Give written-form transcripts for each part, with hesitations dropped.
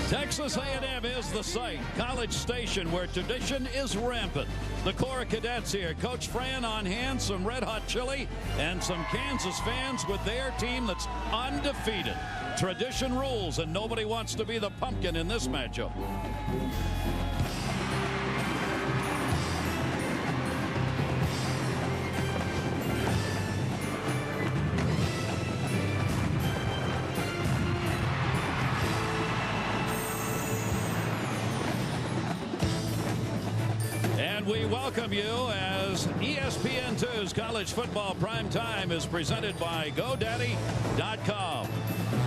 Texas A&M is the site, College Station, where tradition is rampant. The Corps of Cadets here. Coach Fran on hand, some red-hot chili, and some Kansas fans with their team that's undefeated. Tradition rules, and nobody wants to be the pumpkin in this matchup. We welcome you as ESPN2's College Football Prime Time is presented by GoDaddy.com.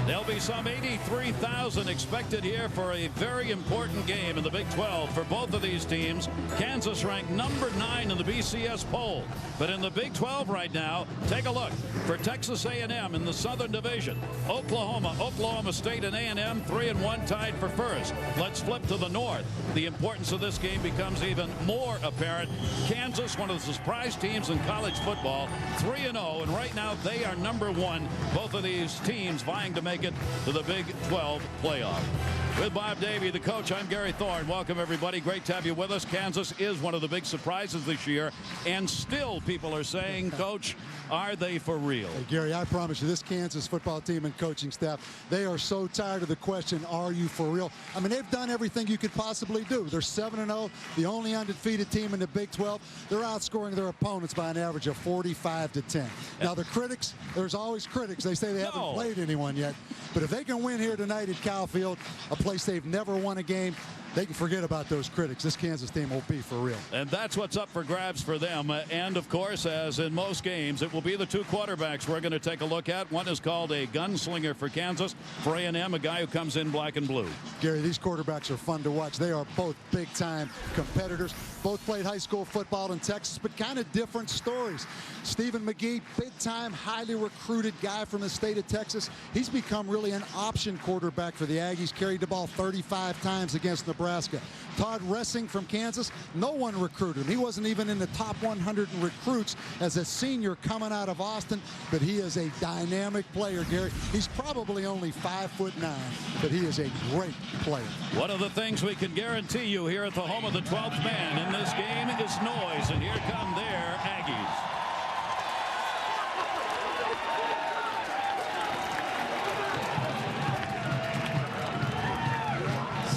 There'll be some 83,000 expected here for a very important game in the Big 12 for both of these teams. Kansas ranked number 9 in the BCS poll. But in the Big 12 right now, take a look. For Texas A&M in the Southern Division, Oklahoma State and A&M 3-1 tied for first. Let's flip to the North. The importance of this game becomes even more apparent. Kansas, one of the surprise teams in college football, 3-0, and right now they are number 1. Both of these teams vying to make it to the Big 12 playoff. With Bob Davie, the coach, I'm Gary Thorne. Welcome, everybody. Great to have you with us. Kansas is one of the big surprises this year, and still people are saying, Coach, are they for real? Hey, Gary, I promise you, this Kansas football team and coaching staff, they are so tired of the question, are you for real? I mean, they've done everything you could possibly do. They're 7-0, the only undefeated team in the Big 12. They're outscoring their opponents by an average of 45-10. Now, the critics, there's always critics. They say they haven't played anyone yet. But if they can win here tonight at Cal Field, a place they've never won a game, they can forget about those critics. This Kansas team will be for real. And that's what's up for grabs for them. And, of course, as in most games, it will be the two quarterbacks we're going to take a look at. One is called a gunslinger for Kansas. For A&M, a guy who comes in black and blue. Gary, these quarterbacks are fun to watch. They are both big-time competitors. Both played high school football in Texas, but kind of different stories. Stephen McGee, big-time, highly recruited guy from the state of Texas. He's become really an option quarterback for the Aggies. Carried the ball 35 times against Nebraska. Todd Ressing from Kansas, no one recruited him. He wasn't even in the top 100 in recruits as a senior coming out of Austin, but he is a dynamic player, Gary. He's probably only 5'9", but he is a great player. One of the things we can guarantee you here at the home of the 12th man in this game is noise, and here come their Aggies.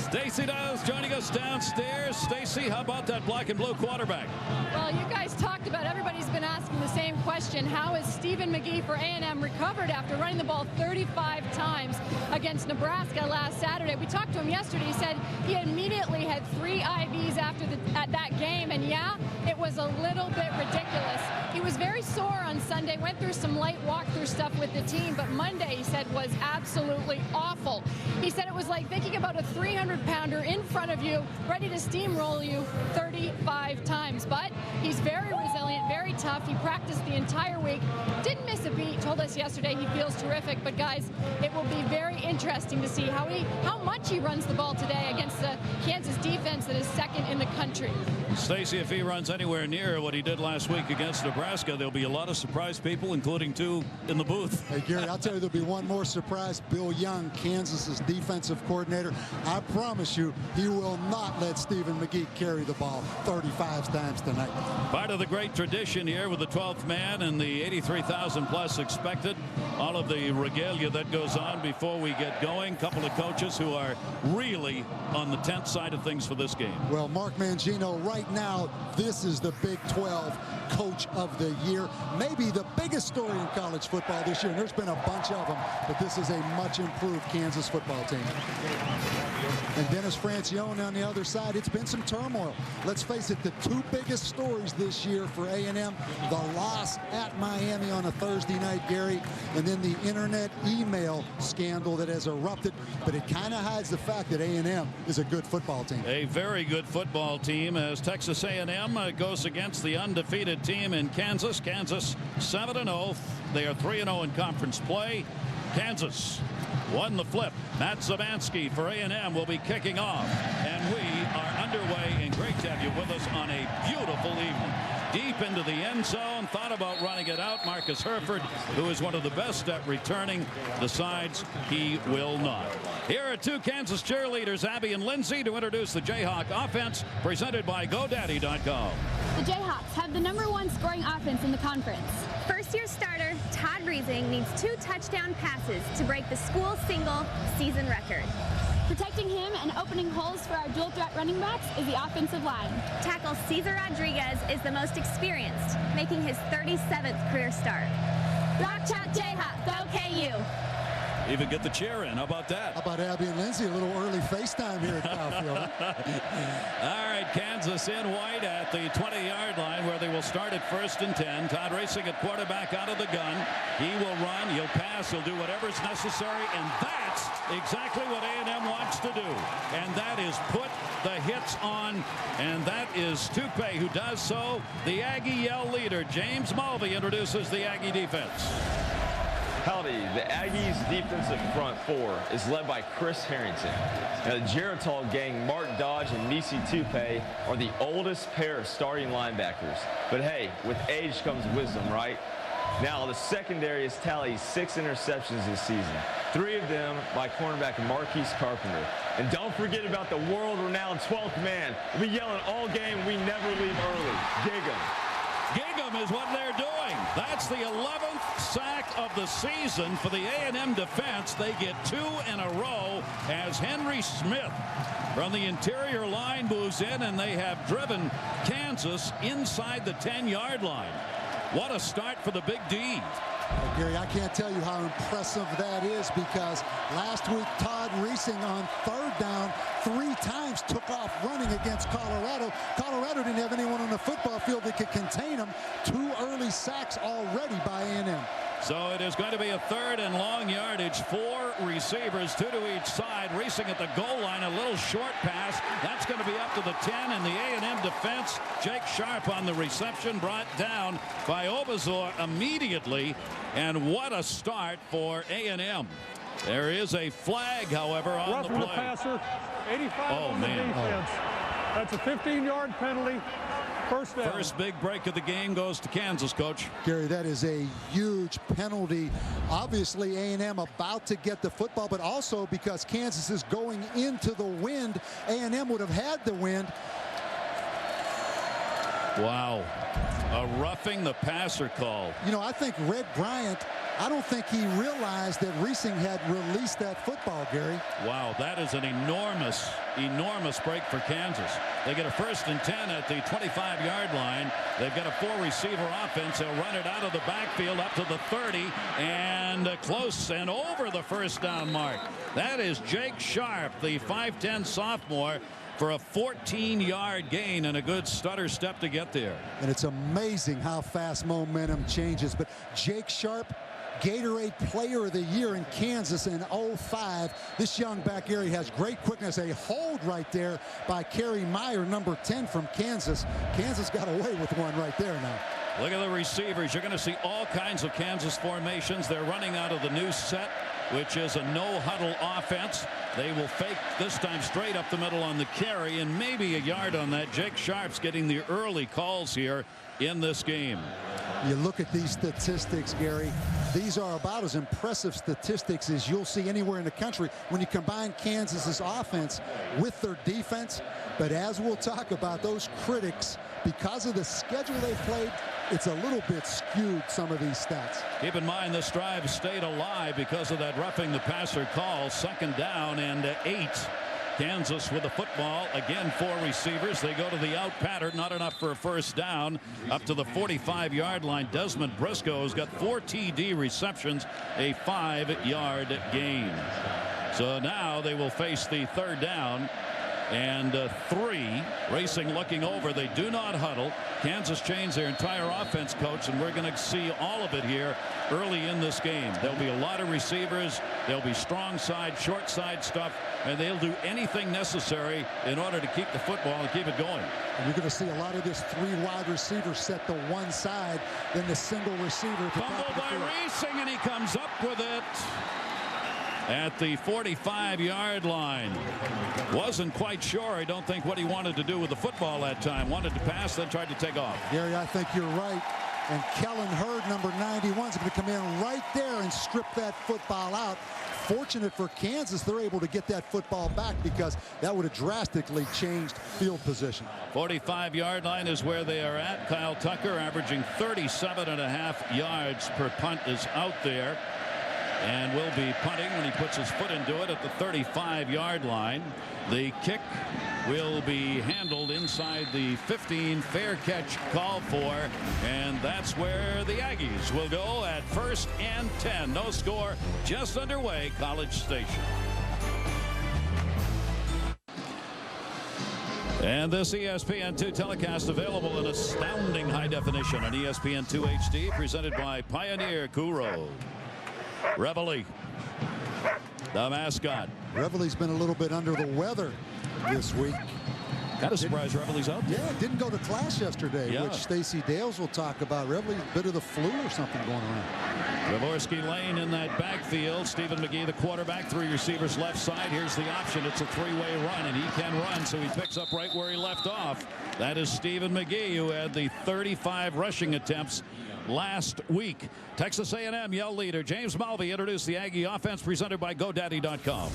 Stacey Does joining us downstairs. Stacey, how about that black and blue quarterback? Well, you guys talked about, everybody's been asking the same question. How has Stephen McGee for A&M recovered after running the ball 35 times against Nebraska last Saturday? We talked to him yesterday. He said he immediately had 3 IVs at that game, and yeah, it was a little bit ridiculous. He was very sore on Sunday, went through some light walkthrough stuff with the team, but Monday, he said, was absolutely awful. He said it was like thinking about a 300-pounder in front of you, ready to steamroll you 35 times. But he's very resilient, very tough. He practiced the entire week, didn't miss a beat, told us yesterday he feels terrific. But guys, it will be very interesting to see how much he runs the ball today against the Kansas defense that is second in the country. Stacey, if he runs anywhere near what he did last week against Nebraska, there'll be a lot of surprise people, including 2 in the booth. Hey, Gary, I'll tell you, there'll be one more surprise. Bill Young, Kansas's defensive coordinator. I promise you, he will not let Stephen McGee carry the ball 35 times tonight. Part of the great tradition here with the 12th man and the 83,000 plus expected. All of the regalia that goes on before we get going. Couple of coaches who are really on the tense side of things for this game. Well, Mark Mangino, right now, this is the Big 12 Coach of the Year. Maybe the biggest story in college football this year. And there's been a bunch of them, but this is a much improved Kansas football team. And Dennis Francione on the other side, it's been some turmoil. Let's face it, the 2 biggest stories this year for A&M, the loss at Miami on a Thursday night, Gary, and then the internet email scandal that has erupted. But it kind of hides the fact that A&M is a good football team. A very good football team as Texas A&M goes against the undefeated team in Kansas. Kansas 7-0. They are 3-0 in conference play. Kansas won the flip. Matt Zamansky for A&M will be kicking off. And we are underway, and great to have you with us on a beautiful evening. Deep into the end zone, thought about running it out. Marcus Herford, who is one of the best at returning, decides he will not. Here are two Kansas cheerleaders, Abby and Lindsay, to introduce the Jayhawk offense, presented by GoDaddy.com. The Jayhawks have the #1 scoring offense in the conference. First-year starter Todd Reesing needs 2 touchdown passes to break the school single season record. Protecting him and opening holes for our dual threat running backs is the offensive line. Tackle Cesar Rodriguez is the most experienced, making his 37th career start. Rock Chalk Jayhawks, go KU! Even get the cheer in. How about that? How about Abby and Lindsay? A little early FaceTime here at Cowfield. All right, Kansas in white at the 20-yard line, where they will start at 1st and 10. Todd Reesing at quarterback out of the gun. He will run, he'll pass, he'll do whatever's necessary, and that's exactly what A&M wants to do. And that is put the hits on, and that is Tupe who does so. The Aggie yell leader, James Mulvey, introduces the Aggie defense. Howdy, the Aggies' defensive front 4 is led by Chris Harrington. Now, the Geritol gang, Mark Dodge and Nisi Tupe, are the oldest pair of starting linebackers. But hey, with age comes wisdom, right? Now, the secondary has tallied 6 interceptions this season, 3 of them by cornerback Marquise Carpenter. And don't forget about the world-renowned 12th man. We'll be yelling all game, we never leave early. Gig 'em. Gig 'em is what they're doing. That's the 11th sack of the season for the A&M defense. They get 2 in a row as Henry Smith from the interior line moves in, and they have driven Kansas inside the 10-yard line. What a start for the Big D. Well, Gary, I can't tell you how impressive that is, because last week Todd Reesing on 3rd down 3 times took off running against Colorado. Colorado didn't have anyone on the football field that could contain him. 2 early sacks already by A&M. So it is going to be a 3rd and long yardage. 4 receivers, 2 to each side. Reesing at the goal line, a little short pass. That's going to be up to the 10, and the A&M defense. Jake Sharp on the reception, brought down by Obazor immediately. And what a start for A&M. There is a flag, however, on the play. Roughing the passer, 85 on the defense. That's a 15-yard penalty. First down. First big break of the game goes to Kansas, Coach. Gary, that is a huge penalty. Obviously, A&M about to get the football, but also because Kansas is going into the wind. A&M would have had the wind. Wow. A roughing the passer call. You know, I think Red Bryant, I don't think he realized that Reesing had released that football, Gary. Wow, that is an enormous, enormous break for Kansas. They get a 1st and 10 at the 25-yard line. They've got a 4-receiver offense. They'll run it out of the backfield up to the 30 and close and over the 1st down mark. That is Jake Sharp, the 5'10 sophomore, for a 14-yard gain and a good stutter step to get there. And it's amazing how fast momentum changes. But Jake Sharp, Gatorade Player of the Year in Kansas in 05. This young back, Gary, has great quickness. A hold right there by Kerry Meyer, number 10 from Kansas. Kansas got away with one right there now. Look at the receivers. You're going to see all kinds of Kansas formations. They're running out of the new set, which is a no-huddle offense. They will fake this time straight up the middle on the carry, and maybe a yard on that. Jake Sharp's getting the early calls here in this game. You look at these statistics, Gary. These are about as impressive statistics as you'll see anywhere in the country when you combine Kansas's offense with their defense. But as we'll talk about, those critics, because of the schedule they played, it's a little bit skewed, some of these stats. Keep in mind, this drive stayed alive because of that roughing the passer call. 2nd down and 8. Kansas with the football. Again, 4 receivers. They go to the out pattern. Not enough for a 1st down. Up to the 45-yard line. Desmond Briscoe's got 4 TD receptions. A 5-yard gain. So now they will face the 3rd down and 3. Reesing looking over. They do not huddle. Kansas changed their entire offense, Coach, and we're going to see all of it here early in this game. There'll be a lot of receivers. There'll be strong side, short side stuff, and they'll do anything necessary in order to keep the football and keep it going. And you're going to see a lot of this 3 wide receivers set to one side, then the single receiver. Fumble by Reesing, and he comes up with it at the 45-yard line. Wasn't quite sure, I don't think, what he wanted to do with the football that time. Wanted to pass, then tried to take off. Gary, I think you're right. And Kellen Hurd, number 91, is going to come in right there and strip that football out. Fortunate for Kansas, they're able to get that football back because that would have drastically changed field position. 45-yard line is where they are at. Kyle Tucker averaging 37.5 yards per punt is out there, and will be punting when he puts his foot into it at the 35-yard line. The kick will be handled inside the 15. Fair catch called for, and that's where the Aggies will go at 1st and 10. No score, just underway, College Station. And this ESPN2 telecast available in astounding high definition on ESPN2 HD, presented by Pioneer Kuro. Reveille, the mascot. Reveille's been a little bit under the weather this week. Kind of surprised Reveille's out there. Yeah, didn't go to class yesterday, which Stacey Dales will talk about. Reveille's a bit of the flu or something going on. Jaworski Lane in that backfield. Stephen McGee, the quarterback, 3 receivers left side. Here's the option. It's a 3-way run, and he can run, so he picks up right where he left off. That is Stephen McGee, who had the 35 rushing attempts last week. Texas A&M Yell leader James Mulvey introduced the Aggie offense, presented by GoDaddy.com.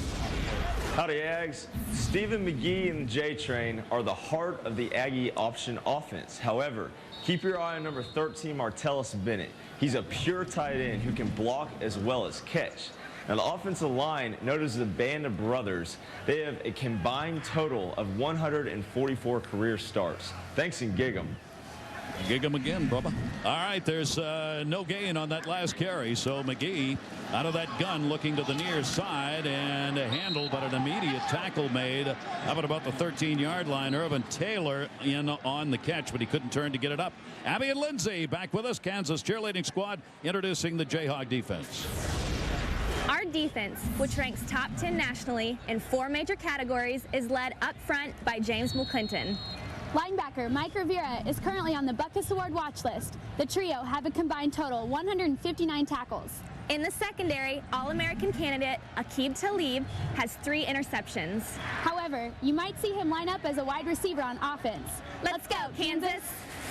Howdy, Ags. Stephen McGee and the J-Train are the heart of the Aggie option offense. However, keep your eye on number 13, Martellus Bennett. He's a pure tight end who can block as well as catch. Now, the offensive line, known as the Band of Brothers, they have a combined total of 144 career starts. Thanks and gig 'em. Gig him again, Bubba. All right, there's no gain on that last carry, so McGee out of that gun looking to the near side and handled, but an immediate tackle made up at about the 13-yard line. Irvin Taylor in on the catch, but he couldn't turn to get it up. Abby and Lindsay back with us. Kansas cheerleading squad introducing the Jayhawk defense. Our defense, which ranks top 10 nationally in 4 major categories, is led up front by James McClinton. Linebacker Mike Rivera is currently on the Buckus Award watch list. The trio have a combined total 159 tackles. In the secondary, All-American candidate Aqib Talib has 3 interceptions. However, you might see him line up as a wide receiver on offense. Let's go, Kansas!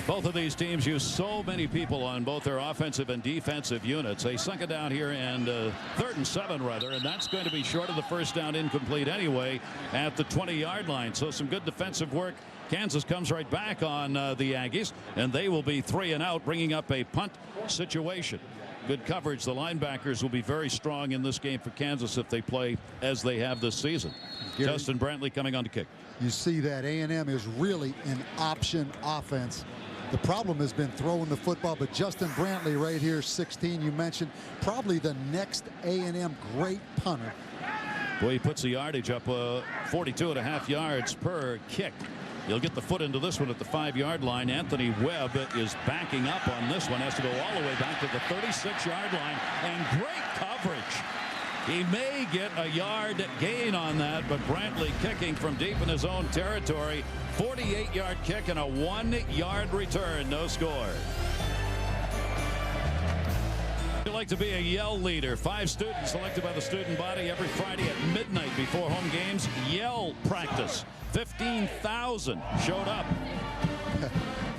Both of these teams use so many people on both their offensive and defensive units. They sunk it down here, and 3rd and 7 rather, and that's going to be short of the first down, incomplete anyway at the 20-yard line. So some good defensive work. Kansas comes right back on the Aggies, and they will be 3 and out, bringing up a punt situation. Good coverage. The linebackers will be very strong in this game for Kansas if they play as they have this season. Gary, Justin Brantley coming on to kick. You see that A&M is really an option offense. The problem has been throwing the football, but Justin Brantley right here, 16, you mentioned, probably the next A&M great punter. Boy, he puts the yardage up 42.5 yards per kick. He'll get the foot into this one at the 5-yard line. Anthony Webb is backing up on this one. Has to go all the way back to the 36-yard line. And great coverage. He may get a yard gain on that, but Brantley kicking from deep in his own territory. 48-yard kick and a 1-yard return. No score. You'd like to be a Yell leader. 5 students selected by the student body every Friday at midnight before home games. Yell practice. 15,000 showed up.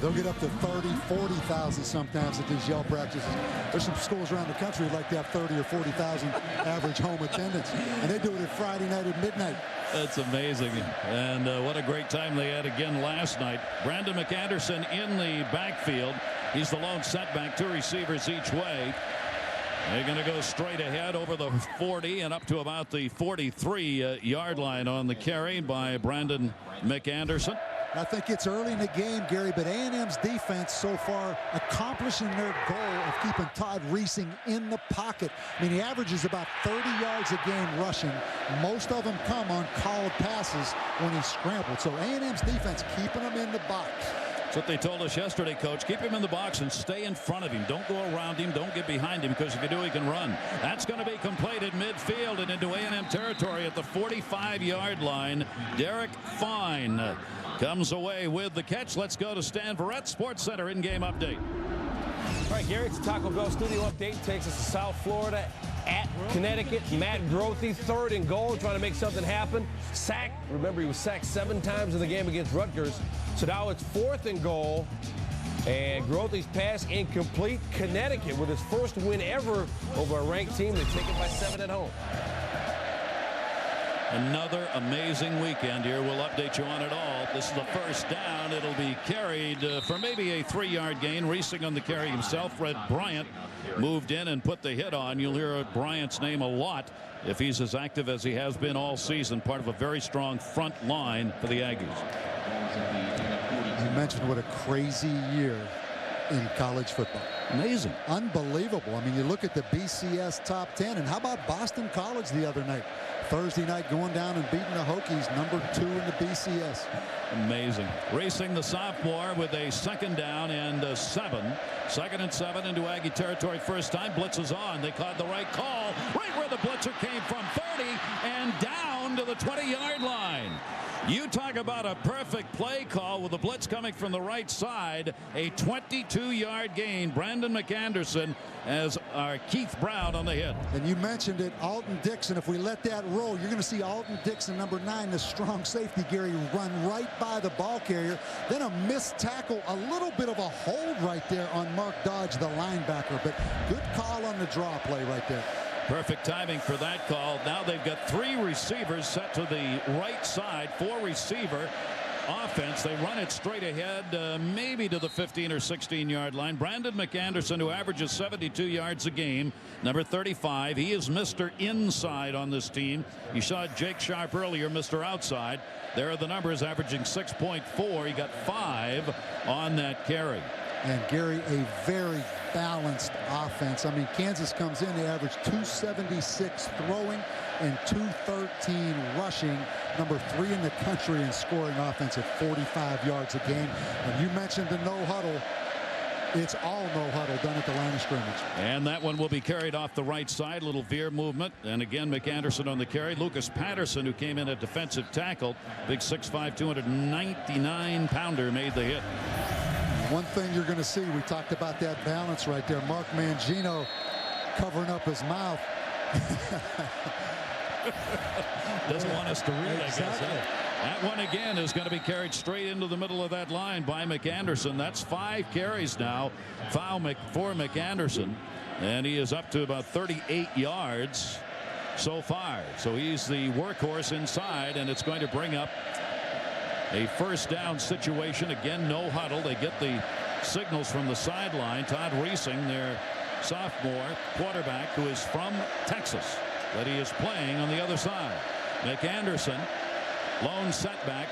They'll get up to 30, 40,000 sometimes at these Yell practices. There's some schools around the country who'd like to have 30 or 40,000 average home attendance, and they do it at Friday night at midnight. That's amazing, and what a great time they had again last night. Brandon McAnderson in the backfield. He's the lone setback, 2 receivers each way. They're going to go straight ahead over the 40 and up to about the 43-yard line on the carry by Brandon McAnderson. I think it's early in the game, Gary, but A&M's defense so far accomplishing their goal of keeping Todd Reesing in the pocket. I mean, he averages about 30 yards a game rushing. Most of them come on called passes when he's scrambled. So A&M's defense keeping him in the box. That's what they told us yesterday, Coach. Keep him in the box and stay in front of him. Don't go around him. Don't get behind him, because if you do, he can run. That's going to be completed midfield and into A&M territory at the 45-yard line. Derek Fine comes away with the catch. Let's go to Stan Verrett, Sports Center in-game update. All right, Gary, it's a Taco Bell studio update. Takes us to South Florida at Connecticut. Matt Grothe, 3rd and goal, trying to make something happen. Sacked. Remember, he was sacked 7 times in the game against Rutgers. So now it's 4th and goal. And Grothe's pass incomplete. Connecticut with his first win ever over a ranked team. They take it by 7 at home. Another amazing weekend here. We'll update you on it all. This is the first down. It'll be carried for maybe a 3-yard gain. Reesing on the carry himself. Red Bryant moved in and put the hit on. You'll hear Bryant's name a lot if he's as active as he has been all season. Part of a very strong front line for the Aggies. You mentioned what a crazy year in college football. Amazing. Unbelievable. I mean, you look at the BCS top 10, and how about Boston College the other night? Thursday night going down and beating the Hokies, number 2 in the BCS. Amazing. Racing the sophomore with a 2nd down and 7. 2nd and 7 into Aggie territory. First time. Blitz is on. They caught the right call. Right where the blitzer came from. 30 and down to the 20-yard line. You talk about a perfect play call with the blitz coming from the right side. A 22-yard gain. Brandon McAnderson as our Keith Brown on the hit. And you mentioned it, Alton Dixon. If we let that roll, you're going to see Alton Dixon, number 9, the strong safety, Gary, run right by the ball carrier. Then a missed tackle, a little bit of a hold right there on Mark Dodge, the linebacker. But good call on the draw play right there. Perfect timing for that call. Now they've got 3 receivers set to the right side. 4 receiver offense. They run it straight ahead, maybe to the 15 or 16-yard line. Brandon McAnderson, who averages 72 yards a game, number 35. He is Mr. Inside on this team. You saw Jake Sharp earlier, Mr. Outside. There are the numbers, averaging 6.4. He got 5 on that carry. And Gary, a very balanced offense. I mean, Kansas comes in, they average 276 throwing and 213 rushing, number 3 in the country in scoring offense at 45 yards a game. And you mentioned the no huddle. It's all no huddle done at the line of scrimmage. And that one will be carried off the right side. Little veer movement. And again, McAnderson on the carry. Lucas Patterson, who came in at defensive tackle, big 6'5", 299-pounder, made the hit. One thing you're going to see, we talked about that balance right there. Mark Mangino covering up his mouth. Doesn't want us to read, exactly. I guess. That one again is going to be carried straight into the middle of that line by McAnderson. That's 5 carries now for McAnderson, and he is up to about 38 yards so far. So he's the workhorse inside, and it's going to bring up a first down situation. Again, no huddle. They get the signals from the sideline. Todd Reesing, their sophomore quarterback, who is from Texas, that he is playing on the other side. McAnderson, lone setback.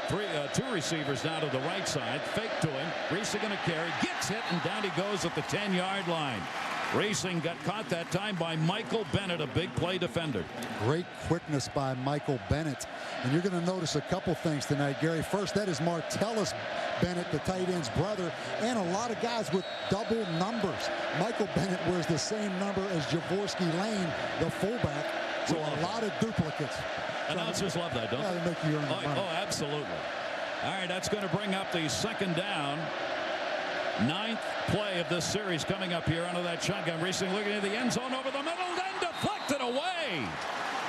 2 receivers now to the right side. Fake to him. Reesing going to carry. Gets hit, and down he goes at the 10-yard line. Reesing got caught that time by Michael Bennett, a big play defender. Great quickness by Michael Bennett. And you're going to notice a couple things tonight, Gary. First, that is Martellus Bennett, the tight end's brother, and a lot of guys with double numbers. Michael Bennett wears the same number as Javorsky Lane, the fullback. So a lot of duplicates. Announcers love that, don't they? Make you earn the money. Oh, absolutely. All right, that's going to bring up the 2nd down. 9th play of this series coming up here under that shotgun. Reesing looking at the end zone over the middle, then deflected away.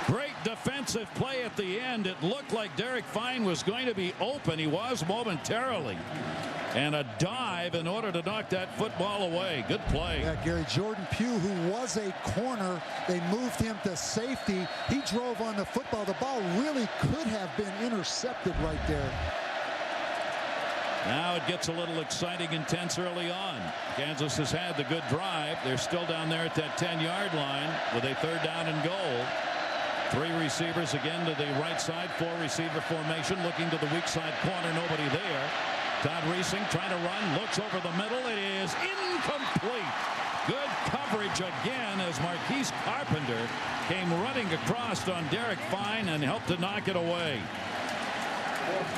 Great defensive play at the end. It looked like Derek Fine was going to be open. He was momentarily. And a dive in order to knock that football away. Good play. Yeah, Gary, Jordan Pugh, who was a corner, they moved him to safety. He drove on the football. The ball really could have been intercepted right there. Now it gets a little exciting, intense early on. Kansas has had the good drive. They're still down there at that 10-yard line with a 3rd down and goal. 3 receivers again to the right side. 4 receiver formation, looking to the weak side corner. Nobody there. Todd Reesing trying to run, looks over the middle. It is incomplete. Good coverage again as Marquise Carpenter came running across on Derek Fine and helped to knock it away.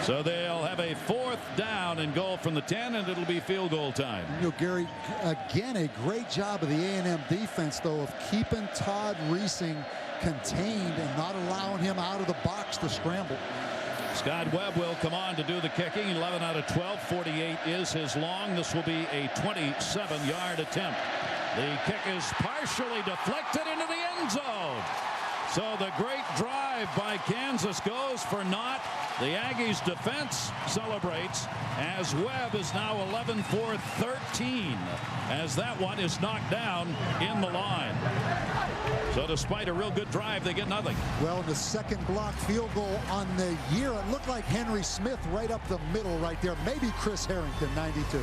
So they'll have a 4th down and goal from the 10, and it'll be field goal time. You know, Gary, again, a great job of the A&M defense, though, of keeping Todd Reesing contained and not allowing him out of the box to scramble. Scott Webb will come on to do the kicking. 11 out of 12. 48 is his long. This will be a 27-yard attempt. The kick is partially deflected into the end zone. So the great drive by Kansas goes for naught. The Aggies defense celebrates as Webb is now 11 for 13 as that one is knocked down in the line. So despite a real good drive, they get nothing. Well, the second block field goal on the year, it looked like Henry Smith right up the middle right there. Maybe Chris Harrington, 92.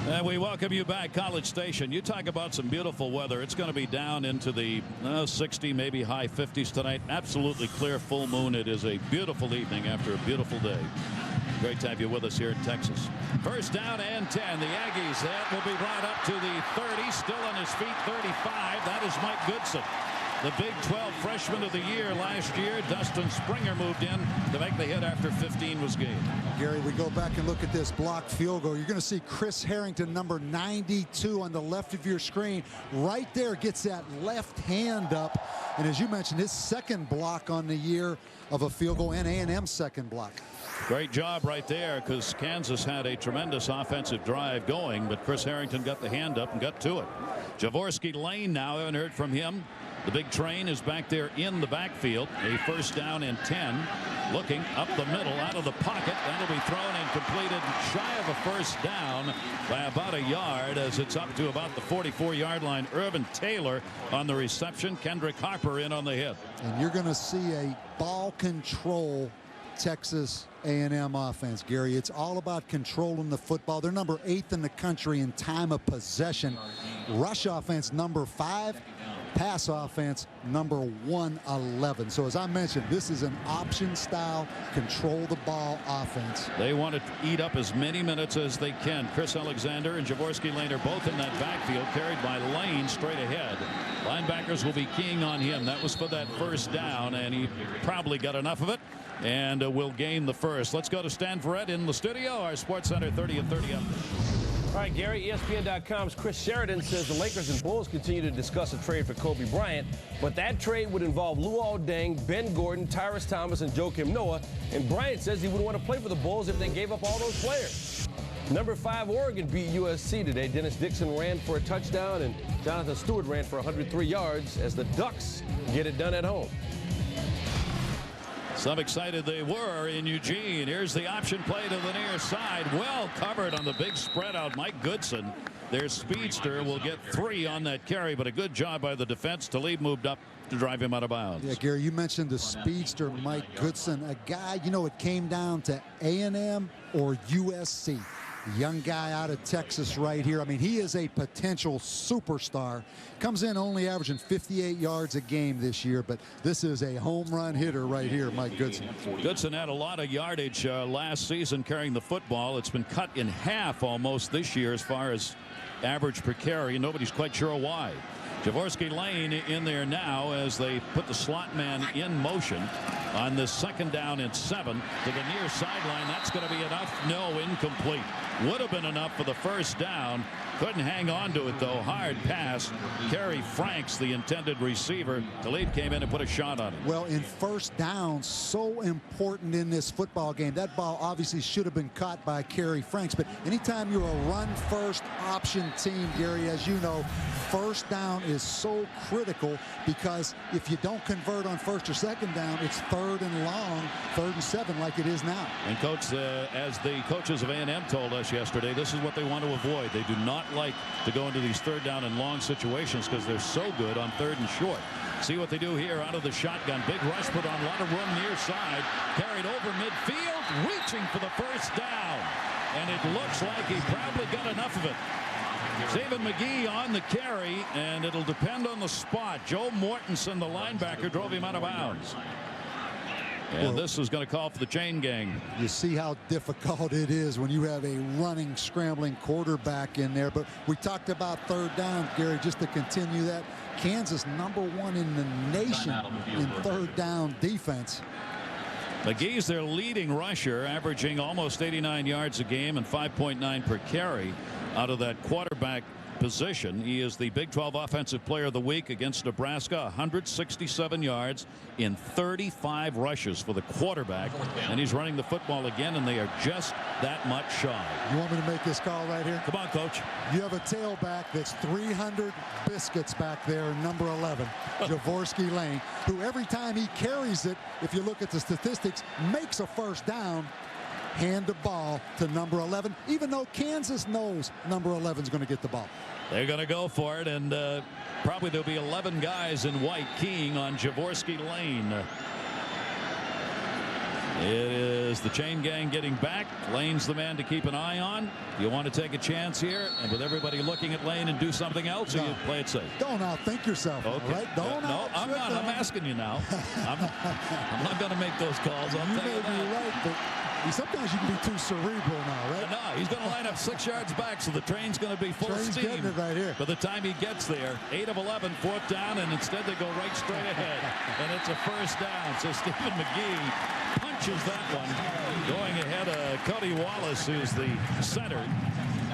And we welcome you back, College Station. You talk about some beautiful weather. It's going to be down into the 60, maybe high 50s tonight. Absolutely clear, full moon. It is a beautiful evening after a beautiful day. Great to have you with us here in Texas. First down and 10. The Aggies, that will be brought up to the 30. Still on his feet, 35. That is Mike Goodson. The Big 12 Freshman of the Year last year. Dustin Springer moved in to make the hit after 15 was gained. Gary, we go back and look at this blocked field goal. You're going to see Chris Harrington, number 92 on the left of your screen. Right there gets that left hand up. And as you mentioned, his second block on the year of a field goal, and A&M's second block. Great job right there, because Kansas had a tremendous offensive drive going, but Chris Harrington got the hand up and got to it. Javorsky Lane now, haven't heard from him. The big train is back there in the backfield. A first down and 10. Looking up the middle, out of the pocket. That'll be thrown and completed shy of a first down by about a yard, as it's up to about the 44-yard line. Irvin Taylor on the reception. Kendrick Harper in on the hit. And you're going to see a ball control Texas A&M offense, Gary. It's all about controlling the football. They're number 8th in the country in time of possession. Rush offense number 5. Pass offense number 111. So as I mentioned, this is an option style, control the ball offense. They want to eat up as many minutes as they can. Chris Alexander and Javorsky Lane are both in that backfield, carried by Lane straight ahead. Linebackers will be keying on him. That was for that first down, and he probably got enough of it and will gain the first. Let's go to Stan Verrett in the studio, our Sports Center 30 and 30 update. All right, Gary, ESPN.com's Chris Sheridan says the Lakers and Bulls continue to discuss a trade for Kobe Bryant, but that trade would involve Luol Deng, Ben Gordon, Tyrus Thomas, and Joakim Noah, and Bryant says he wouldn't want to play for the Bulls if they gave up all those players. Number 5 Oregon beat USC today. Dennis Dixon ran for a touchdown, and Jonathan Stewart ran for 103 yards as the Ducks get it done at home. Some excited they were in Eugene. Here's the option play to the near side. Well covered on the big spread out. Mike Goodson, their speedster, will get 3 on that carry, but a good job by the defense. Talib moved up to drive him out of bounds. Yeah, Gary, you mentioned the speedster, Mike Goodson, a guy, you know, it came down to A&M or USC. Young guy out of Texas right here. I mean, he is a potential superstar. Comes in only averaging 58 yards a game this year, but this is a home run hitter right here, Mike Goodson. Goodson had a lot of yardage last season carrying the football. It's been cut in half almost this year as far as average per carry. Nobody's quite sure why. Javorsky Lane in there now as they put the slot man in motion on this second down and 7 to the near sideline. That's going to be enough. No, incomplete. Would have been enough for the first down. Couldn't hang on to it, though. Hard pass. Kerry Franks, the intended receiver. Talib came in and put a shot on it. Well, in first down, so important in this football game. That ball obviously should have been caught by Kerry Franks, but anytime you're a run-first option team, Gary, as you know, first down is so critical, because if you don't convert on first or second down, it's 3rd and long, 3rd and 7 like it is now. And Coach, as the coaches of A&M told us yesterday, this is what they want to avoid. They do not like to go into these 3rd down and long situations because they're so good on 3rd and short. See what they do here out of the shotgun. Big rush put on, a lot of room near side. Carried over midfield, reaching for the first down. And it looks like he probably got enough of it. Stephen McGee on the carry, and it'll depend on the spot. Joe Mortensen, the linebacker, drove him out of bounds. And this is going to call for the chain gang. You see how difficult it is when you have a running, scrambling quarterback in there. But we talked about 3rd down, Gary, just to continue that. Kansas #1 in the nation in 3rd down defense. McGee's their leading rusher, averaging almost 89 yards a game and 5.9 per carry out of that quarterback position. He is the Big 12 Offensive Player of the Week against Nebraska. 167 yards in 35 rushes for the quarterback. And he's running the football again, and they are just that much shy. You want me to make this call right here? Come on, Coach. You have a tailback that's 300 biscuits back there, number 11, Javorsky Lane, who every time he carries it, if you look at the statistics, makes a first down. Hand the ball to number 11, even though Kansas knows number 11 is going to get the ball. They're going to go for it, and probably there'll be 11 guys in white keying on Javorsky Lane. It is the chain gang getting back. Lane's the man to keep an eye on. You want to take a chance here, and with everybody looking at Lane and do something else, or you play it safe? Don't outthink yourself. Okay. Right? No, I'm not. I'm asking you now. I'm not going to make those calls. I'll tell you that. Right, but sometimes you can be too cerebral now, right? No, he's going to line up 6 yards back, so the train's going to be full Train's steam. getting it right here. By the time he gets there, 8 of 11, 4th down, and instead they go right straight ahead. And it's a first down. So Stephen McGee punches that one. Going ahead of Cody Wallace, who's the center.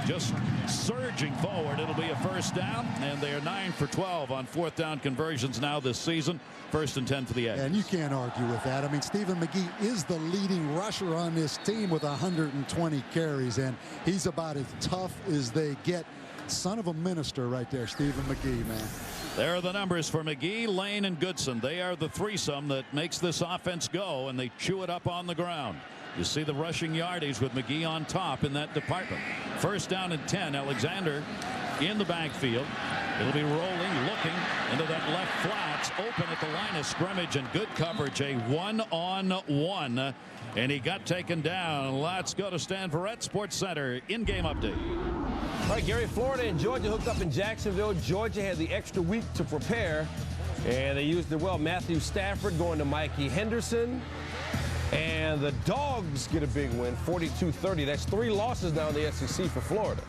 Just surging forward. It'll be a first down, and they are 9 for 12 on 4th down conversions now this season. 1st and 10 for the Aggies. And you can't argue with that. I mean, Stephen McGee is the leading rusher on this team with 120 carries, and he's about as tough as they get. Son of a minister right there, Stephen McGee, man. There are the numbers for McGee, Lane, and Goodson. They are the threesome that makes this offense go, and they chew it up on the ground. You see the rushing yardage with McGee on top in that department. 1st down and 10. Alexander in the backfield. It'll be rolling, looking into that left flats, open at the line of scrimmage, and good coverage. A 1-on-1, and he got taken down. Let's go to Stan Verrett, Sports Center in-game update. All right, Gary, Florida and Georgia hooked up in Jacksonville. Georgia had the extra week to prepare, and they used it well. Matthew Stafford going to Mikey Henderson. And the Dogs get a big win, 42-30. That's 3 losses now in the SEC for Florida.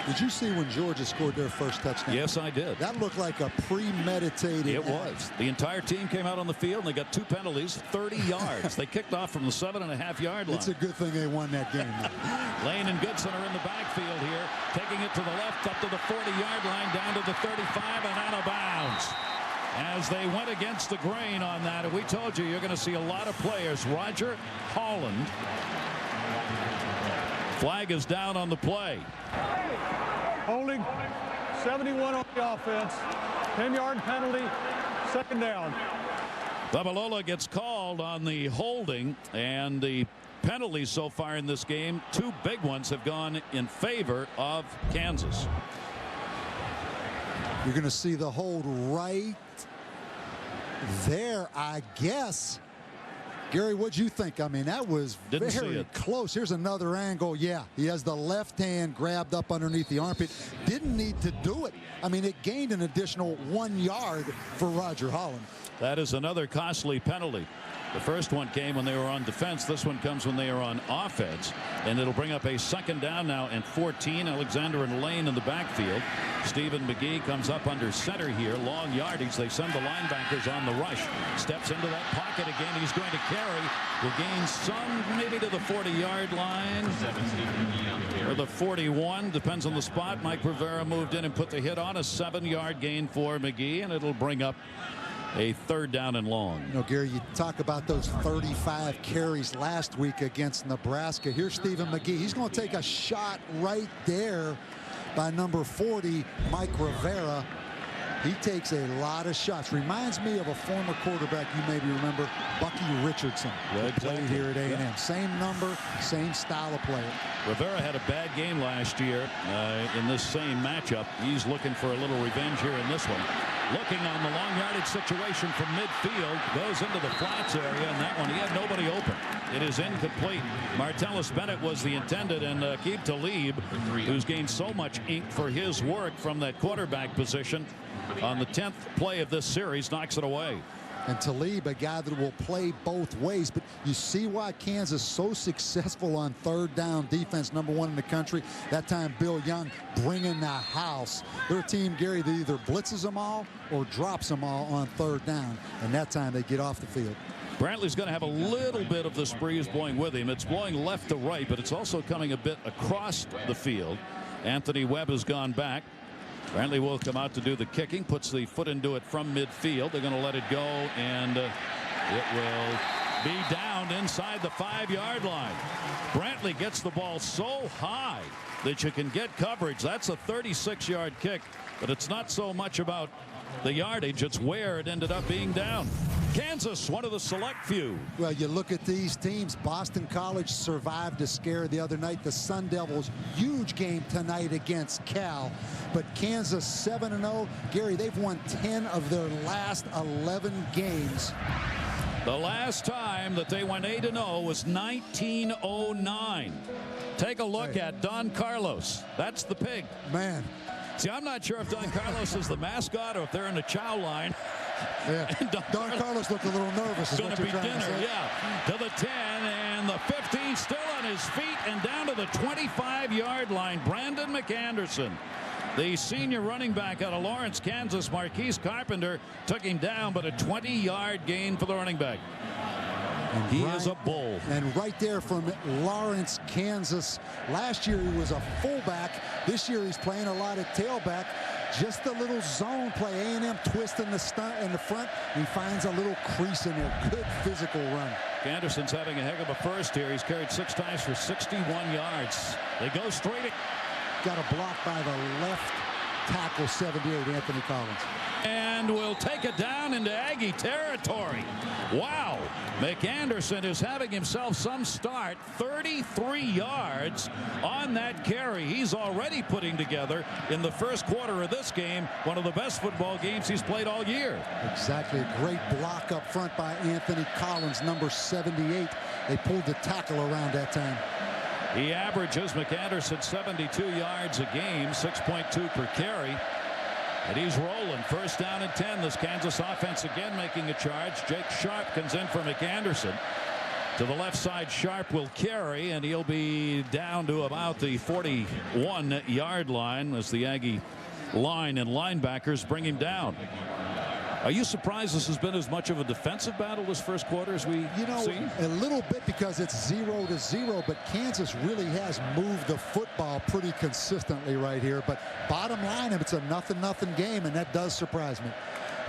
Did you see when Georgia scored their first touchdown? Yes, I did. That looked like a premeditated It was. The entire team came out on the field, and they got 2 penalties, 30 yards. They kicked off from the 7.5-yard line. It's a good thing they won that game. Lane and Goodson are in the backfield here, taking it to the left, up to the 40-yard line, down to the 35, and out of bounds. As they went against the grain on that, and we told you you're going to see a lot of players. Roger Holland. Flag is down on the play. Holding, 71 on the offense. 10-yard penalty, 2nd down. Babalola gets called on the holding, and the penalties so far in this game, 2 big ones have gone in favor of Kansas. You're going to see the hold right there, I guess. Gary, what'd you think? I mean, that was very close. Here's another angle. Yeah, he has the left hand grabbed up underneath the armpit. Didn't need to do it. I mean, it gained an additional 1 yard for Roger Holland. That is another costly penalty. The first one came when they were on defense. This one comes when they are on offense. And it'll bring up a 2nd down now and 14. Alexander and Lane in the backfield. Stephen McGee comes up under center here. Long yardage. They send the linebackers on the rush. Steps into that pocket again. He's going to carry. Will gain some maybe to the 40-yard line. Or the 41. Depends on the spot. Mike Rivera moved in and put the hit on. A 7-yard gain for McGee. And it'll bring up a 3rd down and long. You know, Gary, you talk about those 35 carries last week against Nebraska. Here's Stephen McGee. He's going to take a shot right there by number 40, Mike Rivera. He takes a lot of shots. Reminds me of a former quarterback you maybe remember, Bucky Richardson, who played here at A&M. Yeah. Same number, same style of player. Rivera had a bad game last year in this same matchup. He's looking for a little revenge here in this one. Looking on the long yardage situation from midfield, goes into the flats area, and that one he had nobody open. It is incomplete. Martellus Bennett was the intended, and Aqib Talib, who's gained so much ink for his work from that quarterback position, on the 10th play of this series, knocks it away. And Talib, a guy that will play both ways. But you see why Kansas so successful on 3rd down defense, #1 in the country. That time, Bill Young bringing the house. They're a team, Gary, that either blitzes them all or drops them all on 3rd down. And that time they get off the field. Brantley's going to have a little bit of this breeze blowing with him. It's blowing left to right, but it's also coming a bit across the field. Anthony Webb has gone back. Brantley will come out to do the kicking, puts the foot into it from midfield. They're going to let it go, and it will be down inside the 5-yard line. Brantley gets the ball so high that you can get coverage. That's a 36-yard kick, but it's not so much about the yardage, it's where it ended up being down. Kansas, one of the select few. Well, you look at these teams. Boston College survived a scare the other night. The Sun Devils, huge game tonight against Cal. But Kansas 7-0. Gary, they've won 10 of their last 11 games. The last time that they went 8-0 was 1909. Take a look at Don Carlos. That's the pig. Man. See, I'm not sure if Don Carlos is the mascot or if they're in the chow line. Yeah. Don Carlos looked a little nervous. It's going to be dinner, yeah. To the 10 and the 15, still on his feet and down to the 25-yard line. Brandon McAnderson, the senior running back out of Lawrence, Kansas. Marquise Carpenter took him down, but a 20-yard gain for the running back. And he is a bull. And right there from Lawrence, Kansas. Last year he was a fullback. This year he's playing a lot of tailback. Just a little zone play. A&M twisting the stunt in the front. He finds a little crease in there. Good physical run. Anderson's having a heck of a first here. He's carried 6 times for 61 yards. They go straight. Got a block by the left tackle, 78, Anthony Collins. And will take it down into Aggie territory. Wow. McAnderson is having himself some start. 33 yards on that carry. He's already putting together in the first quarter of this game one of the best football games he's played all year. Exactly. A great block up front by Anthony Collins, number 78. They pulled the tackle around that time. He averages, McAnderson, 72 yards a game, 6.2 per carry. And he's rolling. First down and 10. This Kansas offense again making a charge. Jake Sharp comes in for McAnderson. To the left side, Sharp will carry, and he'll be down to about the 41-yard line as the Aggie line and linebackers bring him down. Are you surprised this has been as much of a defensive battle this first quarter as we see? A little bit, because it's 0-0, but Kansas really has moved the football pretty consistently right here. But bottom line, it's a 0-0 game, and that does surprise me.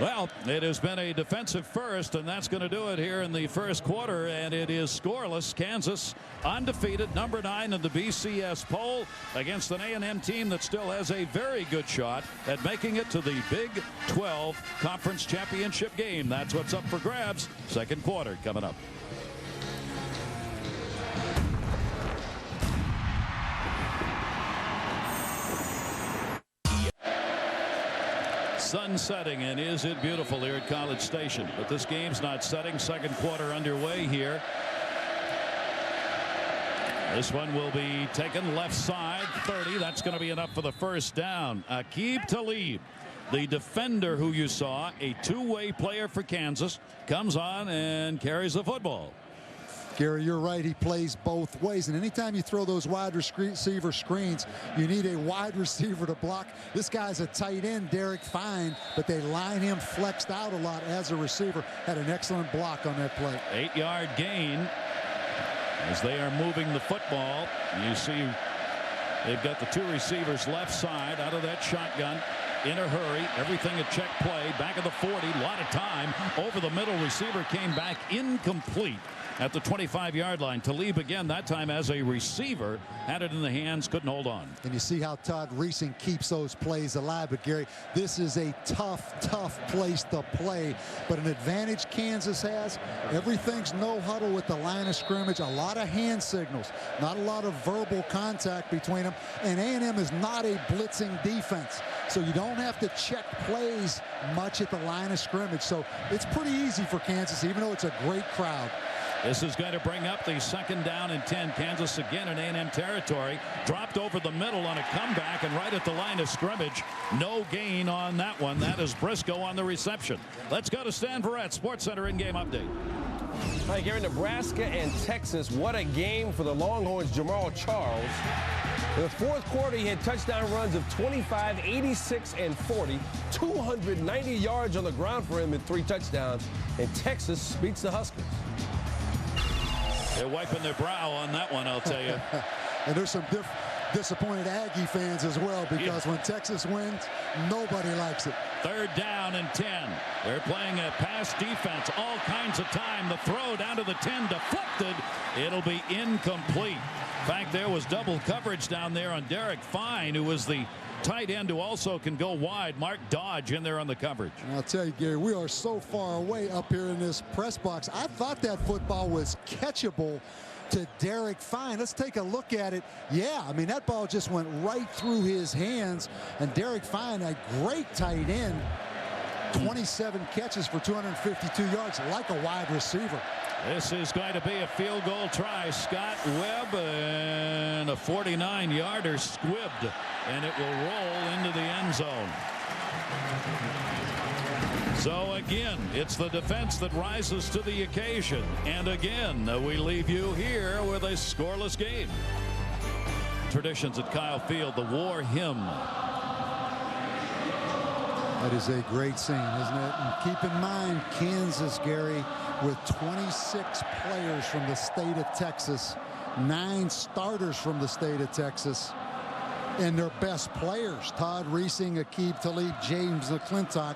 Well, it has been a defensive first, and that's going to do it here in the first quarter, and it is scoreless. Kansas undefeated, number 9 in the BCS poll, against an A&M team that still has a very good shot at making it to the Big 12 Conference Championship game. That's what's up for grabs. Second quarter coming up. Sun setting, and is it beautiful here at College Station. But this game's not setting. Second quarter underway here. This one will be taken left side, 30. That's going to be enough for the first down. Aqib Talib, the defender who you saw, a two-way player for Kansas, comes on and carries the football. Gary, you're right. He plays both ways. And anytime you throw those wide receiver screens, you need a wide receiver to block. This guy's a tight end, Derek Fine, but they line him flexed out a lot as a receiver. Had an excellent block on that play. 8-yard gain as they are moving the football. You see they've got the two receivers left side out of that shotgun. In a hurry, everything a check play, back of the 40, a lot of time. Over the middle, receiver came back incomplete at the 25-yard line. Talib again, that time as a receiver, had it in the hands, couldn't hold on. And you see how Todd Reesing keeps those plays alive. But Gary, this is a tough place to play. But an advantage Kansas has, everything's no huddle with the line of scrimmage. A lot of hand signals, not a lot of verbal contact between them. And A&M is not a blitzing defense, so you don't have to check plays much at the line of scrimmage. So it's pretty easy for Kansas, even though it's a great crowd. This is going to bring up the second down and 10. Kansas again in A&M territory. Dropped over the middle on a comeback and right at the line of scrimmage. No gain on that one. That is Briscoe on the reception. Let's go to Stan Verrett, SportsCenter in-game update. All right, Gary, Nebraska and Texas. What a game for the Longhorns' Jamal Charles. In the fourth quarter, he had touchdown runs of 25, 86, and 40. 290 yards on the ground for him and 3 touchdowns. And Texas beats the Huskers. They're wiping their brow on that one, I'll tell you. And there's some disappointed Aggie fans as well, because when Texas wins, nobody likes it. 3rd down and 10. They're playing a pass defense all kinds of time. The throw down to the 10, deflected. It'll be incomplete. In fact, there was double coverage down there on Derek Fine, who was the tight end who also can go wide. Mark Dodge in there on the coverage. And I'll tell you, Gary, we are so far away up here in this press box. I thought that football was catchable to Derek Fine. Let's take a look at it. Yeah, I mean, that ball just went right through his hands. And Derek Fine, a great tight end, 27 catches for 252 yards, like a wide receiver. This is going to be a field goal try. Scott Webb, and a 49-yarder squibbed, and it will roll into the end zone. So again, it's the defense that rises to the occasion. And again, we leave you here with a scoreless game. Traditions at Kyle Field, the war hymn. That is a great scene, isn't it? And keep in mind, Kansas, Gary, with 26 players from the state of Texas, 9 starters from the state of Texas, and their best players, Todd Reesing, Aqib Talib, James McClintock.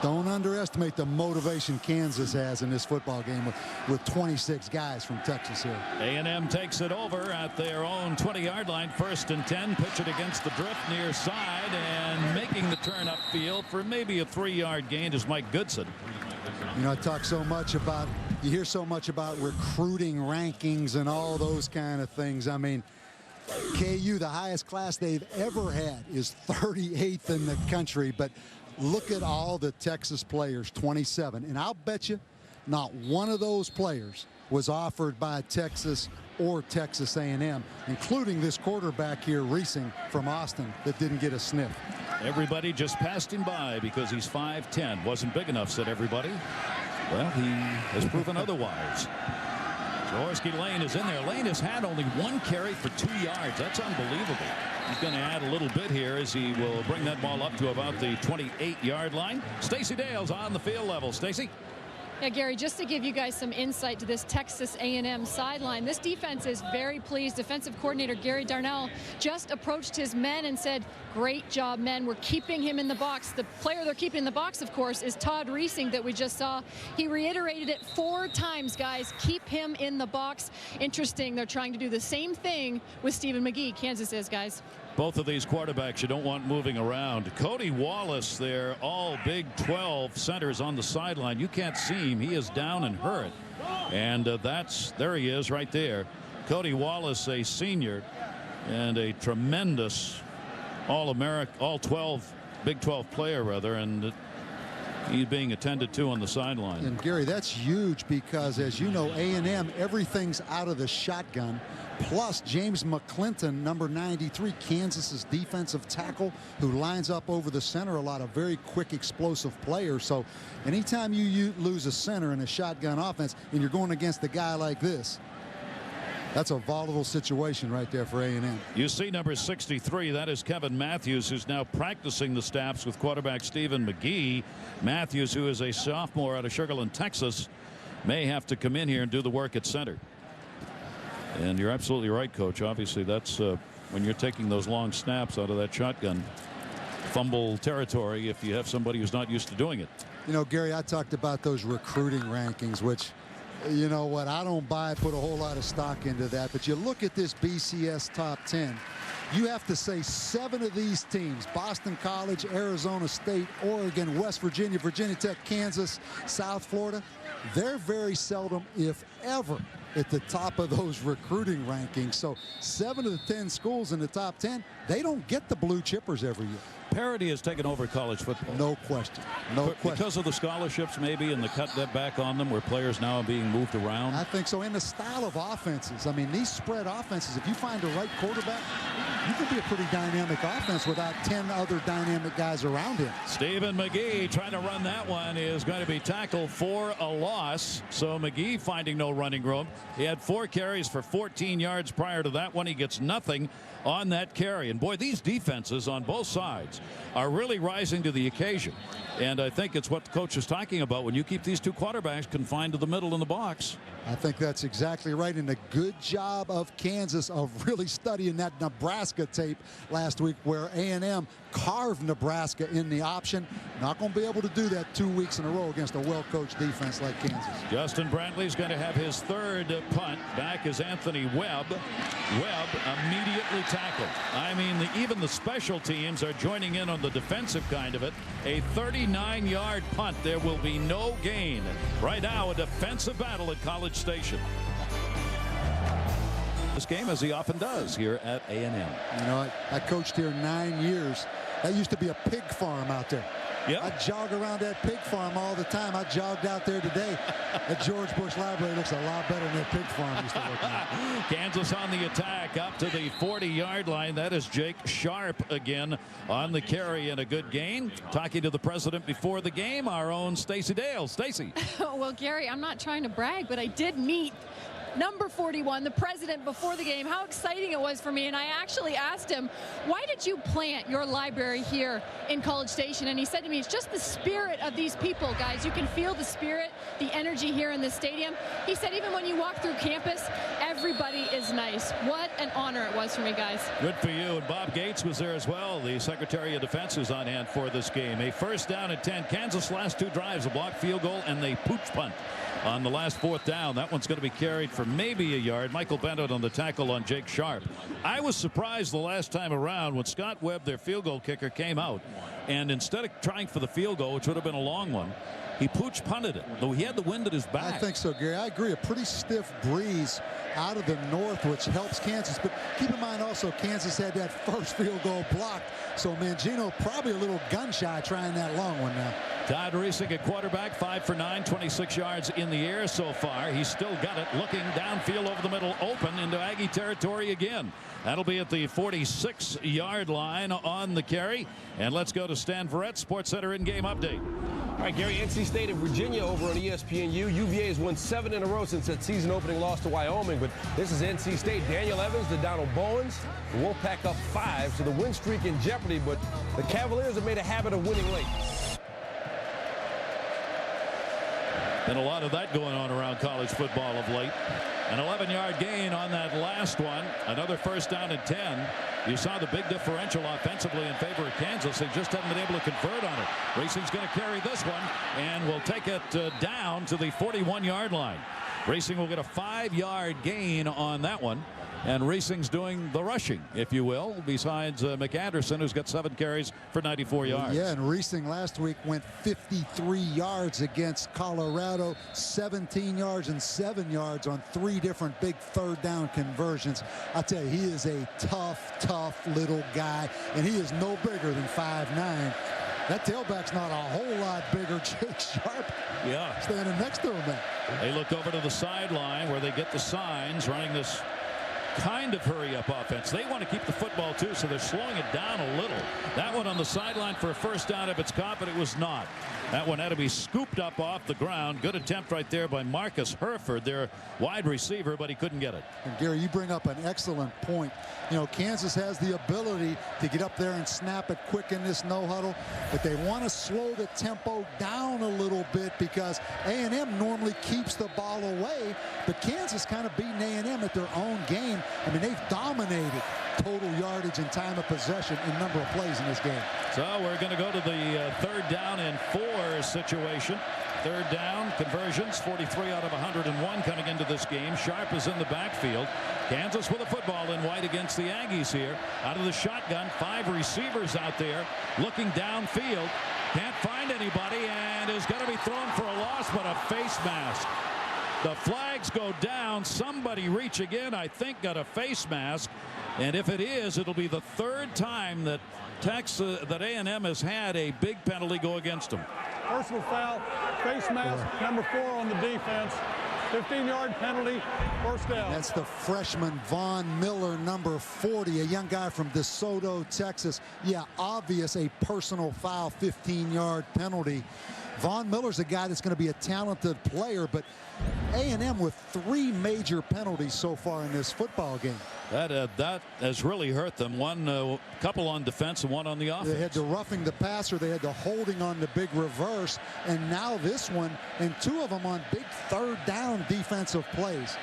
Don't underestimate the motivation Kansas has in this football game with 26 guys from Texas here. A&M takes it over at their own 20-yard line. 1st and 10. Pitch it against the drift near side, and making the turn upfield for maybe a 3-yard gain is Mike Goodson. You know, you hear so much about recruiting rankings and all those kind of things. I mean, KU, the highest class they've ever had, is 38th in the country, but look at all the Texas players, 27. And I'll bet you not one of those players was offered by Texas or Texas A&M, including this quarterback here, Reesing from Austin, that didn't get a sniff. Everybody just passed him by because he's 5'10". Wasn't big enough, said everybody. Well, he has proven otherwise. Jaworski Lane is in there. Lane has had only 1 carry for 2 yards. That's unbelievable. He's going to add a little bit here as he will bring that ball up to about the 28-yard line. Stacey Dale's on the field level. Stacey? Yeah, Gary, just to give you guys some insight to this Texas A&M sideline, this defense is very pleased. Defensive coordinator Gary Darnell just approached his men and said, great job, men. We're keeping him in the box. The player they're keeping in the box, of course, is Todd Reesing that we just saw. He reiterated it 4 times, guys. Keep him in the box. Interesting. They're trying to do the same thing with Stephen McGee. Kansas is, guys. Both of these quarterbacks you don't want moving around. Cody Wallace there, all Big 12 centers on the sideline. You can't see him. He is down and hurt. And there he is right there. Cody Wallace, a senior and a tremendous all 12 Big 12 player, rather, and he's being attended to on the sideline. And Gary, that's huge because, as you know, A&M, everything's out of the shotgun. Plus James McClinton, number 93, Kansas's defensive tackle, who lines up over the center. A lot of very quick, explosive players. So anytime you lose a center in a shotgun offense and you're going against a guy like this, that's a volatile situation right there for A&M. You see number 63, that is Kevin Matthews, who's now practicing the snaps with quarterback Stephen McGee. Matthews, who is a sophomore out of Sugar Land, Texas, may have to come in here and do the work at center. And you're absolutely right, Coach. Obviously, that's when you're taking those long snaps out of that shotgun, fumble territory if you have somebody who's not used to doing it. You know, Gary, I talked about those recruiting rankings, which, you know what, I don't put a whole lot of stock into that. But you look at this BCS top 10, you have to say 7 of these teams, Boston College, Arizona State, Oregon, West Virginia, Virginia Tech, Kansas, South Florida, they're very seldom, if ever, at the top of those recruiting rankings. So 7 of the 10 schools in the top 10, they don't get the blue chippers every year. Parity has taken over college football. No question. No question. Because of the scholarships, maybe, and the cut that back on them, where players now are being moved around. I think so. And the style of offenses. I mean, these spread offenses, if you find the right quarterback, you can be a pretty dynamic offense without 10 other dynamic guys around him. Stephen McGee trying to run that one is going to be tackled for a loss. So McGee finding no running room. He had 4 carries for 14 yards prior to that one. He gets nothing on that carry. And boy, these defenses on both sides are really rising to the occasion. And I think it's what the coach is talking about when you keep these 2 quarterbacks confined to the middle in the box. I think that's exactly right. And a good job of Kansas of really studying that Nebraska tape last week where A&M carved Nebraska in the option. Not going to be able to do that 2 weeks in a row against a well-coached defense like Kansas. Justin Brantley's going to have his 3rd punt. Back is Anthony Webb. Webb immediately tackled. I mean, even the special teams are joining in on the defensive kind of it. A 39-yard punt. There will be no gain. Right now, a defensive battle at College Station. This game, as he often does here at A&M. You know, I coached here 9 years. That used to be a pig farm out there. Yep. I jog around that pig farm all the time. I jogged out there today. That George Bush Library looks a lot better than that pig farm used to look like. Kansas on the attack up to the 40-yard line. That is Jake Sharp again on the carry and a good gain. Talking to the president before the game, our own Stacey Dale. Stacey. Well, Gary, I'm not trying to brag, but I did meet number 41, the president, before the game. How exciting it was for me. And I actually asked him, why did you plant your library here in College Station? And he said to me, it's just the spirit of these people, guys. You can feel the spirit, the energy here in the stadium. He said even when you walk through campus, everybody is nice. What an honor it was for me, guys. Good for you. And Bob Gates was there as well. The Secretary of Defense is on hand for this game. A 1st down and 10. Kansas last 2 drives, a blocked field goal, and they pooch punt on the last 4th down. That one's going to be carried for maybe a yard. Michael Bennett on the tackle on Jake Sharp. I was surprised the last time around when Scott Webb, their field goal kicker, came out, and instead of trying for the field goal, which would have been a long one, he pooch punted it, though he had the wind at his back. I think so, Gary. I agree. A pretty stiff breeze out of the north, which helps Kansas. But keep in mind also, Kansas had that first field goal blocked. So Mangino probably a little gun shy trying that long one now. Todd Reesing at quarterback, 5 for 9, 26 yards in the air so far. He's still got it, looking downfield over the middle, open into Aggie territory again. That'll be at the 46-yard line on the carry. And let's go to Stan Verrett, Sports Center in-game update. All right, Gary, NC State and Virginia over on ESPNU. UVA has won 7 in a row since that season-opening loss to Wyoming. But this is NC State. Daniel Evans to Donald Bowens. The Wolfpack up 5, so the win streak in jeopardy. But the Cavaliers have made a habit of winning late. Been a lot of that going on around college football of late. An 11-yard gain on that last one. Another 1st down and 10. You saw the big differential offensively in favor of Kansas. They just haven't been able to convert on it. Racing's going to carry this one and will take it down to the 41-yard line. Racing will get a 5-yard gain on that one. And Racing's doing the rushing, if you will, besides McAnderson, who's got 7 carries for 94 yards. Yeah, and Racing last week went 53 yards against Colorado, 17 yards and 7 yards on 3 different big 3rd down conversions. I tell you, he is a tough little guy, and he is no bigger than 5'9". That tailback's not a whole lot bigger. Jake Sharp standing next to him there. They look over to the sideline where they get the signs running this kind of hurry-up offense. They want to keep the football, too, so they're slowing it down a little. That one on the sideline for a 1st down if it's caught, but it was not. That one had to be scooped up off the ground. Good attempt right there by Marcus Herford, their wide receiver, but he couldn't get it. And, Gary, you bring up an excellent point. You know, Kansas has the ability to get up there and snap it quick in this no-huddle, but they want to slow the tempo down a little bit because A&M normally keeps the ball away, but Kansas kind of beating A&M at their own game. I mean, they've dominated total yardage and time of possession in number of plays in this game. So we're going to go to the 3rd down and 4 situation. 3rd down conversions, 43 out of 101 coming into this game. Sharp is in the backfield. Kansas with a football in white against the Aggies here. Out of the shotgun, 5 receivers out there looking downfield. Can't find anybody and is going to be thrown for a loss, but a face mask. The flags go down. Somebody reaching in, I think, got a face mask. And if it is, it'll be the 3rd time that that A&M has had a big penalty go against them. Personal foul, face mask, number 4 on the defense. 15-yard penalty, first down. That's the freshman Von Miller, number 40, a young guy from DeSoto, Texas. Yeah, obvious a personal foul, 15-yard penalty. Von Miller's a guy that's going to be a talented player, but A&M with 3 major penalties so far in this football game. That has really hurt them. One couple on defense and one on the offense. They had the roughing the passer, they had the holding on the big reverse, and now this one, and 2 of them on big third down defensive plays.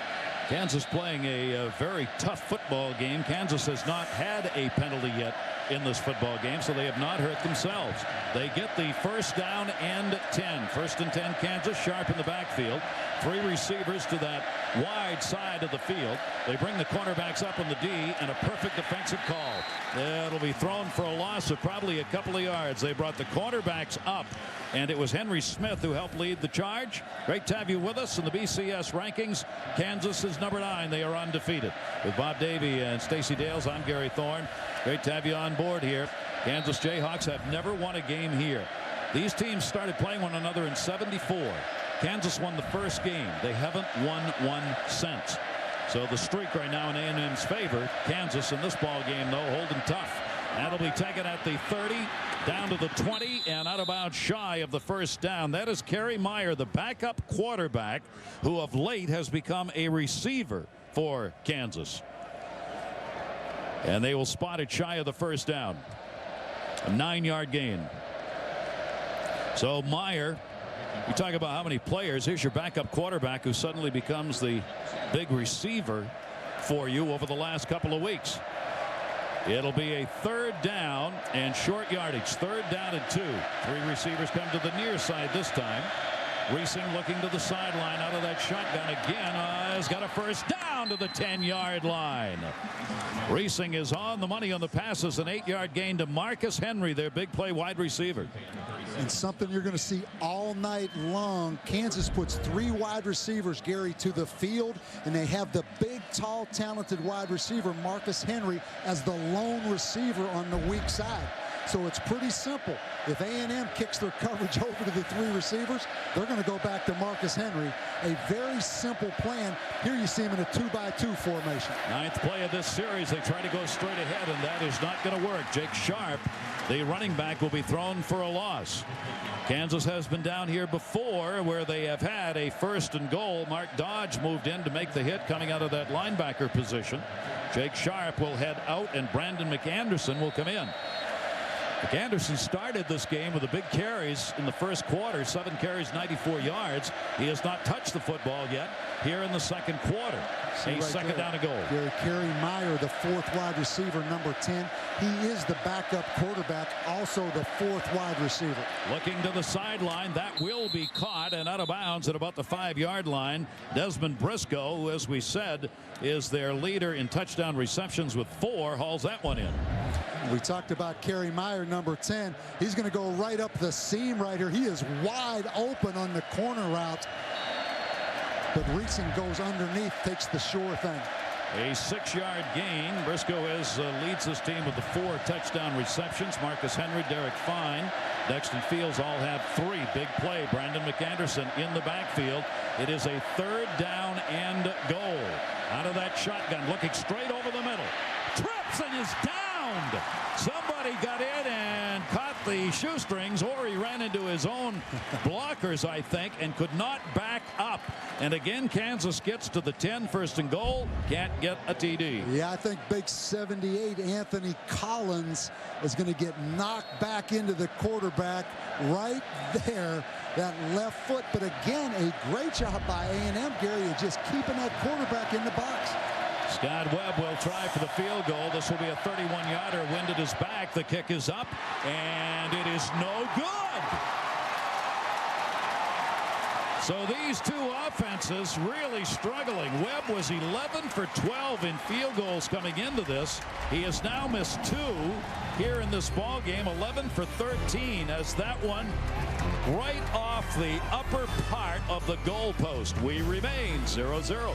Kansas playing a very tough football game. Kansas has not had a penalty yet in this football game, so they have not hurt themselves. They get the first down and 10. First and 10, Kansas. Sharp in the backfield. 3 receivers to that wide side of the field. They bring the cornerbacks up on the D, and a perfect defensive call. It'll be thrown for a loss of probably a couple of yards. They brought the cornerbacks up, and it was Henry Smith who helped lead the charge. Great to have you with us in the BCS rankings. Kansas is number 9. They are undefeated. With Bob Davie and Stacey Dales, I'm Gary Thorne. Great to have you on board here. Kansas Jayhawks have never won a game here. These teams started playing one another in '74. Kansas won the first game. They haven't won one since. So the streak right now in A&M's favor. Kansas in this ball game, though, holding tough. That'll be taken at the 30, down to the 20, and out of bounds shy of the first down. That is Kerry Meyer, the backup quarterback, who of late has become a receiver for Kansas. And they will spot it shy of the first down. A 9-yard gain. So Meyer, you talk about how many players. Here's your backup quarterback who suddenly becomes the big receiver for you over the last couple of weeks. It'll be a third down and short yardage. Third down and 2. 3 receivers come to the near side this time. Reesing looking to the sideline out of that shotgun again. Has got a first down to the 10-yard line. Reesing is on the money on the passes. An 8-yard gain to Marcus Henry, their big play wide receiver. And something you're going to see all night long. Kansas puts 3 wide receivers, Gary, to the field, and they have the big, tall, talented wide receiver, Marcus Henry, as the lone receiver on the weak side. So it's pretty simple. If A&M kicks their coverage over to the 3 receivers, they're going to go back to Marcus Henry. A very simple plan. Here you see him in a 2-by-2 formation. 9th play of this series. They try to go straight ahead, and that is not going to work. Jake Sharp, the running back, will be thrown for a loss. Kansas has been down here before where they have had a first and goal. Mark Dodge moved in to make the hit coming out of that linebacker position. Jake Sharp will head out, and Brandon McAnderson will come in. McAnderson started this game with the big carries in the first quarter. 7 carries, 94 yards. He has not touched the football yet here in the second quarter. A second down to goal. Kerry Meyer, the 4th wide receiver, number 10. He is the backup quarterback, also the 4th wide receiver. Looking to the sideline. That will be caught and out of bounds at about the 5-yard line. Desmond Briscoe, who, as we said, is their leader in touchdown receptions with 4, hauls that one in. We talked about Kerry Meyer, number 10. He's going to go right up the seam right here. He is wide open on the corner route. But Reesing goes underneath, takes the sure thing. A 6-yard gain. Briscoe leads this team with the 4 touchdown receptions. Marcus Henry, Derek Fine, Dexton Fields all have 3. Big play. Brandon McAnderson in the backfield. It is a 3rd down and goal. Out of that shotgun, looking straight over the middle. Trips and is down. Somebody got in and caught the shoestrings, or he ran into his own blockers, I think, and could not back up. And again, Kansas gets to the 10, first and goal. Can't get a TD. Yeah, I think big 78 Anthony Collins is going to get knocked back into the quarterback right there, that left foot. But again, a great job by A&M, Gary, of just keeping that quarterback in the box. Scott Webb will try for the field goal. This will be a 31-yarder. Wind at his back. The kick is up, and it is no good. So these 2 offenses really struggling. Webb was 11 for 12 in field goals coming into this. He has now missed 2 here in this ball game. 11 for 13 as that one right off the upper part of the goal post. We remain 0-0.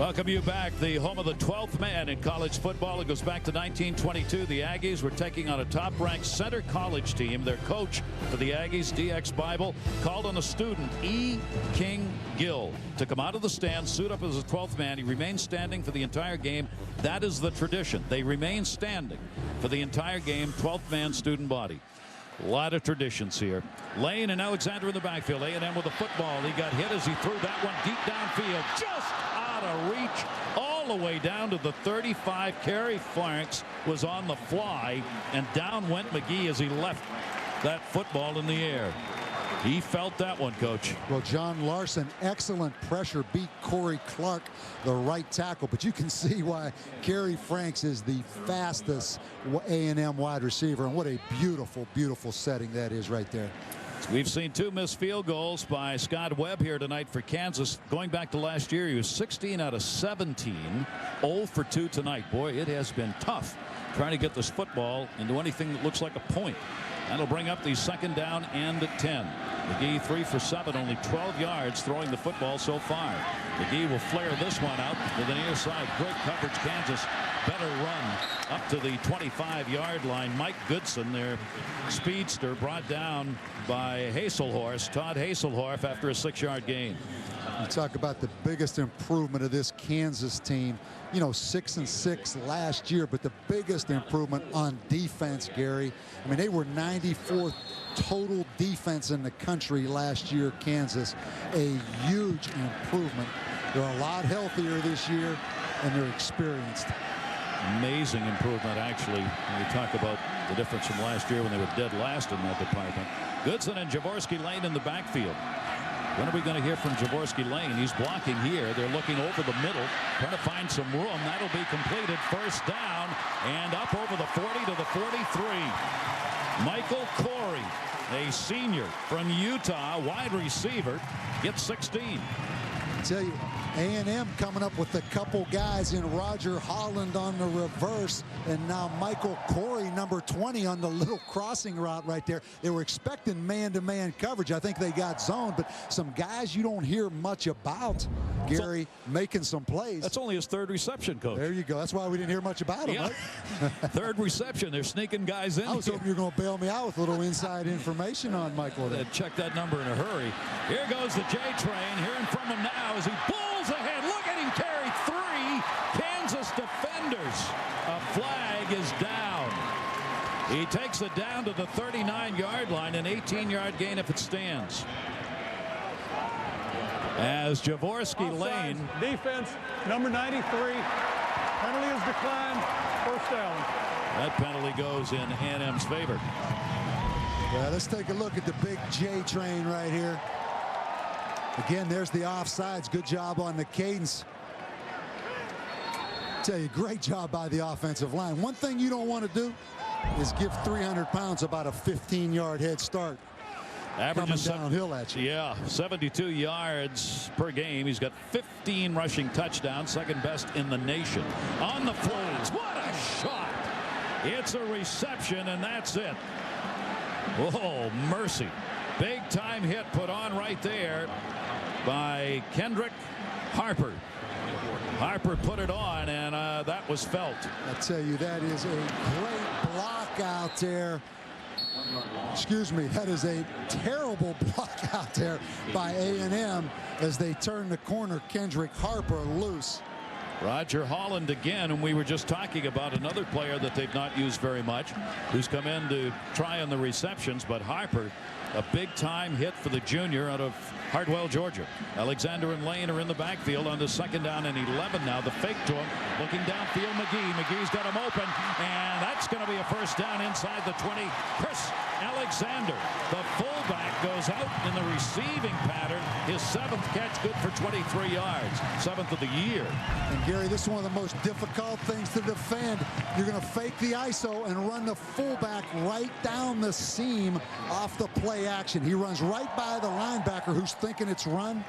Welcome you back. The home of the 12th man in college football. It goes back to 1922. The Aggies were taking on a top-ranked Center College team. Their coach for the Aggies, DX Bible, called on a student, E. King Gill, to come out of the stand, suit up as a 12th man. He remained standing for the entire game. That is the tradition. They remain standing for the entire game, 12th man student body. A lot of traditions here. Lane and Alexander in the backfield. A&M with the football. He got hit as he threw that one deep downfield. Just out of reach. All the way down to the 35. Kerry Franks was on the fly. And down went McGee as he left that football in the air. He felt that one, Coach. Well, John Larson, excellent pressure, beat Corey Clark, the right tackle. But you can see why Kerry Franks is the fastest A&M wide receiver. And what a beautiful, beautiful setting that is right there. We've seen 2 missed field goals by Scott Webb here tonight for Kansas. Going back to last year, he was 16 out of 17. 0 for 2 tonight. Boy, it has been tough trying to get this football into anything that looks like a point. That'll bring up the 2nd down and 10. McGee 3 for 7, only 12 yards throwing the football so far. McGee will flare this one out to the near side. Great coverage, Kansas. Better run up to the 25-yard line. Mike Goodson, their speedster, brought down by Haselhorst, Todd Haselhorst, after a 6-yard gain. You talk about the biggest improvement of this Kansas team. You know, 6-6 last year, but the biggest improvement on defense, Gary. I mean, they were 94th total defense in the country last year, Kansas. A huge improvement. They're a lot healthier this year, and they're experienced. Amazing improvement, actually, when we talk about the difference from last year when they were dead last in that department. Goodson and Jaworski Lane in the backfield. When are we going to hear from Jaworski Lane? He's blocking here. They're looking over the middle, trying to find some room. That'll be completed. First down and up over the 40 to the 43. Michael Corey, a senior from Utah, wide receiver, gets 16. I tell you, A&M coming up with a couple guys in Roger Holland on the reverse, and now Michael Corey, number 20, on the little crossing route right there. They were expecting man-to-man coverage. I think they got zoned, but some guys you don't hear much about, Gary, making some plays. That's only his 3rd reception, Coach. There you go. That's why we didn't hear much about him, yeah. Right? 3rd reception. They're sneaking guys in. I was hoping you were going to bail me out with a little inside information on Michael. Check that number in a hurry. Here goes the J train. Hearing from him now as he pulls ahead. Look at him carry 3 Kansas defenders. A flag is down. He takes it down to the 39-yard line, an 18-yard gain if it stands. As Jaworski Lane. Defense, number 93. Penalty is declined. First down. That penalty goes in A&M's favor. Well, let's take a look at the big J train right here. Again, there's the offsides. Good job on the cadence. Tell you, great job by the offensive line. One thing you don't want to do is give 300 pounds about a 15-yard head start. Averages downhill at you. Yeah, 72 yards per game. He's got 15 rushing touchdowns, 2nd best in the nation. On the flats, what a shot! It's a reception, and that's it. Oh, mercy. Big time hit put on right there by Kendrick Harper. Harper put it on, and that was felt. I tell you, that is a great block out there. Excuse me, that is a terrible block out there by A&M as they turn the corner. Kendrick Harper loose. Roger Holland again, and we were just talking about another player that they've not used very much, who's come in to try on the receptions, but Harper, a big-time hit for the junior out of Hardwell, Georgia. Alexander and Lane are in the backfield on the 2nd down and 11 now. The fake to him, looking downfield, McGee. McGee's got him open, and that's going to be a first down inside the 20. Chris Alexander, the fullback, goes out in the receiving pattern. His 7th catch, good for 23 yards. 7th of the year. And Gary, this is one of the most difficult things to defend. You're going to fake the ISO and run the fullback right down the seam off the play action. He runs right by the linebacker who's thinking it's run.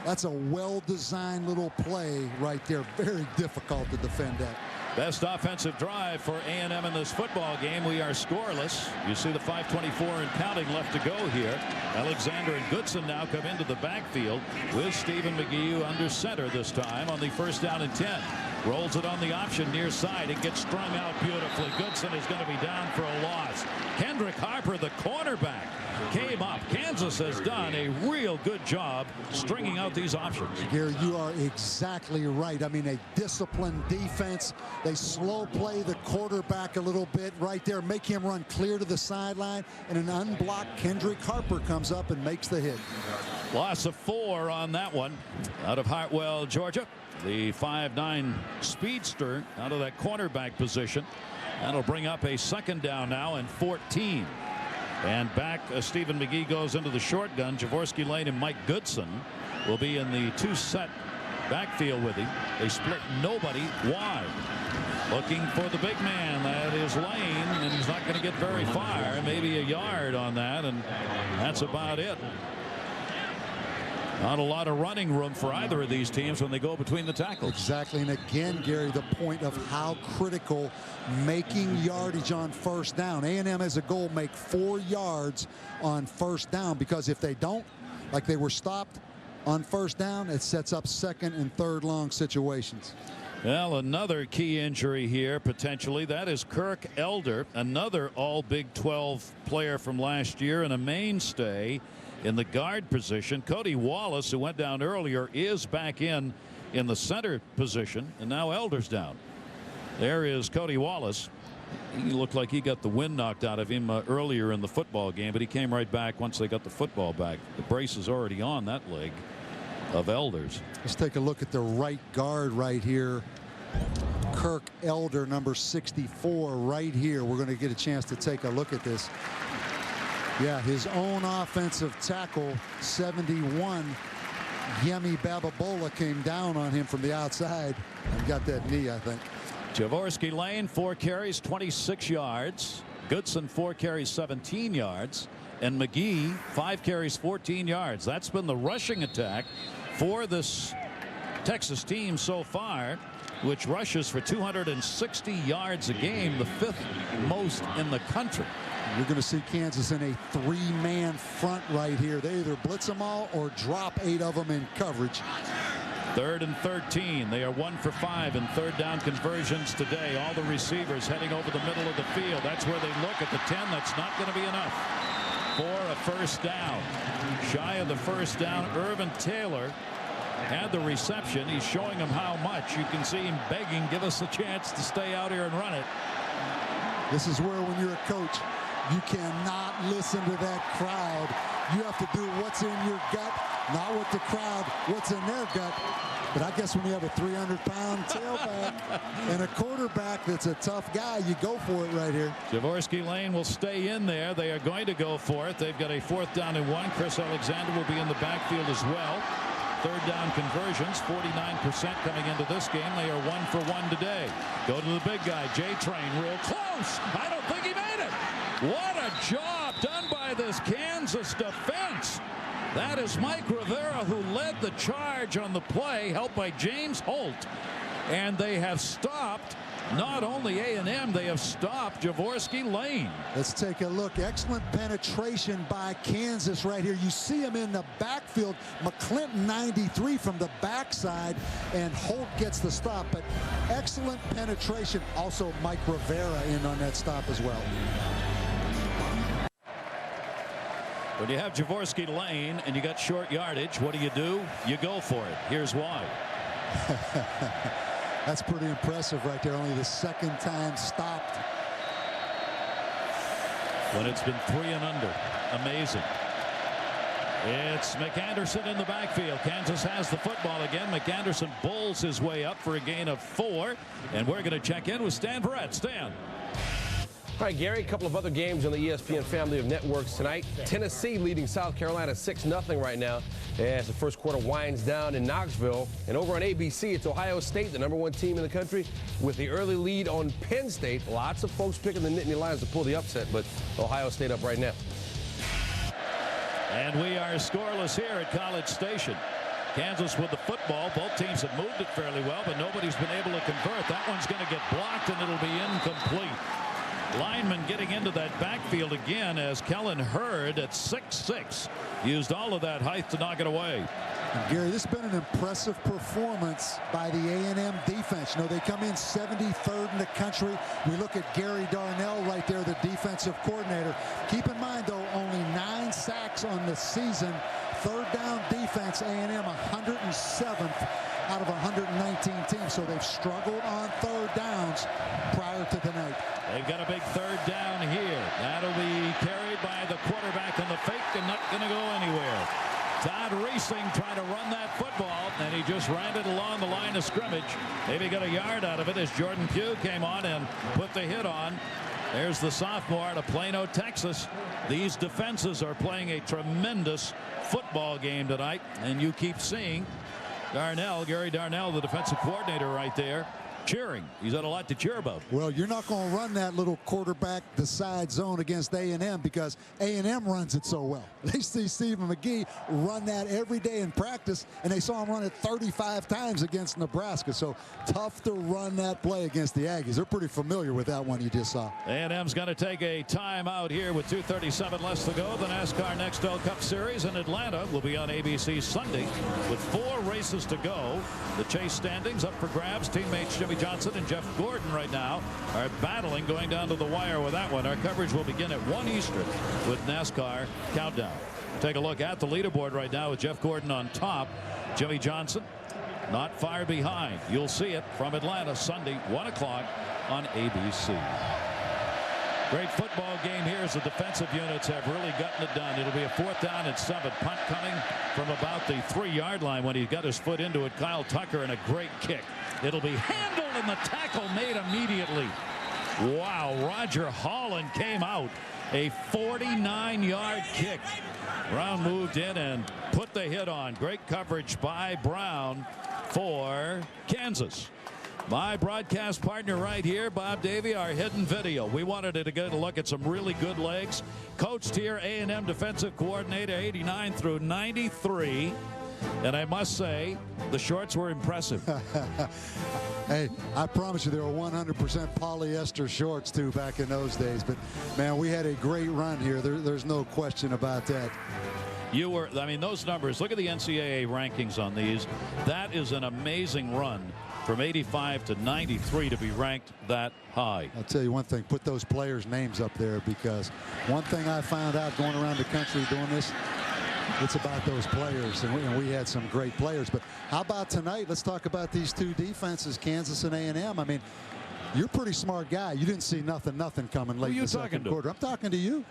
That's a well-designed little play right there. Very difficult to defend that. Best offensive drive for A&M in this football game. We are scoreless. You see the 5:24 and counting left to go here. Alexander and Goodson now come into the backfield with Stephen McGee under center this time on the 1st down and 10. Rolls it on the option near side. It gets strung out beautifully. Goodson is going to be down for a loss. Kendrick Harper, the cornerback, came up. Kansas has done a real good job stringing out these options. Gary, you are exactly right. I mean, a disciplined defense. They slow play the quarterback a little bit right there, make him run clear to the sideline, and an unblocked Kendrick Harper comes up and makes the hit. Loss of 4 on that one out of Hartwell, Georgia. The 5'9" speedster out of that cornerback position. That'll bring up a 2nd down now and 14. And back Stephen McGee goes into the shotgun. Javorsky Lane and Mike Goodson will be in the 2-set backfield with him. They split nobody wide. Looking for the big man. That is Lane, and he's not going to get very far. Maybe a yard on that, and that's about it. Not a lot of running room for either of these teams when they go between the tackles. Exactly. And again, Gary, the point of how critical making yardage on 1st down. A&M has a goal, make 4 yards on 1st down, because if they don't, like they were stopped on 1st down, it sets up 2nd and 3rd long situations. Well, another key injury here potentially. That is Kirk Elder, another all Big 12 player from last year and a mainstay in the guard position. Cody Wallace, who went down earlier, is back in the center position, and now Elder's down. There is Cody Wallace. He looked like he got the wind knocked out of him earlier in the football game, but he came right back once they got the football back. The brace is already on that leg of Elder's. Let's take a look at the right guard right here. Kirk Elder, number 64, right here. We're going to get a chance to take a look at this. Yeah, his own offensive tackle, 71, Yemi Bababola, came down on him from the outside and got that knee, I think. Javorsky Lane, 4 carries, 26 yards. Goodson, 4 carries, 17 yards. And McGee, 5 carries, 14 yards. That's been the rushing attack for this Texas team so far, which rushes for 260 yards a game, the 5th most in the country. You're going to see Kansas in a 3-man front right here. They either blitz them all or drop 8 of them in coverage. 3rd and 13. They are 1 for 5 in 3rd down conversions today. All the receivers heading over the middle of the field. That's where they look at the 10. That's not going to be enough for a 1st down. Shy of the 1st down, Irvin Taylor had the reception. He's showing them how much. You can see him begging, give us a chance to stay out here and run it. This is where, when you're a coach, you cannot listen to that crowd. You have to do what's in your gut, not what the crowd, what's in their gut. But I guess when you have a 300-pound tailback and a quarterback that's a tough guy, you go for it right here. Javorsky Lane will stay in there. They are going to go for it. They've got a 4th down and 1. Chris Alexander will be in the backfield as well. 3rd down conversions, 49% coming into this game. They are 1 for 1 today. Go to the big guy, J-Train, real close. I don't think he made it. What a job done by this Kansas defense. That is Mike Rivera, who led the charge on the play, helped by James Holt. And they have stopped not only A&M, they have stopped Javorsky Lane. Let's take a look. Excellent penetration by Kansas right here. You see him in the backfield. McClinton, 93 from the backside, and Holt gets the stop. But excellent penetration. Also, Mike Rivera in on that stop as well. When you have Javorsky Lane and you got short yardage, what do? You go for it. Here's why. That's pretty impressive right there. Only the 2nd time stopped. When it's been 3 and under. Amazing. It's McAnderson in the backfield. Kansas has the football again. McAnderson bowls his way up for a gain of 4. And we're going to check in with Stan Verrett. Stan. All right, Gary, a couple of other games on the ESPN family of networks tonight. Tennessee leading South Carolina 6-0 right now as the first quarter winds down in Knoxville. And over on ABC, it's Ohio State, the #1 team in the country, with the early lead on Penn State. Lots of folks picking the Nittany Lions to pull the upset, but Ohio State up right now. And we are scoreless here at College Station. Kansas with the football. Both teams have moved it fairly well, but nobody's been able to convert. That one's going to get blocked, and it'll be incomplete. Lineman getting into that backfield again as Kellen Hurd at 6'6" used all of that height to knock it away. And Gary, this has been an impressive performance by the A&M defense. You know, they come in 73rd in the country. We look at Gary Darnell right there, the defensive coordinator. Keep in mind, though, only 9 sacks on the season. Third down defense, A&M 107th out of 119 teams. So they've struggled on third downs prior to tonight. They've got a big third down here. That'll be carried by the quarterback on the fake and not going to go anywhere. Todd Reesing trying to run that football, and he just ran it along the line of scrimmage. Maybe got a yard out of it as Jordan Pugh came on and put the hit on. There's the sophomore out of Plano, Texas. These defenses are playing a tremendous football game tonight, and you keep seeing Darnell, Gary Darnell, the defensive coordinator right there, cheering. He's had a lot to cheer about. Well, you're not going to run that little quarterback the side zone against A&M because A&M runs it so well. They see Stephen McGee run that every day in practice, and they saw him run it 35 times against Nebraska. So tough to run that play against the Aggies. They're pretty familiar with that one you just saw. A&M's going to take a timeout here with 2:37 left to go. The NASCAR Nextel Cup Series in Atlanta will be on ABC Sunday with 4 races to go. The chase standings up for grabs. Teammates Jimmy Johnson and Jeff Gordon right now are battling going down to the wire with that one. Our coverage will begin at 1 Eastern with NASCAR Countdown. Take a look at the leaderboard right now with Jeff Gordon on top. Jimmy Johnson not far behind. You'll see it from Atlanta Sunday 1 o'clock on ABC. Great football game here as the defensive units have really gotten it done. It'll be a 4th down and 7. Punt coming from about the 3-yard line when he got his foot into it. Kyle Tucker and a great kick. It'll be handled and the tackle made immediately. Wow, Roger Holland came out. A 49-yard kick. Brown moved in and put the hit on. Great coverage by Brown for Kansas. My broadcast partner right here, Bob Davie, our hidden video. We wanted to get a look at some really good legs. Coached here, A&M defensive coordinator, 89 through 93. And I must say, the shorts were impressive. Hey, I promise you, they were 100% polyester shorts, too, back in those days. But, man, we had a great run here. There's no question about that. You were, I mean, those numbers, look at the NCAA rankings on these. That is an amazing run from 85 to 93 to be ranked that high. I'll tell you one thing, put those players' names up there, because one thing I found out going around the country doing this, it's about those players, and we had some great players. But how about tonight? Let's talk about these 2 defenses, Kansas and A&M. I mean, you're a pretty smart guy. You didn't see nothing coming late in the second quarter. I'm talking to you.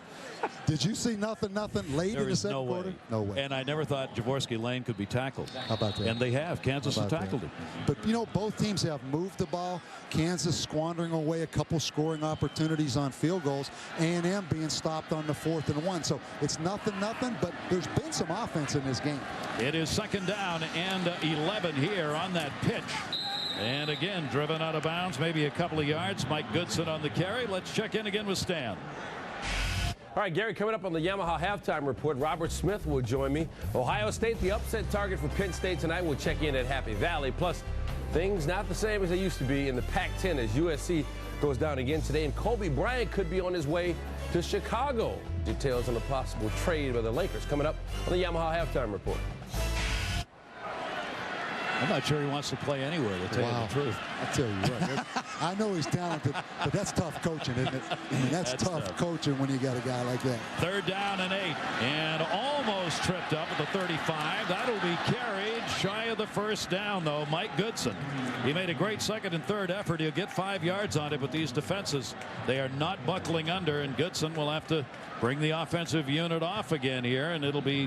Did you see nothing late in the second quarter? No way. And I never thought Jaworski Lane could be tackled. How about that? And they have. Kansas has tackled him. But, you know, both teams have moved the ball. Kansas squandering away a couple scoring opportunities on field goals. A&M being stopped on the 4th and 1. So it's nothing, but there's been some offense in this game. It is 2nd down and 11 here on that pitch. And again, driven out of bounds, maybe a couple of yards. Mike Goodson on the carry. Let's check in again with Stan. All right, Gary, coming up on the Yamaha halftime report, Robert Smith will join me. Ohio State, the upset target for Penn State tonight. We'll check in at Happy Valley. Plus, things not the same as they used to be in the Pac-10 as USC goes down again today. And Kobe Bryant could be on his way to Chicago. Details on a possible trade by the Lakers coming up on the Yamaha halftime report. I'm not sure he wants to play anywhere, to tell you the truth. I'll tell you what, I know he's talented, but that's tough coaching, isn't it? I mean, that's tough coaching when you got a guy like that. 3rd down and 8, and almost tripped up at the 35. That'll be carried shy of the 1st down, though. Mike Goodson. He made a great 2nd and 3rd effort. He'll get 5 yards on it, but these defenses, they are not buckling under, and Goodson will have to bring the offensive unit off again here, and it'll be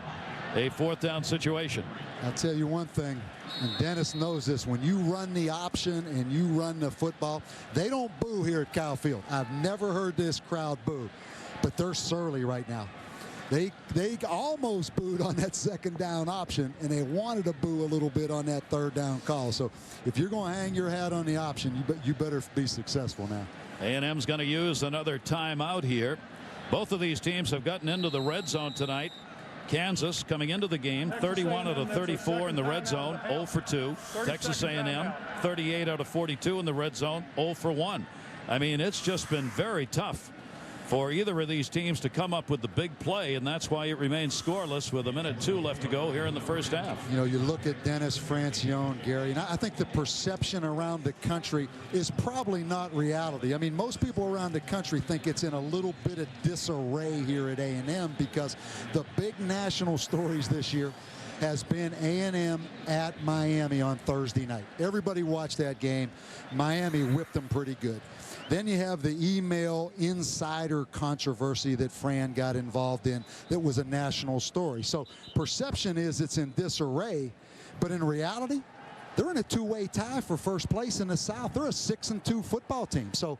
a 4th down situation. I'll tell you one thing, and Dennis knows this, when you run the option and you run the football, they don't boo here at Kyle Field. I've never heard this crowd boo, but they're surly right now. They almost booed on that 2nd down option, and they wanted to boo a little bit on that 3rd down call. So if you're going to hang your hat on the option, you better be successful now. A&M's going to use another timeout here. Both of these teams have gotten into the red zone tonight Kansas coming into the game 31 out of 34 in the red zone, 0 for 2. Texas A&M 38 out of 42 in the red zone, 0 for 1. I mean, it's just been very tough for either of these teams to come up with the big play, and that's why it remains scoreless with 1:02 left to go here in the first half. You know, you look at Dennis Francione, Gary, and I think the perception around the country is probably not reality. I mean, most people around the country think it's in a little bit of disarray here at A&M because the big national stories this year has been A&M at Miami on Thursday night. Everybody watched that game. Miami whipped them pretty good. Then you have the email insider controversy that Fran got involved in that was a national story. So perception is it's in disarray, but in reality, they're in a two-way tie for first place in the South. They're a 6-2 football team. So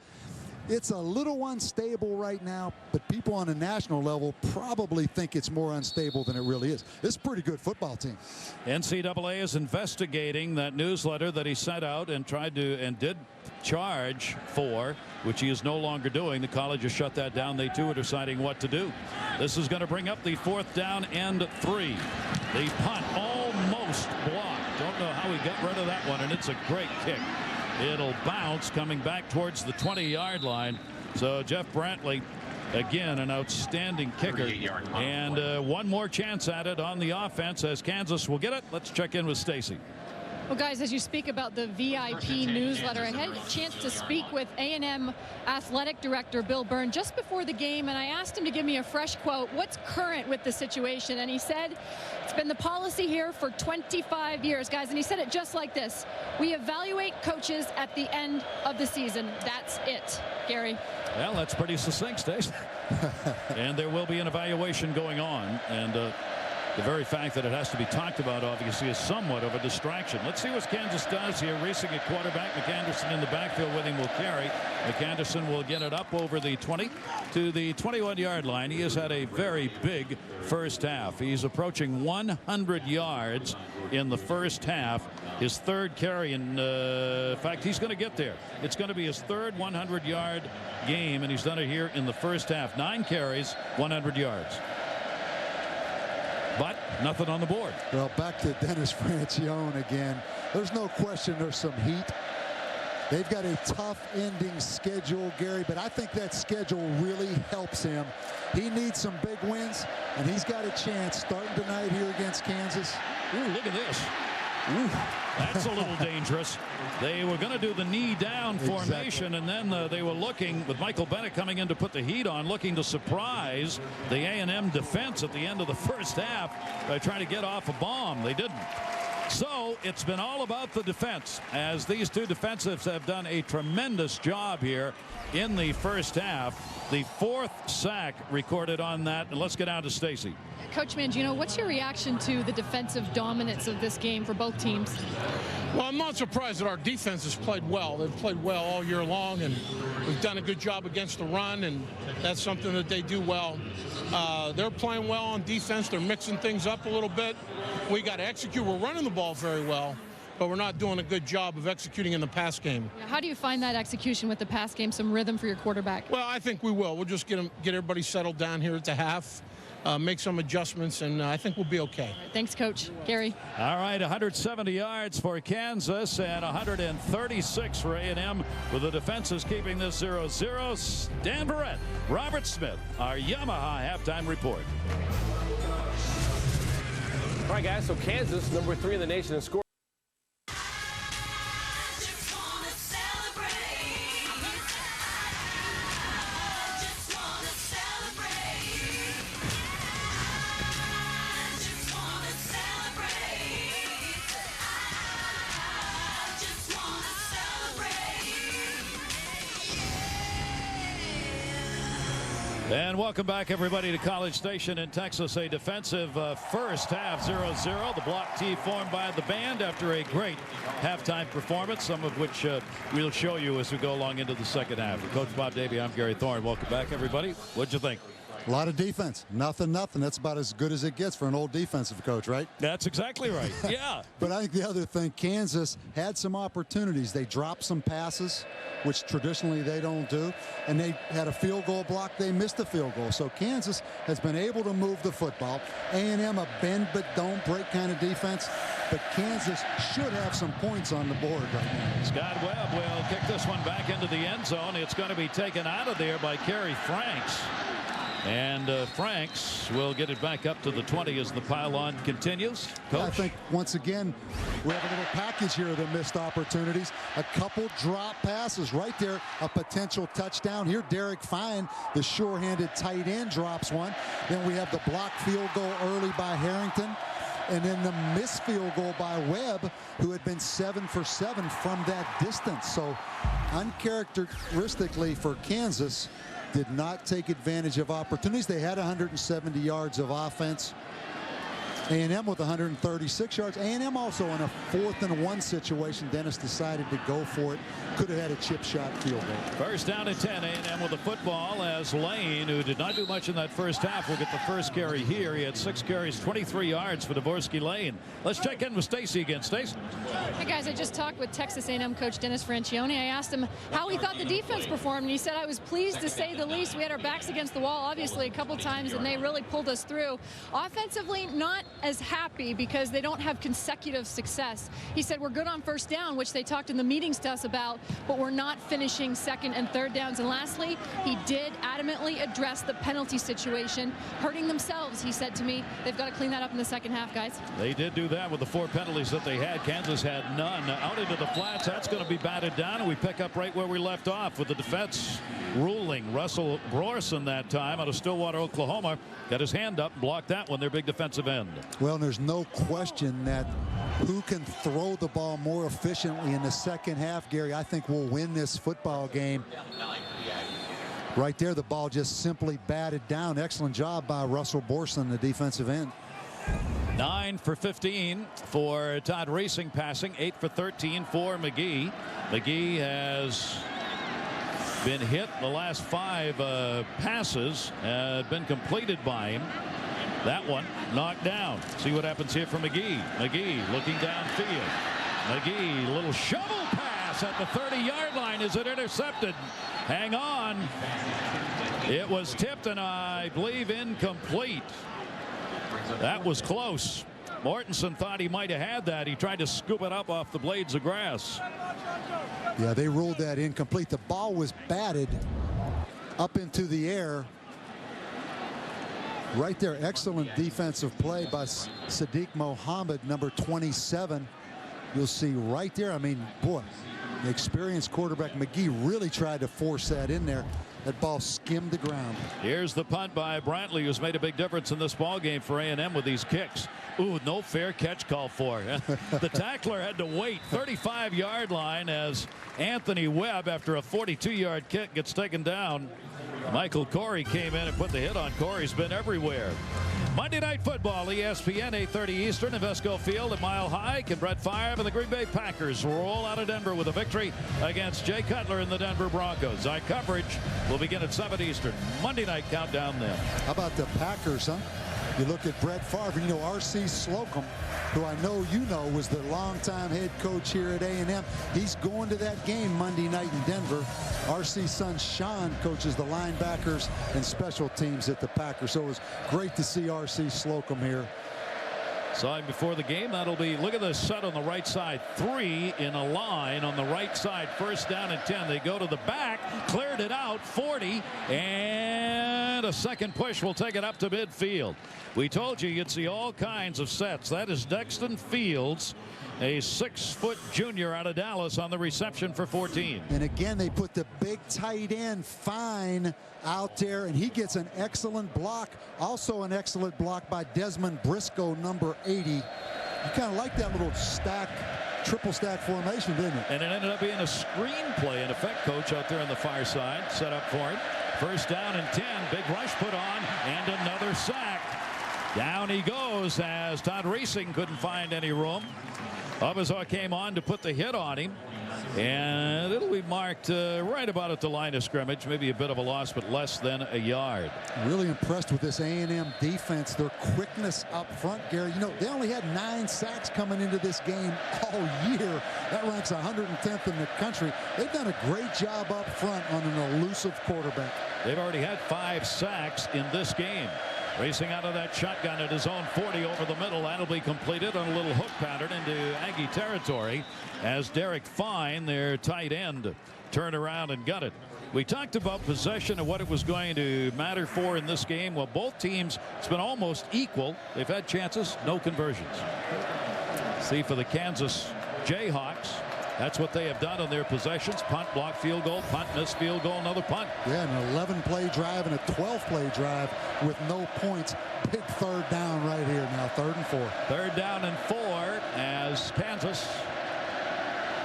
it's a little unstable right now, but people on a national level probably think it's more unstable than it really is. It's a pretty good football team. NCAA is investigating that newsletter that he sent out and tried to and did charge for, which he is no longer doing. The college has shut that down. They too are deciding what to do. This is going to bring up the 4th down and 3. The punt almost blocked. Don't know how he got rid of that one, and it's a great kick. It'll bounce coming back towards the 20-yard line. So Jeff Brantley, again, an outstanding kicker. And one more chance at it on the offense as Kansas will get it. Let's check in with Stacy. Well, guys, as you speak about the VIP newsletter, I had a chance to speak with A&M Athletic Director Bill Byrne just before the game, and I asked him to give me a fresh quote. What's current with the situation? And he said, it's been the policy here for 25 years, guys. And he said it just like this. We evaluate coaches at the end of the season. That's it. Gary. Well, that's pretty succinct, Stacy. And there will be an evaluation going on. And the very fact that it has to be talked about, obviously, is somewhat of a distraction. Let's see what Kansas does here. Racing at quarterback. McAnderson in the backfield with him will carry. McAnderson will get it up over the 20 to the 21-yard line. He has had a very big first half. He's approaching 100 yards in the first half. His third carry, in fact, he's going to get there. It's going to be his third 100-yard game, and he's done it here in the first half. 9 carries, 100 yards. But nothing on the board. Well, back to Dennis Francione again. There's no question there's some heat. They've got a tough ending schedule, Gary, but I think that schedule really helps him. He needs some big wins, and he's got a chance starting tonight here against Kansas. Ooh, look at this. Ooh, that's a little dangerous. They were going to do the knee down formation, and then they were looking, with Michael Bennett coming in to put the heat on, looking to surprise the A&M defense at the end of the first half by trying to get off a bomb. They didn't. So it's been all about the defense, as these two defensives have done a tremendous job here in the first half. The 4th sack recorded on that. And let's get down to Stacy. Coach Mangino, what's your reaction to the defensive dominance of this game for both teams? Well, I'm not surprised that our defense has played well. They've played well all year long, and we've done a good job against the run, and that's something that they do well. They're playing well on defense. They're mixing things up a little bit. We got to execute. We're running the ball very well, but we're not doing a good job of executing in the pass game. How do you find that execution with the pass game, some rhythm for your quarterback? Well, I think we will. We'll just get everybody settled down here at the half. Make some adjustments, and I think we'll be okay. Thanks, Coach. Gary. All right, 170 yards for Kansas and 136 for A&M, with the defenses keeping this 0-0. Dan Barrett, Robert Smith, our Yamaha halftime report. All right, guys, so Kansas, number 3 in the nation in scoring. And welcome back, everybody, to College Station in Texas. A defensive first half, 0-0. The block T formed by the band after a great halftime performance, some of which we'll show you as we go along into the second half. For Coach Bob Davie, I'm Gary Thorne. Welcome back, everybody. What'd you think? A lot of defense. Nothing. That's about as good as it gets for an old defensive coach, right? That's exactly right. Yeah. But I think the other thing, Kansas had some opportunities. They dropped some passes, which traditionally they don't do, and they had a field goal block. They missed a field goal. So Kansas has been able to move the football. A&M, a bend but don't break kind of defense, but Kansas should have some points on the board right now. Scott Webb will kick this one back into the end zone. It's going to be taken out of there by Kerry Franks. And Franks will get it back up to the 20 as the pile-on continues. Coach? I think, once again, we have a little package here of the missed opportunities. A couple drop passes right there, a potential touchdown. Here, Derek Fine, the sure-handed tight end, drops one. Then we have the block field goal early by Harrington. And then the missed field goal by Webb, who had been 7 for 7 from that distance. So, uncharacteristically for Kansas, did not take advantage of opportunities. They had 170 yards of offense. A&M with 136 yards. A&M also in a 4th and 1 situation. Dennis decided to go for it. Could have had a chip shot field goal. First down and 10. A&M with the football as Lane, who did not do much in that first half, will get the first carry here. He had 6 carries, 23 yards for Dvorsky Lane. Let's check in with Stacy again. Stacy. Hey guys, I just talked with Texas A&M coach Dennis Francione. I asked him how he thought the defense performed, and he said, I was pleased to say the least. We had our backs against the wall, obviously, a couple times, and they really pulled us through. Offensively, not as happy because they don't have consecutive success. He said, we're good on first down, which they talked in the meetings to us about, but we're not finishing 2nd and 3rd downs. And lastly, he did adamantly address the penalty situation, hurting themselves. He said to me, they've got to clean that up in the second half, guys. They did do that with the 4 penalties that they had. Kansas had none. Out into the flats, that's going to be batted down, and we pick up right where we left off with the defense ruling. Russell Brorson that time out of Stillwater, Oklahoma, got his hand up and blocked that one, their big defensive end. Well, there's no question that who can throw the ball more efficiently in the second half, Gary, I think will win this football game. Right there, the ball just simply batted down. Excellent job by Russell Borson, the defensive end. 9 for 15 for Todd Racing passing, 8 for 13 for McGee. McGee has been hit. The last 5 passes had been completed by him. That one knocked down. See what happens here for McGee. McGee looking downfield. McGee, little shovel pass at the 30-yard line. Is it intercepted? Hang on. It was tipped and I believe incomplete. That was close. Mortensen thought he might have had that. He tried to scoop it up off the blades of grass. Yeah, they ruled that incomplete. The ball was batted up into the air. Right there, excellent defensive play by Sadiq Mohammed, number 27. You'll see right there, I mean, boy, the experienced quarterback McGee really tried to force that in there. That ball skimmed the ground. Here's the punt by Brantley, who's made a big difference in this ball game for A&M with these kicks. Ooh, no fair catch call for. The tackler had to wait 35-yard line as Anthony Webb, after a 42-yard kick, gets taken down. Michael Corey came in and put the hit on. Corey's been everywhere. Monday Night Football, ESPN, 8:30 Eastern, Invesco Field at Mile High. Can Brett Favre and the Green Bay Packers roll out of Denver with a victory against Jay Cutler and the Denver Broncos? Our coverage will begin at 7 Eastern. Monday Night Countdown then. How about the Packers, huh? You look at Brett Favre, you know, R.C. Slocum, who I know you know was the longtime head coach here at A&M. He's going to that game Monday night in Denver. R.C.'s son Sean coaches the linebackers and special teams at the Packers. So it was great to see R.C. Slocum here. Saw him before the game. That'll be, look at the set on the right side. 3 in a line on the right side. First down and 10. They go to the back, cleared it out, 40, and a second push will take it up to midfield. We told you you'd see all kinds of sets. That is Dexton Fields, a 6-foot junior out of Dallas, on the reception for 14. And again, they put the big tight end Fine out there, and he gets an excellent block. Also an excellent block by Desmond Briscoe, number 80. You kind of like that little stack, triple stack formation, didn't it? And it ended up being a screenplay. In effect, coach out there on the far side set up for it. First down and 10. Big rush put on, and another sack. Down he goes as Todd Racing couldn't find any room. Abazar came on to put the hit on him. And it'll be marked right about at the line of scrimmage. Maybe a bit of a loss, but less than a yard. Really impressed with this A&M defense. Their quickness up front, Gary. You know, they only had 9 sacks coming into this game all year. That ranks 110th in the country. They've done a great job up front on an elusive quarterback. They've already had 5 sacks in this game. Racing out of that shotgun at his own 40 over the middle. That'll be completed on a little hook pattern into Aggie territory as Derek Fine, their tight end, turned around and got it. We talked about possession and what it was going to matter for in this game. Well, both teams, it's been almost equal. They've had chances, no conversions. See for the Kansas Jayhawks. That's what they have done on their possessions. Punt, block, field goal, punt, miss, field goal, another punt. Yeah, an 11-play drive and a 12-play drive with no points. Big third down right here now, 3rd and 4. 3rd down and 4 as Kansas,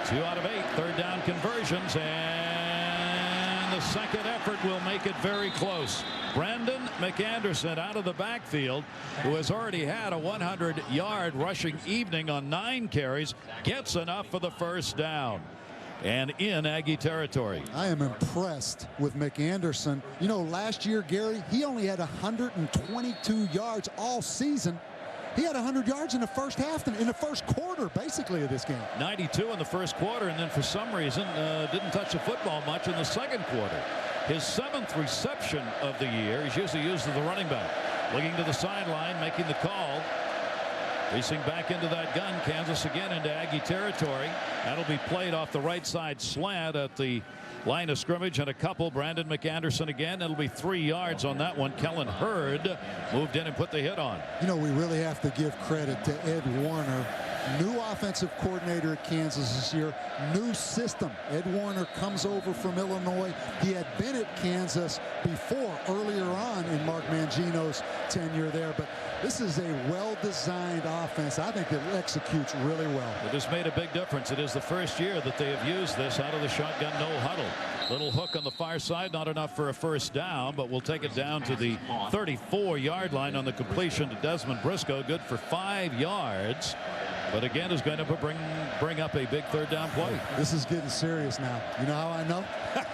2 out of 8 3rd down conversions, and the second effort will make it very close. Brandon McAnderson out of the backfield, who has already had a 100-yard rushing evening on 9 carries, gets enough for the first down. And in Aggie territory. I am impressed with McAnderson. You know, last year, Gary, he only had 122 yards all season. He had 100 yards in the first half, in the first quarter, basically, of this game. 92 in the first quarter, and then for some reason didn't touch the football much in the second quarter. His 7th reception of the year. He's usually used as the running back. Looking to the sideline, making the call. Racing back into that gun. Kansas again into Aggie territory. That'll be played off the right side slant at the line of scrimmage, and a couple. Brandon McAnderson again. It'll be 3 yards on that one. Kellen Hurd moved in and put the hit on. You know, we really have to give credit to Ed Warner. New offensive coordinator at Kansas this year. New system. Ed Warner comes over from Illinois. He had been at Kansas before, earlier on in Mark Mangino's tenure there. But this is a well-designed offense. I think it executes really well. It has made a big difference. It is the first year that they have used this out of the shotgun no huddle. Little hook on the far side, not enough for a first down, but we'll take it down to the 34-yard line on the completion to Desmond Briscoe. Good for 5 yards. But again, is going to bring up a big 3rd down play. This is getting serious now. You know how I know?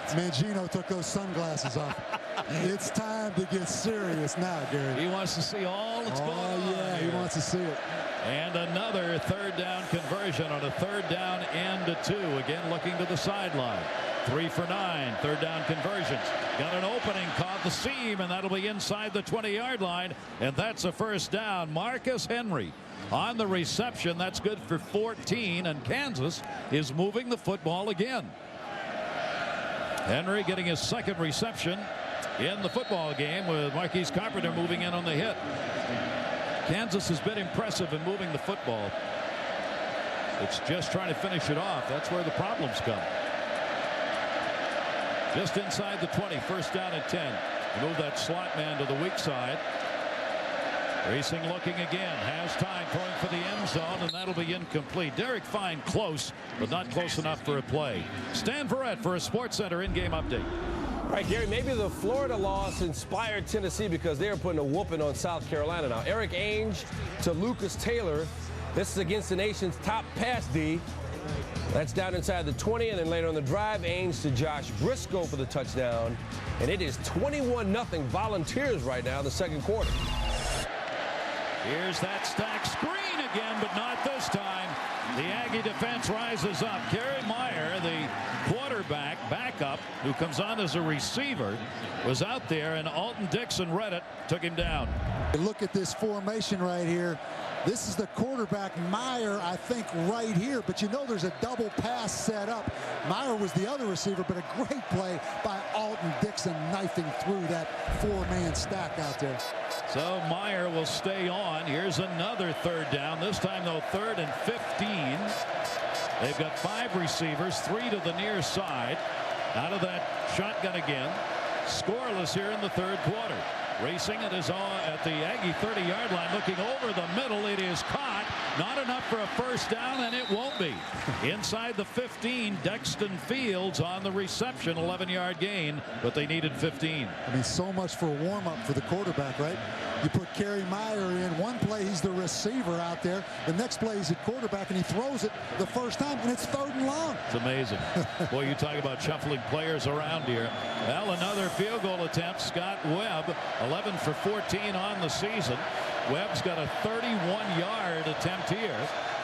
Mangino took those sunglasses off. It's time to get serious now, Gary. He wants to see all that's going on. Oh, yeah, he wants to see it. And another 3rd down conversion on a 3rd down and 2. Again, looking to the sideline. 3 for 9. 3rd down conversions. Got an opening, caught the seam, and that'll be inside the 20-yard line. And that's a first down. Marcus Henry on the reception. That's good for 14, and Kansas is moving the football again. Henry getting his 2nd reception in the football game, with Marquise Carpenter moving in on the hit. Kansas has been impressive in moving the football. It's just trying to finish it off. That's where the problems come. Just inside the 20, first down and 10. Move that slot man to the weak side. Racing, looking again, has time, throwing for the end zone, and that'll be incomplete. Derek Fine close, but not close enough for a play. Stan Verrett for a Sports Center in-game update. All right, Gary, maybe the Florida loss inspired Tennessee because they were putting a whooping on South Carolina. Now, Eric Ainge to Lucas Taylor. This is against the nation's top pass D. That's down inside the 20, and then later on the drive, Ainge to Josh Briscoe for the touchdown. And it is 21-0 Volunteers right now in the second quarter. Here's that stack screen again, but not this time. The Aggie defense rises up. Kerry Meyer, the quarterback backup, who comes on as a receiver, was out there, and Alton Dixon read it, took him down. Look at this formation right here. This is the quarterback, Meyer, I think, right here. But you know there's a double pass set up. Meyer was the other receiver, but a great play by Alton Dixon knifing through that 4-man stack out there. So Meyer will stay on. Here's another 3rd down. This time, though, 3rd and 15. They've got 5 receivers, 3 to the near side. Out of that shotgun again. Scoreless here in the 3rd quarter. Racing, it is on at the Aggie 30-yard line, looking over the middle. It is caught Not enough for a first down, and it won't be. Inside the 15, Dexton Fields on the reception, 11-yard gain, but they needed 15. I mean, so much for a warm-up for the quarterback, right? You put Kerry Meyer in. One play, he's the receiver out there. The next play, he's at quarterback, and he throws it the first time, and it's 3rd and long. It's amazing. Boy, you talk about shuffling players around here. Well, another field goal attempt. Scott Webb, 11 for 14 on the season. Webb's got a 31-yard attempt here.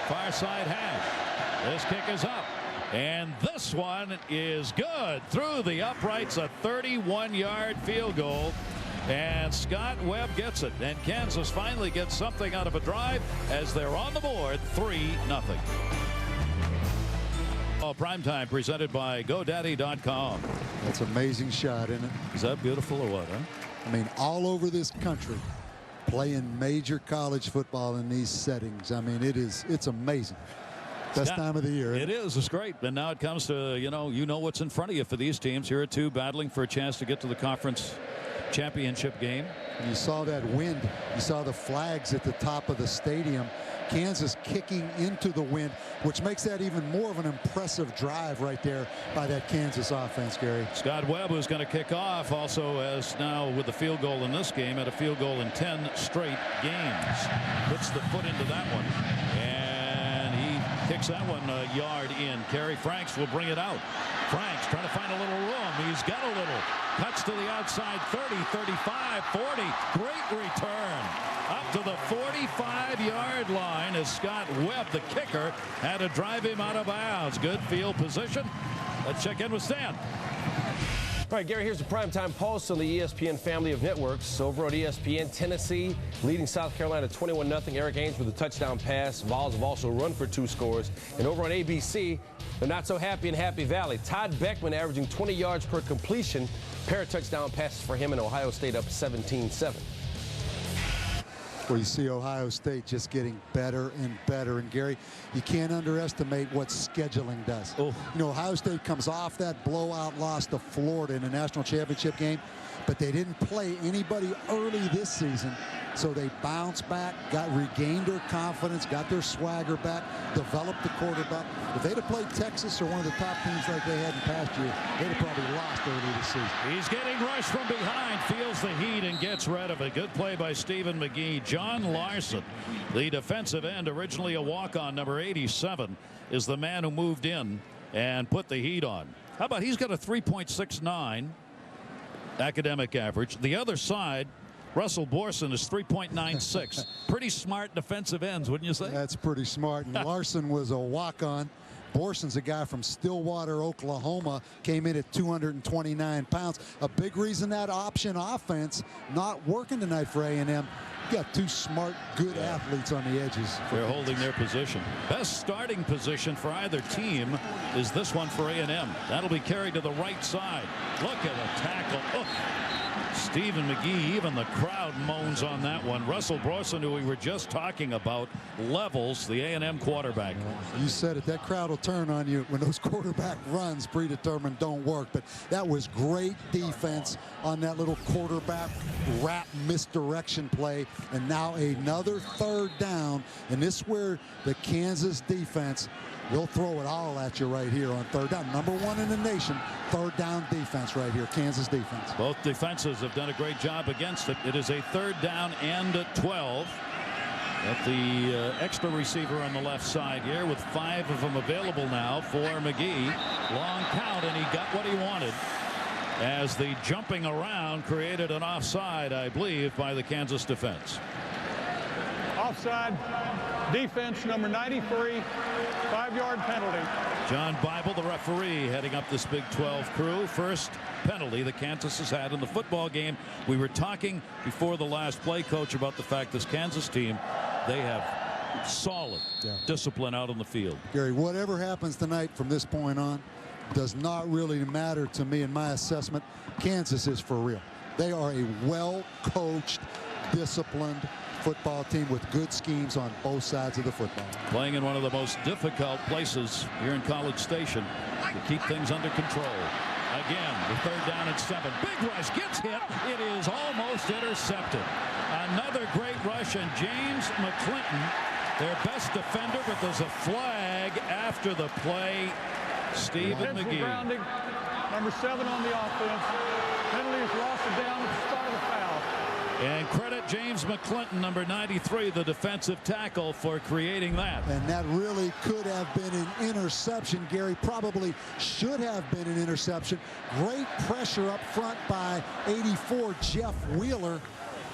Far side hash. This kick is up. And this one is good. Through the uprights, a 31-yard field goal. And Scott Webb gets it. And Kansas finally gets something out of a drive as they're on the board, 3-0. Primetime presented by GoDaddy.com. That's an amazing shot, isn't it? Is that beautiful or what, huh? I mean, all over this country, playing major college football in these settings. I mean, it's amazing. Best time of the year. It is. It's great. And now it comes to, you know what's in front of you for these teams. Here are two battling for a chance to get to the conference championship game. And you saw that wind. You saw the flags at the top of the stadium. Kansas kicking into the wind, which makes that even more of an impressive drive right there by that Kansas offense, Gary. Scott Webb, who's going to kick off, also as now with the field goal in this game, had a field goal in 10 straight games. Puts the foot into that one, and he kicks that one a yard in. Kerry Franks will bring it out. Franks trying to find a little room. He's got a little. Cuts to the outside 30, 35, 40. Great return. Up to the 45-yard line as Scott Webb, the kicker, had to drive him out of bounds. Good field position. Let's check in with Stan. All right, Gary, here's the primetime pulse on the ESPN family of networks. Over on ESPN, Tennessee leading South Carolina 21-0. Eric Ames with a touchdown pass. Vols have also run for 2 scores. And over on ABC, they're not so happy in Happy Valley. Todd Beckman averaging 20 yards per completion. Pair of touchdown passes for him, and Ohio State up 17-7. Well, you see Ohio State just getting better and better. And, Gary, you can't underestimate what scheduling does. Oh. You know, Ohio State comes off that blowout loss to Florida in the national championship game, but they didn't play anybody early this season. So they bounced back, regained their confidence, got their swagger back, developed the quarterback. If they'd have played Texas or one of the top teams like they had in past year, they'd have probably lost early this season. He's getting rushed from behind, feels the heat and gets rid of it. Good play by Stephen McGee. John Larson, the defensive end, originally a walk-on, number 87, is the man who moved in and put the heat on. How about he's got a 3.69 academic average. The other side, Russell Borson, is 3.96. Pretty smart defensive ends, wouldn't you say? That's pretty smart. And Larson was a walk-on. Borson's a guy from Stillwater, Oklahoma, came in at 229 pounds. A big reason that option offense not working tonight for A&M. You got 2 smart, good athletes on the edges. They're holding their position. Best starting position for either team is this one for A&M. That'll be carried to the right side. Look at the tackle. Oh. Stephen McGee, even the crowd moans on that one. Russell Borson, who we were just talking about, levels the A&M quarterback. You said it. That crowd will turn on you when those quarterback runs predetermined don't work. But that was great defense on that little quarterback wrap misdirection play. And now another 3rd down. And this is where the Kansas defense, they'll throw it all at you right here on 3rd down. Number 1 in the nation, 3rd down defense right here, Kansas defense. Both defenses have done a great job against it. It is a 3rd down and 12. At the extra receiver on the left side here with 5 of them available now for McGee. Long count, and he got what he wanted as the jumping around created an offside, I believe, by the Kansas defense. Offside. Defense number 93. 5-yard penalty. John Bible, the referee, heading up this Big 12 crew. First penalty that Kansas has had in the football game. We were talking before the last play, Coach, about the fact this Kansas team, they have solid discipline out on the field. Gary, whatever happens tonight from this point on does not really matter to me in my assessment. Kansas is for real. They are a well-coached, disciplined football team with good schemes on both sides of the football. Playing in one of the most difficult places here in College Station to keep things under control. Again, the 3rd down and 7. Big rush, gets hit. It is almost intercepted. Another great rush, and James McClinton their best defender, but there's a flag after the play. Stephen McGee. Grounding, number 7 on the offense. Penalty is loss of down at the start of the foul. And credit James McClinton, number 93, the defensive tackle, for creating that. And that really could have been an interception, Gary. Probably should have been an interception. Great pressure up front by 84, Jeff Wheeler.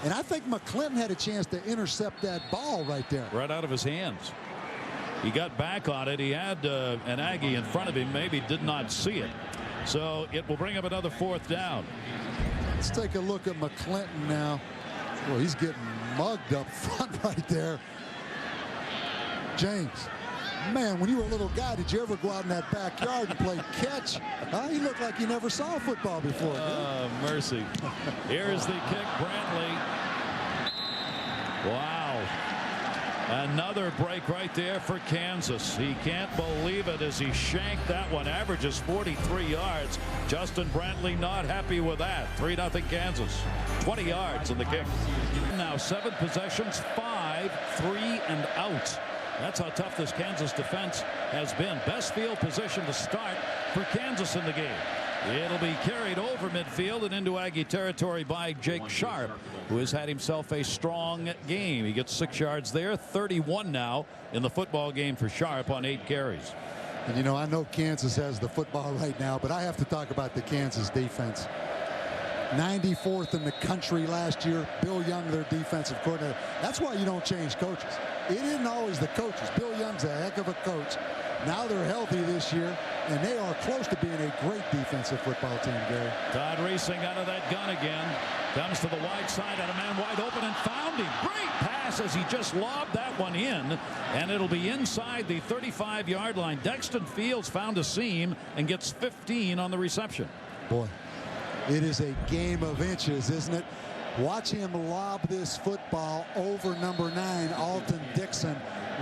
And I think McClinton had a chance to intercept that ball right there. Right out of his hands. He got back on it. He had an Aggie in front of him, maybe did not see it. So it will bring up another 4th down. Let's take a look at McClinton now. Well, he's getting mugged up front right there. James, man, when you were a little guy, did you ever go out in that backyard and play catch? He looked like you never saw football before. Mercy. Here's the kick, Brantley. Wow. Another break right there for Kansas. He can't believe it as he shanked that one. Averages 43 yards. Justin Brantley not happy with that. 3-0 Kansas. 20 yards in the kick. Now 7 possessions, 5 3 and out. That's how tough this Kansas defense has been. Best field position to start for Kansas in the game. It'll be carried over midfield and into Aggie territory by Jake Sharp, who has had himself a strong game. He gets 6 yards there. 31 now in the football game for Sharp on 8 carries. And you know, I know Kansas has the football right now, but I have to talk about the Kansas defense. 94th in the country last year. Bill Young, their defensive coordinator. That's why you don't change coaches. It isn't always the coaches. Bill Young's a heck of a coach. Now they're healthy this year, and they are close to being a great defensive football team, Gary. Todd Reesing out of that gun again. Comes to the wide side, and a man wide open and found him. Great pass as he just lobbed that one in, and it'll be inside the 35-yard line. Dexton Fields found a seam and gets 15 on the reception. Boy, it is a game of inches, isn't it? Watch him lob this football over number 9, Alton Dixon.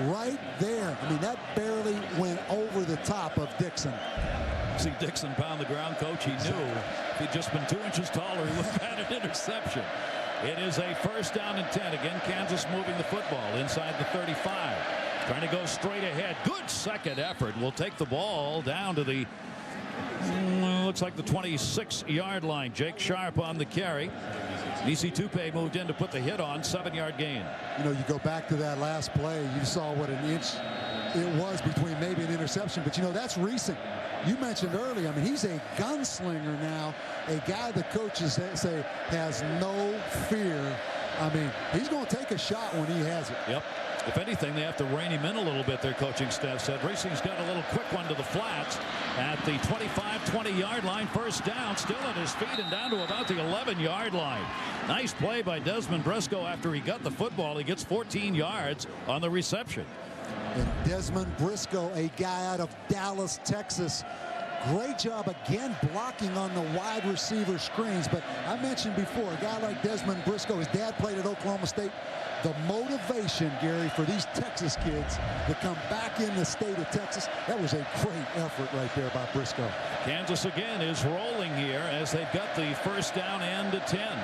Right there. I mean, that barely went over the top of Dixon. See Dixon pound the ground, coach. He knew if he'd just been 2 inches taller, he would have had an interception. It is a 1st down and 10. Again, Kansas moving the football inside the 35. Trying to go straight ahead. Good second effort. Will take the ball down to the looks like the 26-yard line. Jake Sharp on the carry. Nisi Tupe moved in to put the hit on. 7-yard gain. You know, you go back to that last play, you saw what an inch it was between maybe an interception, but you know, that's recent. You mentioned earlier, I mean, he's a gunslinger now, a guy the coaches say has no fear. I mean, he's going to take a shot when he has it. Yep. If anything, they have to rein him in a little bit, their coaching staff said. Reesing's got a little quick one to the flats at the 25-20-yard line. 1st down, still at his feet and down to about the 11-yard line. Nice play by Desmond Briscoe after he got the football. He gets 14 yards on the reception. And Desmond Briscoe, a guy out of Dallas, Texas. Great job again blocking on the wide receiver screens. But I mentioned before, a guy like Desmond Briscoe, his dad played at Oklahoma State. The motivation, Gary, for these Texas kids to come back in the state of Texas, that was a great effort right there by Briscoe. Kansas again is rolling here as they've got the 1st down and 10.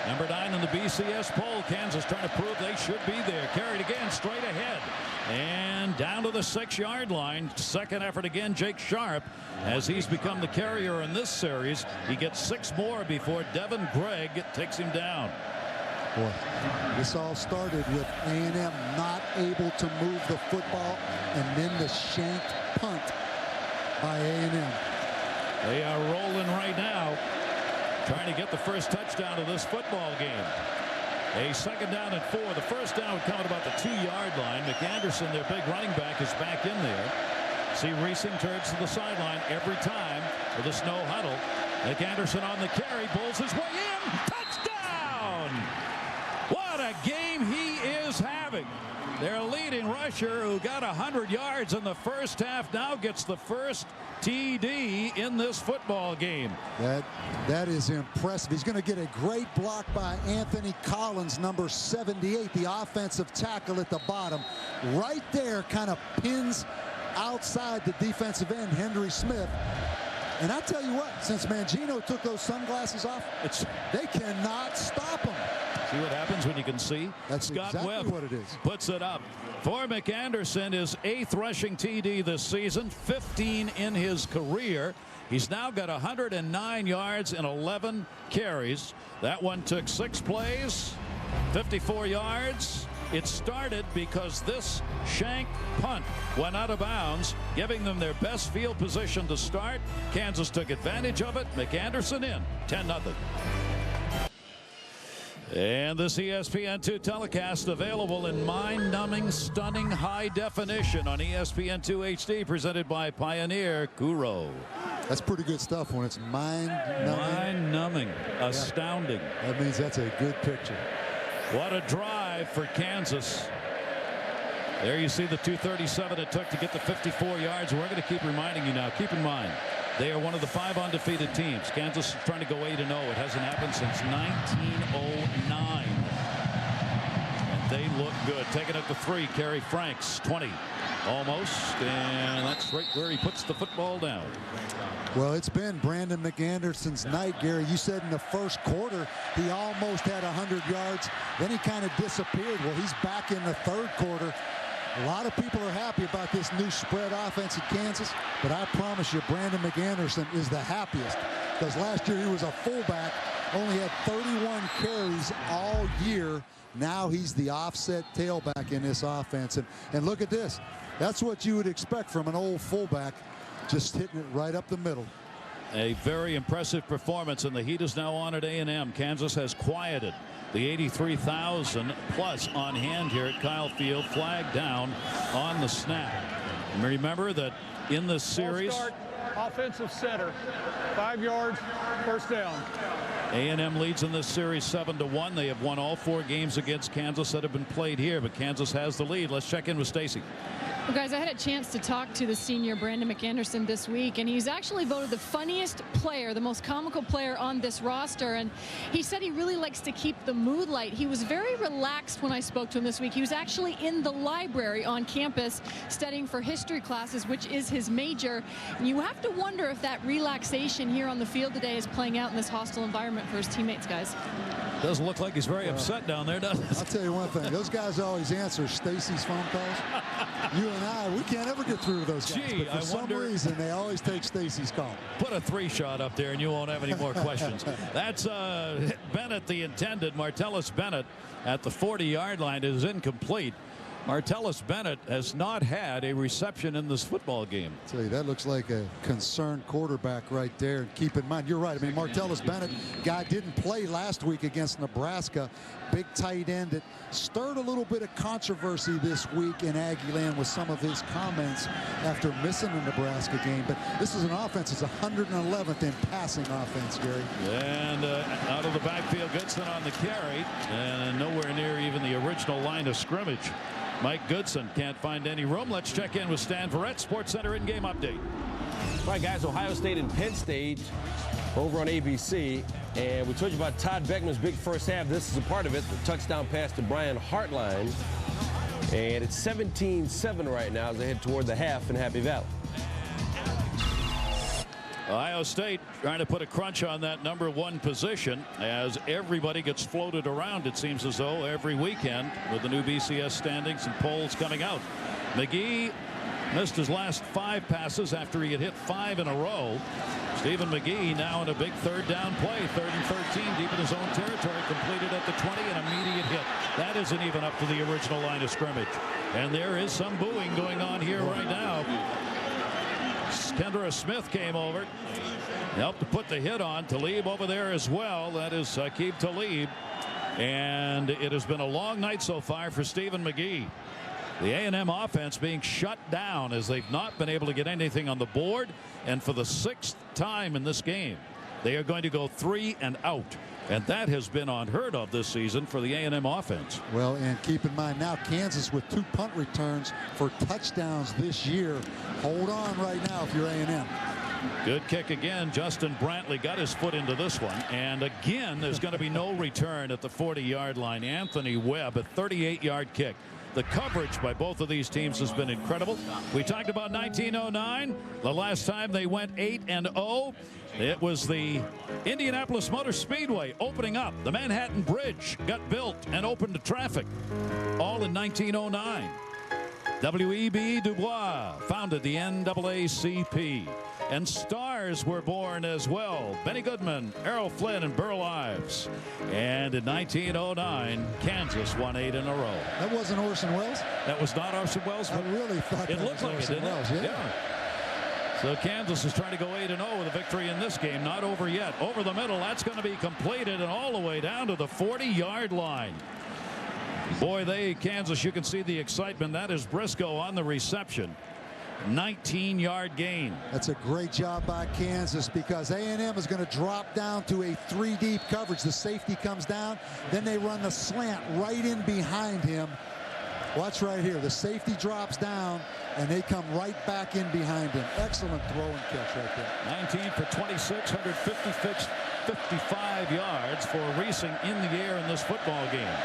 Number 9 in the BCS poll. Kansas trying to prove they should be there. Carried again straight ahead and down to the 6-yard line. 2nd effort again, Jake Sharp, as he's become the carrier in this series. He gets 6 more before Devin Gregg takes him down. Boy, this all started with A&M not able to move the football, and then the shanked punt by A&M. They are rolling right now, trying to get the 1st touchdown of this football game. A 2nd down and 4. The 1st down would come at about the 2-yard line. McAnderson, their big running back, is back in there. See Reesing turns to the sideline every time with a snow huddle. McAnderson on the carry, bowls his way in. Touchdown! What a game he is having. Their leading rusher, who got 100 yards in the 1st half, now gets the 1st TD in this football game. That is impressive. He's going to get a great block by Anthony Collins, number 78, the offensive tackle at the bottom. Right there, kind of pins outside the defensive end, Henry Smith. And I tell you what, since Mangino took those sunglasses off, they cannot stop him. See what happens when you can see? That's Scott exactly Webb what it is. puts it up. For McAnderson, his 8th rushing TD this season, 15 in his career. He's now got 109 yards and 11 carries. That one took 6 plays, 54 yards. It started because this shank punt went out of bounds, giving them their best field position to start. Kansas took advantage of it. McAnderson in, 10-0. And this ESPN2 telecast available in mind-numbing, stunning high definition on ESPN2 HD, presented by Pioneer Kuro. That's pretty good stuff when it's mind-numbing. Mind-numbing, astounding. That means that's a good picture. What a drive for Kansas. There you see the 2:37 it took to get the 54 yards. We're going to keep reminding you now. Keep in mind, they are one of the 5 undefeated teams. Kansas is trying to go 8-0. It hasn't happened since 1909. And they look good. Taking it to 3. Kerry Franks, 20. Almost. And that's right where he puts the football down. Well, it's been Brandon McAnderson's night, Gary. You said in the first quarter he almost had 100 yards. Then he kind of disappeared. Well, he's back in the third quarter. A lot of people are happy about this new spread offense in Kansas, but I promise you Brandon McAnderson is the happiest, because last year he was a fullback, only had 31 carries all year. Now he's the offset tailback in this offense. And look at this. That's what you would expect from an old fullback, just hitting it right up the middle. A very impressive performance, and the heat is now on at A&M. Kansas has quieted the 83,000 plus on hand here at Kyle Field. Flag down on the snap. And remember that in this series, Start, offensive center, 5 yards, first down. A&M leads in this series 7-1. They have won all 4 games against Kansas that have been played here, but Kansas has the lead. Let's check in with Stacy. Well, guys, I had a chance to talk to the senior Brandon McAnderson this week, and he's actually voted the funniest player, the most comical player on this roster. And he said he really likes to keep the mood light. He was very relaxed when I spoke to him this week. He was actually in the library on campus studying for history classes, which is his major. And you have to wonder if that relaxation here on the field today is playing out in this hostile environment for his teammates, guys. Doesn't look like he's very upset down there, does it? I'll tell you one thing. Those guys always answer Stacy's phone calls. You and I, we can't ever get through to those guys. Gee, but for some reason, they always take Stacy's call. Put a 3-shot up there, and you won't have any more questions. That's Bennett, the intended. Martellus Bennett at the 40-yard line is incomplete. Martellus Bennett has not had a reception in this football game. I tell you, that looks like a concerned quarterback right there. And keep in mind, you're right. I mean, Martellus Bennett, guy didn't play last week against Nebraska. Big tight end that stirred a little bit of controversy this week in Aggie land with some of his comments after missing the Nebraska game. But this is an offense that's 111th in passing offense, Gary. And out of the backfield, Goodson on the carry, and nowhere near even the original line of scrimmage. Mike Goodson can't find any room. Let's check in with Stan Verrett, Sports Center in-game update. All right, guys, Ohio State and Penn State over on ABC. And we told you about Todd Beckman's big first half. This is a part of it. The touchdown pass to Brian Hartline. And it's 17-7 right now as they head toward the half in Happy Valley. Ohio State trying to put a crunch on that #1 position as everybody gets floated around, it seems as though, every weekend with the new BCS standings and polls coming out. McGee missed his last 5 passes after he had hit 5 in a row. Stephen McGee now in a big 3rd down play, 3rd and 13, deep in his own territory, completed at the 20, an immediate hit. That isn't even up to the original line of scrimmage. And there is some booing going on here right now. Kendra Smith came over, helped to put the hit on. Talib over there as well. That is Aqib Talib. And it has been a long night so far for Stephen McGee. The A&M offense being shut down as they've not been able to get anything on the board. And for the 6th time in this game, they are going to go 3 and out. And that has been unheard of this season for the A&M offense. Well, and keep in mind now Kansas with 2 punt returns for touchdowns this year. Hold on right now if you're A&M. Good kick again. Justin Brantley got his foot into this one. And again, there's going to be no return at the 40-yard line. Anthony Webb, a 38-yard kick. The coverage by both of these teams has been incredible. We talked about 1909, the last time they went 8-0. It was the Indianapolis Motor Speedway opening up. The Manhattan Bridge got built and opened to traffic, all in 1909. W.E.B. Du Bois founded the NAACP. And stars were born as well. Benny Goodman, Errol Flynn, and Burl Ives. And in 1909, Kansas won 8 in a row. That wasn't Orson Welles? That was not Orson Welles? I really thought it looked like Orson it, didn't Welles, it? yeah. So Kansas is trying to go 8-0 with a victory in this game. Not over yet. Over the middle, that's going to be completed and all the way down to the 40-yard line. Boy, Kansas, you can see the excitement. That is Briscoe on the reception. 19-yard gain. That's a great job by Kansas because A&M is going to drop down to a 3-deep coverage. The safety comes down. Then they run the slant right in behind him. Watch right here. The safety drops down, and they come right back in behind him. Excellent throw and catch right there. 19 for 26, 155 yards for Reesing in the air in this football game.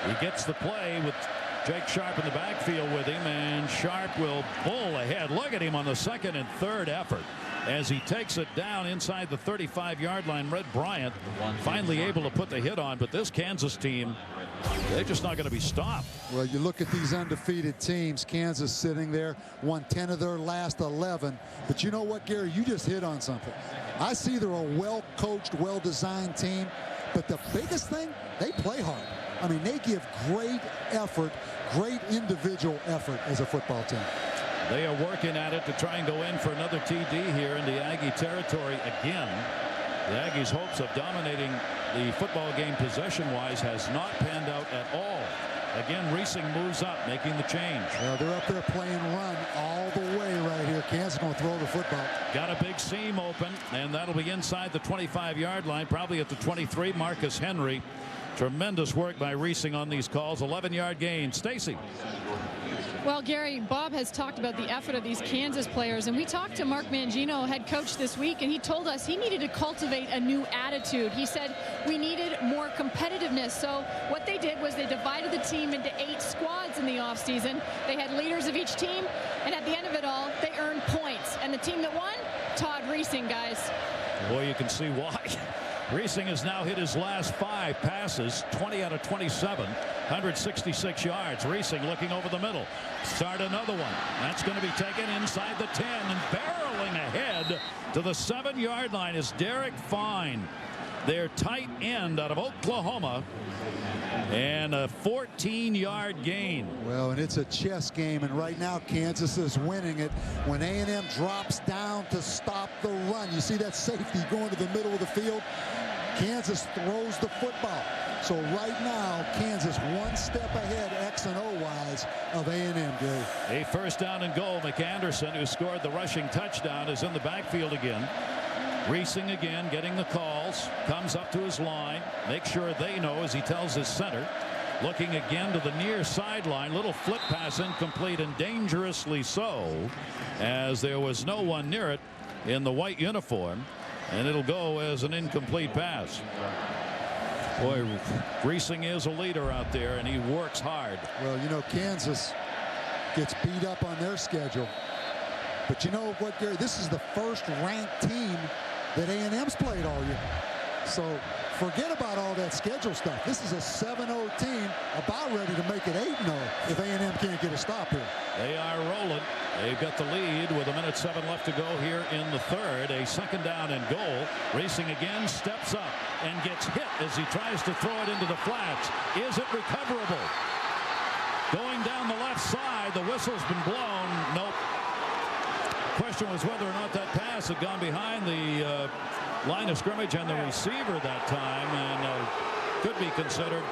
He gets the play with Jake Sharp in the backfield with him, and Sharp will pull ahead. Look at him on the second and third effort as he takes it down inside the 35-yard line. Red Bryant finally able to put the hit on, but this Kansas team, they're just not going to be stopped. Well, you look at these undefeated teams. Kansas sitting there, won 10 of their last 11. But you know what, Gary? You just hit on something. I see they're a well-coached, well-designed team. But the biggest thing, they play hard. I mean, they give great effort, great individual effort as a football team. They are working at it to try and go in for another TD here in the Aggie territory again. The Aggies' hopes of dominating the football game possession-wise has not panned out at all. Again, Reesing moves up, making the change. Well, they're up there playing run all the way right here. Kansas going to throw the football. Got a big seam open, and that'll be inside the 25-yard line, probably at the 23. Marcus Henry. Tremendous work by Reesing on these calls. 11-yard gain. Stacy. Well, Gary, Bob has talked about the effort of these Kansas players, and we talked to Mark Mangino, head coach, this week, and he told us he needed to cultivate a new attitude. He said we needed more competitiveness. So what they did was they divided the team into 8 squads in the offseason. They had leaders of each team, and at the end of it all, they earned points. And the team that won, Todd Reesing, guys. Boy, you can see why. Reesing has now hit his last 5 passes, 20 out of 27, 166 yards. Reesing looking over the middle. Start another one. That's going to be taken inside the 10, and barreling ahead to the 7-yard line is Derek Fine, their tight end out of Oklahoma, and a 14-yard gain. Well, and it's a chess game, and right now Kansas is winning it. When A&M drops down to stop the run, you see that safety going to the middle of the field. Kansas throws the football. So right now, Kansas one step ahead, X and O wise, of A&M, Gary. A first down and goal. McAnderson, who scored the rushing touchdown, is in the backfield again. Reesing again, getting the calls, comes up to his line, makes sure they know as he tells his center. Looking again to the near sideline, little flip pass incomplete, and dangerously so, as there was no one near it in the white uniform, and it'll go as an incomplete pass. Boy, Reesing is a leader out there, and he works hard. Well, you know, Kansas gets beat up on their schedule. But you know what, Gary? This is the first ranked team that A&M's played all year. So forget about all that schedule stuff. This is a 7-0 team about ready to make it 8-0 if A&M can't get a stop here. They are rolling. They've got the lead with 1:07 left to go here in the third. A second down and goal. Reesing again steps up and gets hit as he tries to throw it into the flats. Is it recoverable? Going down the left side. The whistle's been blown. Nope. Question was whether or not that pass had gone behind the line of scrimmage and the receiver that time, and could be considered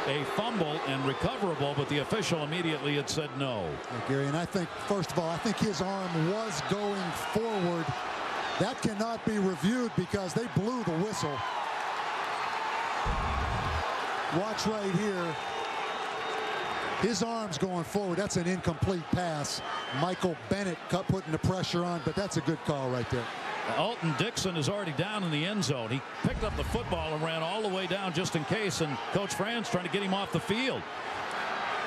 a fumble and recoverable, but the official immediately had said no. Yeah, Gary, and I think, first of all, I think his arm was going forward. That cannot be reviewed because they blew the whistle. Watch right here. His arm's going forward. That's an incomplete pass. Michael Bennett putting the pressure on, but that's a good call right there. Alton Dixon is already down in the end zone. He picked up the football and ran all the way down just in case, and Coach Franz trying to get him off the field.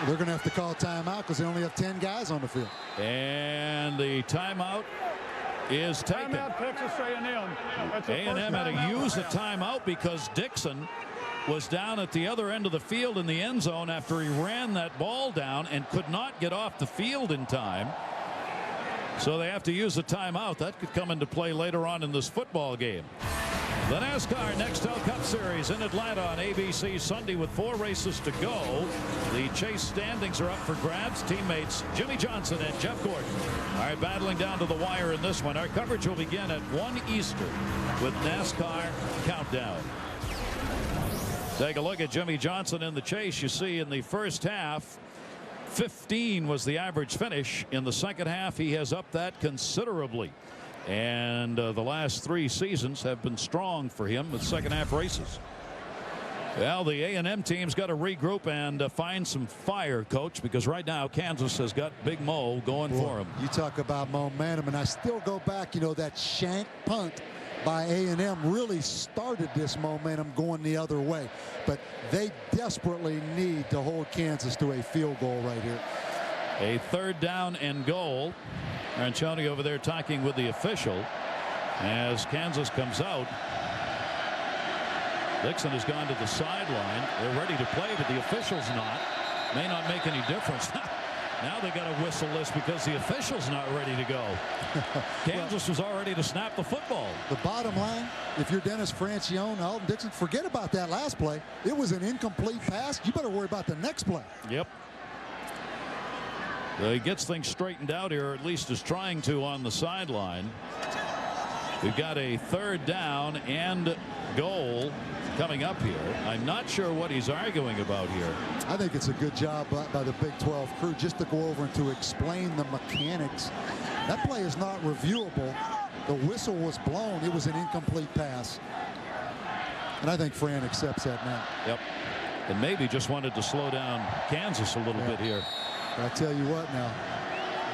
They're going to have to call timeout because they only have 10 guys on the field. And the timeout is taken. Timeout, Texas A&M. A&M had to use a timeout because Dixon was down at the other end of the field in the end zone after he ran that ball down and could not get off the field in time. So they have to use a timeout. That could come into play later on in this football game. The NASCAR Nextel Cup Series in Atlanta on ABC Sunday with 4 races to go. The chase standings are up for grabs. Teammates Jimmy Johnson and Jeff Gordon are battling down to the wire in this one. Our coverage will begin at 1 Eastern with NASCAR Countdown. Take a look at Jimmy Johnson in the chase. You see in the first half, 15 was the average finish. In the second half, he has upped that considerably. And the last 3 seasons have been strong for him with second half races. Well, the A&M team's got to regroup and find some fire, Coach, because right now Kansas has got Big Mo going for him. You talk about momentum, and I still go back, you know, that shank punt by A&M really started this momentum going the other way. But they desperately need to hold Kansas to a field goal right here. A 3rd down and goal. Ranchoni over there talking with the official as Kansas comes out. Dixon has gone to the sideline. They're ready to play, but the official's not. May not make any difference. Now they got to whistle this because the official's not ready to go. Kansas was all ready to snap the football. The bottom line, if you're Dennis Francione, Alton Dixon, forget about that last play. It was an incomplete pass. You better worry about the next play. Yep. He gets things straightened out here, or at least is trying to on the sideline. We've got a 3rd down and goal coming up here. I'm not sure what he's arguing about here. I think it's a good job by the Big 12 crew just to go over and to explain the mechanics. That play is not reviewable. The whistle was blown. It was an incomplete pass. And I think Fran accepts that now. Yep. And maybe just wanted to slow down Kansas a little bit here. But I tell you what now,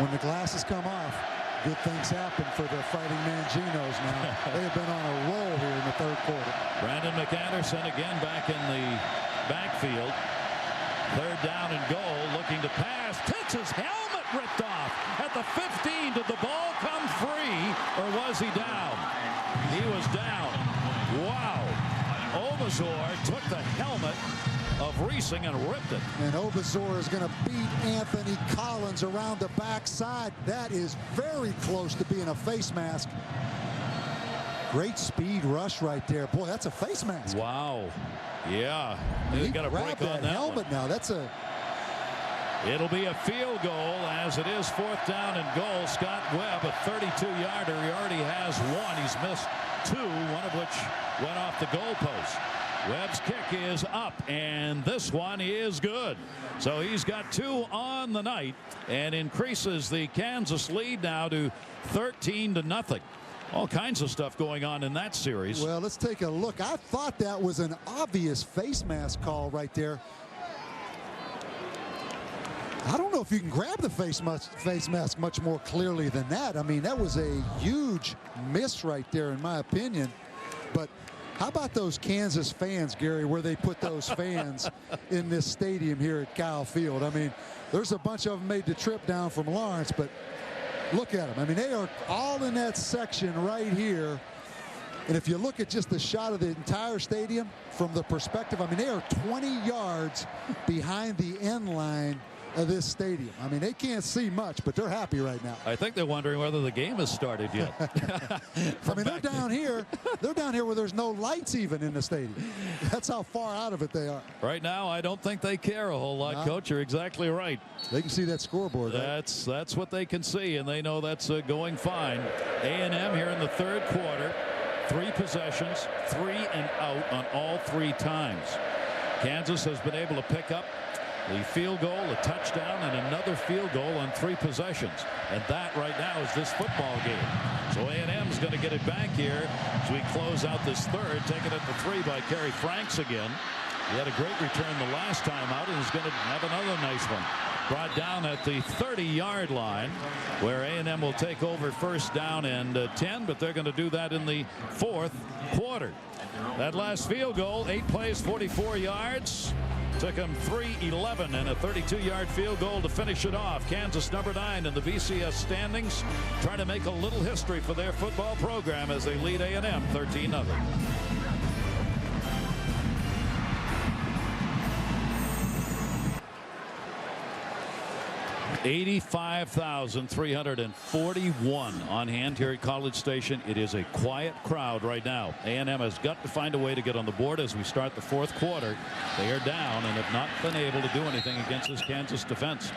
when the glasses come off, good things happen for the Fighting Manginos now. They have been on a roll here in the 3rd quarter. Brandon McAnderson again back in the backfield. 3rd down and goal, looking to pass. Takes his helmet ripped off at the 15. Did the ball come free, or was he down? He was down. Wow. Obazor took the helmet of Reesing and ripped it. And Obazor is going to beat Anthony Collins around the backside. That is very close to being a face mask. Great speed rush right there. Boy, that's a face mask. Wow. Yeah. They got to break on that helmet one. now. That's a. It'll be a field goal as it is 4th down and goal. Scott Webb, a 32-yarder. He already has 1. He's missed 2, one of which went off the goalpost. Webb's kick is up, and this one is good. So he's got 2 on the night and increases the Kansas lead now to 13-0. All kinds of stuff going on in that series. Well, let's take a look. I thought that was an obvious face mask call right there. I don't know if you can grab the face mask much more clearly than that. I mean, that was a huge miss right there, in my opinion. But how about those Kansas fans, Gary, where they put those fans in this stadium here at Kyle Field? I mean, there's a bunch of them made the trip down from Lawrence, but look at them. I mean, they are all in that section right here. And if you look at just the shot of the entire stadium from the perspective, I mean, they are 20 yards behind the end line of this stadium. I mean, they can't see much, but they're happy right now. I think they're wondering whether the game has started yet. I mean, they're down here. They're down here where there's no lights even in the stadium. That's how far out of it they are. Right now, I don't think they care a whole lot, Coach. You're exactly right. They can see that scoreboard. Right? That's what they can see, and they know that's going fine. A&M here in the 3rd quarter. 3 possessions, 3 and out on all 3 times. Kansas has been able to pick up the field goal, a touchdown, and another field goal on 3 possessions. And that right now is this football game. So A&M's going to get it back here as we close out this 3rd. Taking it to 3 by Kerry Franks again. He had a great return the last time out and is going to have another nice one. Brought down at the 30-yard line, where A&M will take over 1st down and 10, but they're going to do that in the 4th quarter. That last field goal, 8 plays, 44 yards. Took him 3-11 and a 32-yard field goal to finish it off. Kansas number 9 in the BCS standings, trying to make a little history for their football program as they lead A&M 13-0. 85,341 on hand here at College Station. It is a quiet crowd right now. A&M has got to find a way to get on the board as we start the fourth quarter. They are down and have not been able to do anything against this Kansas defense.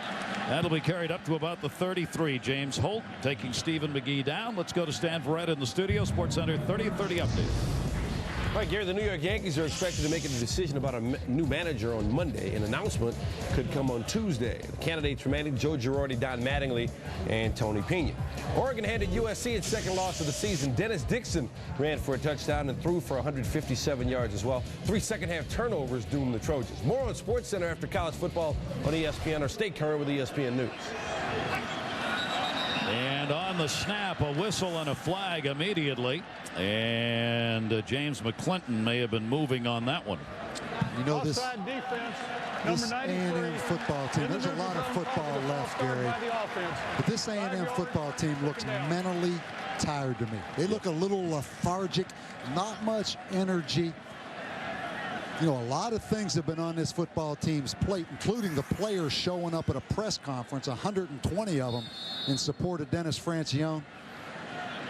That'll be carried up to about the 33. James Holt taking Stephen McGee down. Let's go to Stan Verrett in the studio. Sports Center 30-30 update. All right, Gary, the New York Yankees are expected to make a decision about a new manager on Monday. An announcement could come on Tuesday. The candidates remain Joe Girardi, Don Mattingly, and Tony Pena. Oregon handed USC its second loss of the season. Dennis Dixon ran for a touchdown and threw for 157 yards as well. 3 second-half turnovers doomed the Trojans. More on Sports Center after college football on ESPN, or stay current with ESPN News. And on the snap, a whistle and a flag immediately. And James McClinton may have been moving on that one. You know, this defense, this A&M football team, there's a lot of football left, Gary. But this A&M football team looks mentally tired to me. They look a little lethargic, not much energy. You know, a lot of things have been on this football team's plate, including the players showing up at a press conference, 120 of them, in support of Dennis Francione.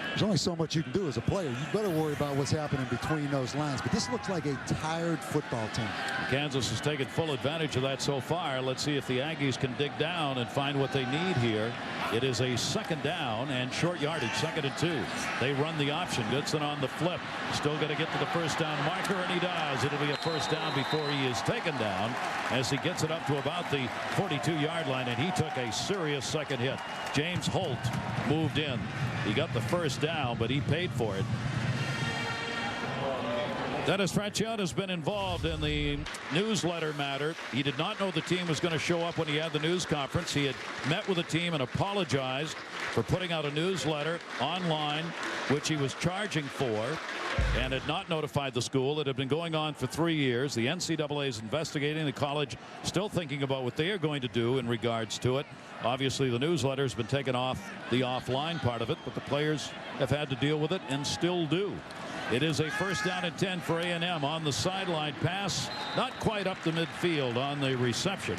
There's only so much you can do as a player. You better worry about what's happening between those lines. But this looks like a tired football team. Kansas has taken full advantage of that so far. Let's see if the Aggies can dig down and find what they need here. It is a second down and short yardage, 2nd and 2. They run the option. Goodson on the flip. Still going to get to the first down marker, and he does. It'll be a first down before he is taken down as he gets it up to about the 42-yard line, and he took a serious second hit. James Holt moved in. He got the first down, but he paid for it. Dennis Francione has been involved in the newsletter matter. He did not know the team was going to show up when he had the news conference. He had met with the team and apologized for putting out a newsletter online, which he was charging for, and had not notified the school. It had been going on for 3 years. The NCAA is investigating. The college still thinking about what they are going to do in regards to it. Obviously, the newsletter has been taken off the offline part of it, but the players have had to deal with it and still do. It is a first down and 10 for A&M on the sideline pass, not quite up the midfield on the reception.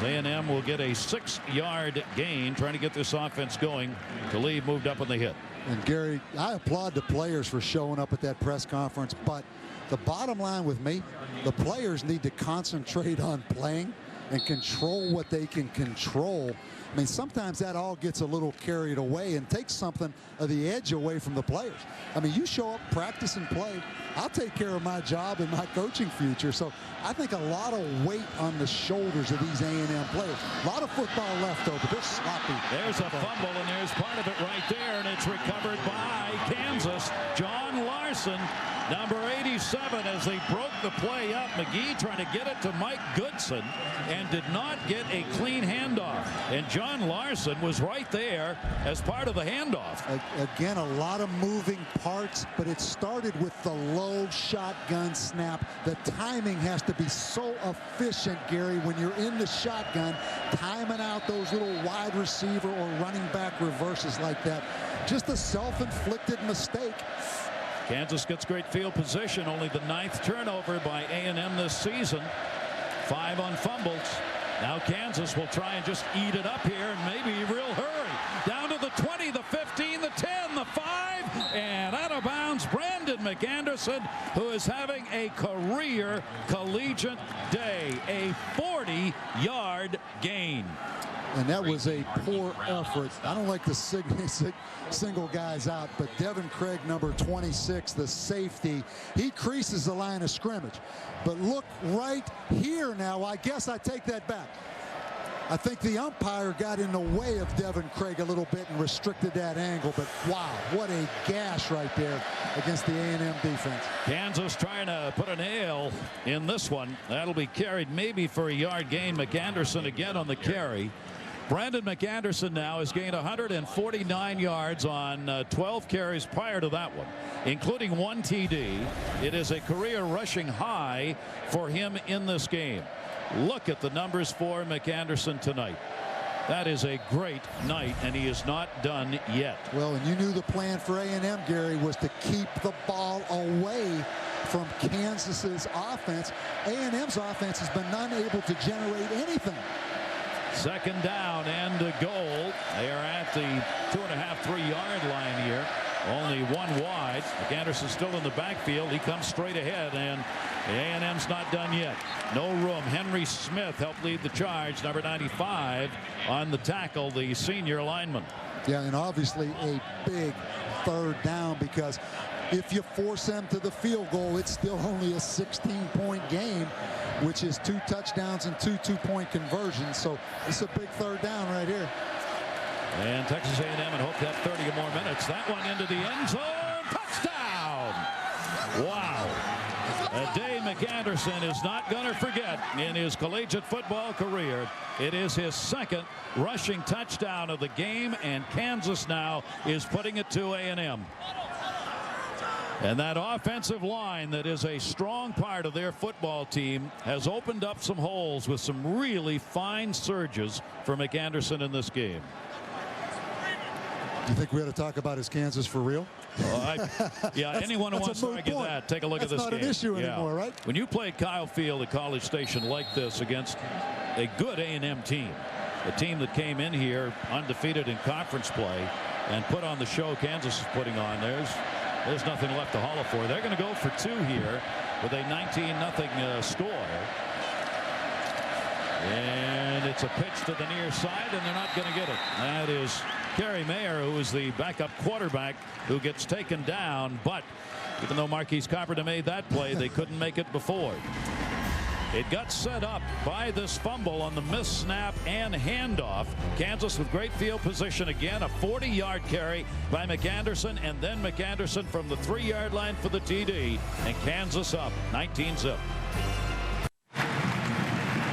A&M will get a 6-yard gain, trying to get this offense going. Khalid moved up on the hit. And Gary, I applaud the players for showing up at that press conference, but the bottom line with me, the players need to concentrate on playing and control what they can control. I mean, sometimes that all gets a little carried away and takes something of the edge away from the players. I mean, you show up, practice, and play. I'll take care of my job and my coaching future. So I think a lot of weight on the shoulders of these A&M players. A lot of football left over. They're sloppy. There's a fumble, and there's part of it right there, and it's recovered by Kansas. John Larson, number 87, as they broke the play up. McGee trying to get it to Mike Goodson and did not get a clean handoff. And John Larson was right there as part of the handoff. Again, a lot of moving parts, but it started with the low shotgun snap. The timing has to be so efficient, Gary, when you're in the shotgun, timing out those little wide receiver or running back reverses like that. Just a self-inflicted mistake. Kansas gets great field position. Only the 9th turnover by A&M this season. 5 on fumbles. Now Kansas will try and just eat it up here and maybe real hurry. Down to the 20, the 15, the 10, the 5, and out of bounds, Brandon McAnderson, who is having a career collegiate day. A 40-yard gain. And that was a poor effort. I don't like to single guys out, but Devin Craig, number 26, the safety, he creases the line of scrimmage. But look right here now. I guess I take that back. I think the umpire got in the way of Devin Craig a little bit and restricted that angle. But wow, what a gash right there against the A&M defense. Kansas trying to put a nail in this one. That'll be carried maybe for a yard gain. McAnderson again on the carry. Brandon McAnderson now has gained 149 yards on 12 carries prior to that one, including 1 TD. It is a career rushing high for him in this game. Look at the numbers for McAnderson tonight. That is a great night, and he is not done yet. Well, and you knew the plan for A&M, Gary, was to keep the ball away from Kansas's offense. A&M's offense has been unable to generate anything. Second down and a goal. They are at the 2.5, 3-yard line here. Only one wide. McAnderson still in the backfield. He comes straight ahead, and A&M's not done yet. No room. Henry Smith helped lead the charge. Number 95 on the tackle, the senior lineman. Yeah, and obviously a big third down, because if you force them to the field goal, it's still only a 16-point game, which is 2 touchdowns and 2 two-point conversions. So it's a big third down right here. And Texas A&M and hope to have 30 or more minutes. That one into the end zone. Touchdown! Wow. A day McAnderson is not going to forget in his collegiate football career. It is his second rushing touchdown of the game, and Kansas now is putting it to A&M. And that offensive line that is a strong part of their football team has opened up some holes with some really fine surges for McAnderson in this game. Do you think we ought to talk about his Kansas for real? Yeah, anyone who wants to argue that, take a look at this game. That's not an issue anymore, right? When you played Kyle Field at College Station like this against a good A&M team, a team that came in here undefeated in conference play and put on the show Kansas is putting on, there's nothing left to holler for. They're going to go for 2 here with a 19-0 score. And it's a pitch to the near side, and they're not going to get it. That is Kerry Mayer, who is the backup quarterback, who gets taken down. But even though Marquise Carpenter made that play, they couldn't make it before. It got set up by this fumble on the missed snap and handoff. Kansas with great field position again. A 40-yard carry by McAnderson, and then McAnderson from the 3-yard line for the TD. And Kansas up 19-0.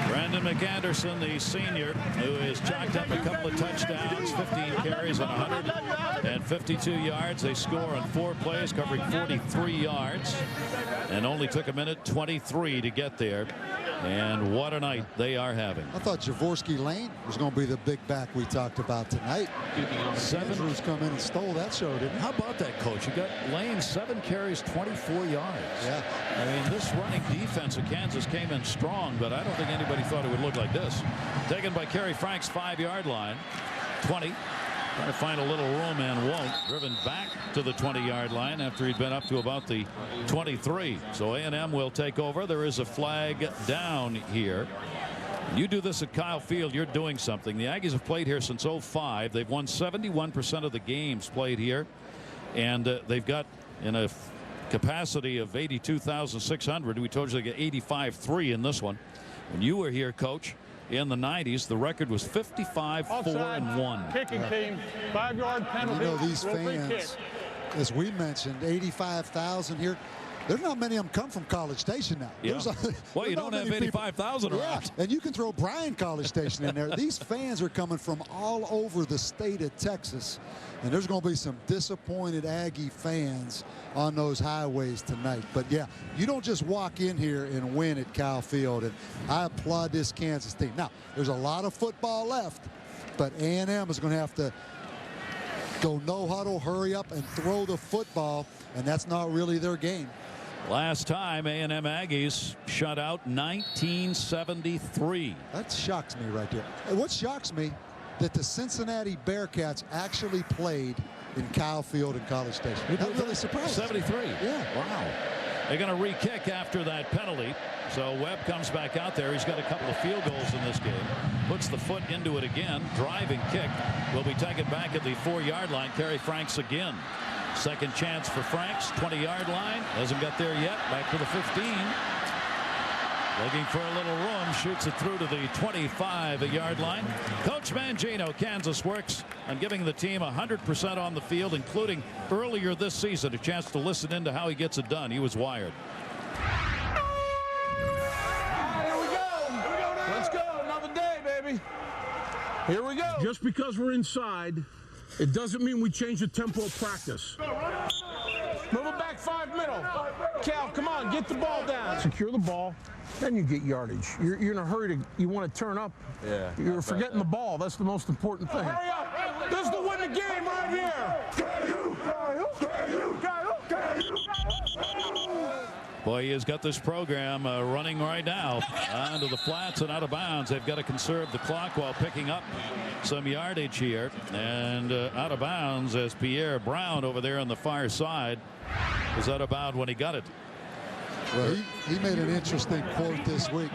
Brandon McAnderson, the senior, who has chalked up a couple of touchdowns, 15 carries on 152 yards. They score on 4 plays, covering 43 yards, and only took a minute 23 to get there. And what a night they are having. I thought Jaworski Lane was going to be the big back we talked about tonight. Andrews come in and stole that show, didn't he? How about that, Coach? You got Lane, 7 carries, 24 yards. Yeah. I mean, this running defense of Kansas came in strong, but I don't think anybody thought it would look like this. Taken by Kerry Frank's 5-yard line. 20. Trying to find a little room and won't. Driven back to the 20-yard line after he'd been up to about the 23. So A&M will take over. There is a flag down here. You do this at Kyle Field, you're doing something. The Aggies have played here since 05. They've won 71% of the games played here. And they've got in a capacity of 82,600. We told you they got 85-3 in this one. When you were here, Coach, in the 90s, the record was 55-4-1. Kicking team, 5-yard penalty. You know, these fans, as we mentioned, 85,000 here. There's not many of them come from College Station now. Yeah. Well, you don't have 85,000 around. Yeah, and you can throw Bryan College Station in there. These fans are coming from all over the state of Texas, and there's going to be some disappointed Aggie fans on those highways tonight. But yeah, you don't just walk in here and win at Kyle Field, and I applaud this Kansas team. Now, there's a lot of football left, but A&M is going to have to go no huddle, hurry up, and throw the football, and that's not really their game. Last time A&M Aggies shut out 1973. That shocks me right there. What shocks me, that the Cincinnati Bearcats actually played in Kyle Field and College Station. That really surprised me. 73. Yeah. Wow. They're going to re-kick after that penalty. So Webb comes back out there. He's got a couple of field goals in this game. Puts the foot into it again. Driving kick will be taken back at the 4-yard line. Kerry Franks again. Second chance for Franks. 20-yard line. Hasn't got there yet. Back to the 15. Looking for a little room. Shoots it through to the 25-yard line. Coach Mangino, Kansas, works on giving the team 100% on the field, including earlier this season. A chance to listen into how he gets it done. He was wired. Here we go. Let's go. Another day, baby. Here we go. Just because we're inside, it doesn't mean we change the tempo of practice. Move it back 5 middle. Cal, come on, get the ball down. Secure the ball, then you get yardage. You're in a hurry you want to turn up. Yeah. You're forgetting the ball. That's the most important thing. Hurry up. This is the win the game right here. Boy, he has got this program running right now onto the flats and out of bounds. They've got to conserve the clock while picking up some yardage here. And out of bounds as Pierre Brown over there on the far side was out of bounds when he got it. Well, he made an interesting quote this week.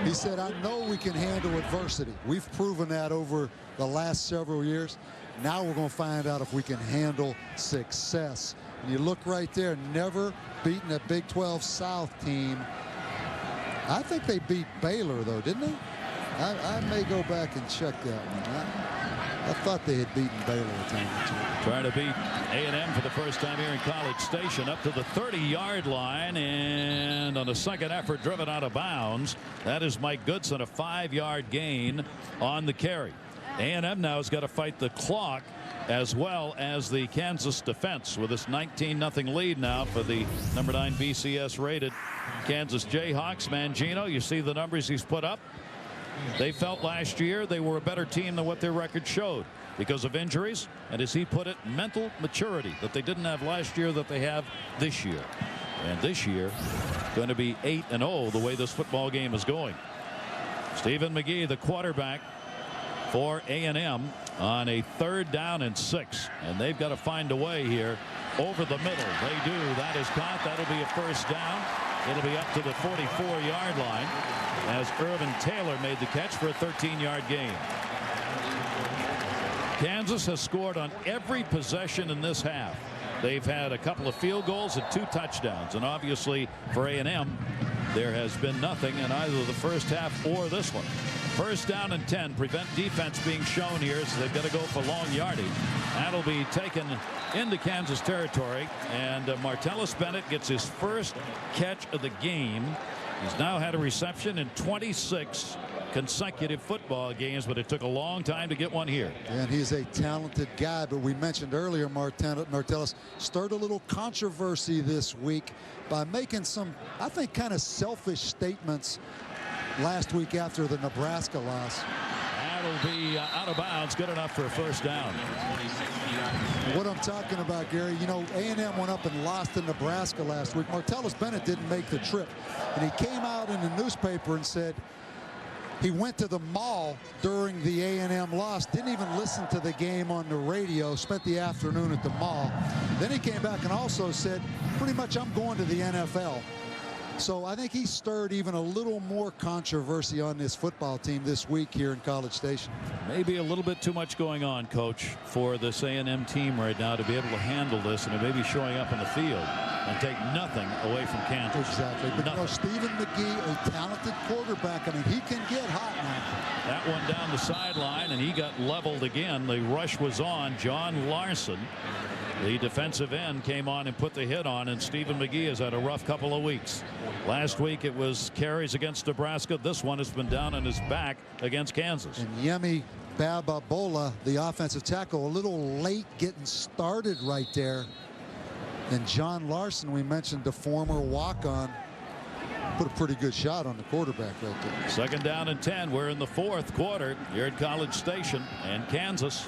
He said, I know we can handle adversity. We've proven that over the last several years. Now we're going to find out if we can handle success. And you look right there, never beaten a Big 12 South team. I think they beat Baylor, though, didn't they? I may go back and check that one. I thought they had beaten Baylor a time or two. Trying to beat A&M for the first time here in College Station up to the 30-yard line, and on a second effort driven out of bounds. That is Mike Goodson, a 5-yard gain on the carry. A&M now has got to fight the clock as well as the Kansas defense with this 19-0 lead now for the number 9 BCS rated Kansas Jayhawks. Mangino, you see the numbers he's put up. They felt last year they were a better team than what their record showed because of injuries and, as he put it, mental maturity that they didn't have last year that they have this year. And this year going to be 8-0 the way this football game is going. Stephen McGee, the quarterback for A&M, on a 3rd down and 6, and they've got to find a way here over the middle. They do. That is caught. That'll be a first down. It'll be up to the 44-yard line as Irvin Taylor made the catch for a 13-yard gain. Kansas has scored on every possession in this half. They've had a couple of field goals and 2 touchdowns, and obviously for A&M there has been nothing in either the first half or this one. First down and 10. Prevent defense being shown here, so they've got to go for long yardage. That'll be taken into Kansas territory, and Martellus Bennett gets his first catch of the game. He's now had a reception in 26 consecutive football games, but it took a long time to get one here. And he's a talented guy, but we mentioned earlier Martellus stirred a little controversy this week by making some, I think, kind of selfish statements last week after the Nebraska loss. That'll be out of bounds, good enough for a first down. What I'm talking about, Gary, you know, A&M went up and lost to Nebraska last week. Martellus Bennett didn't make the trip, and he came out in the newspaper and said he went to the mall during the A&M loss, didn't even listen to the game on the radio, spent the afternoon at the mall. Then he came back and also said, pretty much, I'm going to the NFL. So I think he stirred even a little more controversy on this football team this week here in College Station. Maybe a little bit too much going on, Coach, for this A&M team right now to be able to handle this, and it may be showing up in the field and take nothing away from Kansas. Exactly. But you know, Stephen McGee, a talented quarterback. I mean, he can get hot now. That one down the sideline, and he got leveled again. The rush was on. John Larson, the defensive end, came on and put the hit on, and Stephen McGee has had a rough couple of weeks. Last week it was carries against Nebraska. This one has been down on his back against Kansas. And Yemi Bababola, the offensive tackle, a little late getting started right there. And John Larson, we mentioned, the former walk-on, put a pretty good shot on the quarterback right there. Second down and 10. We're in the 4th quarter here at College Station, and Kansas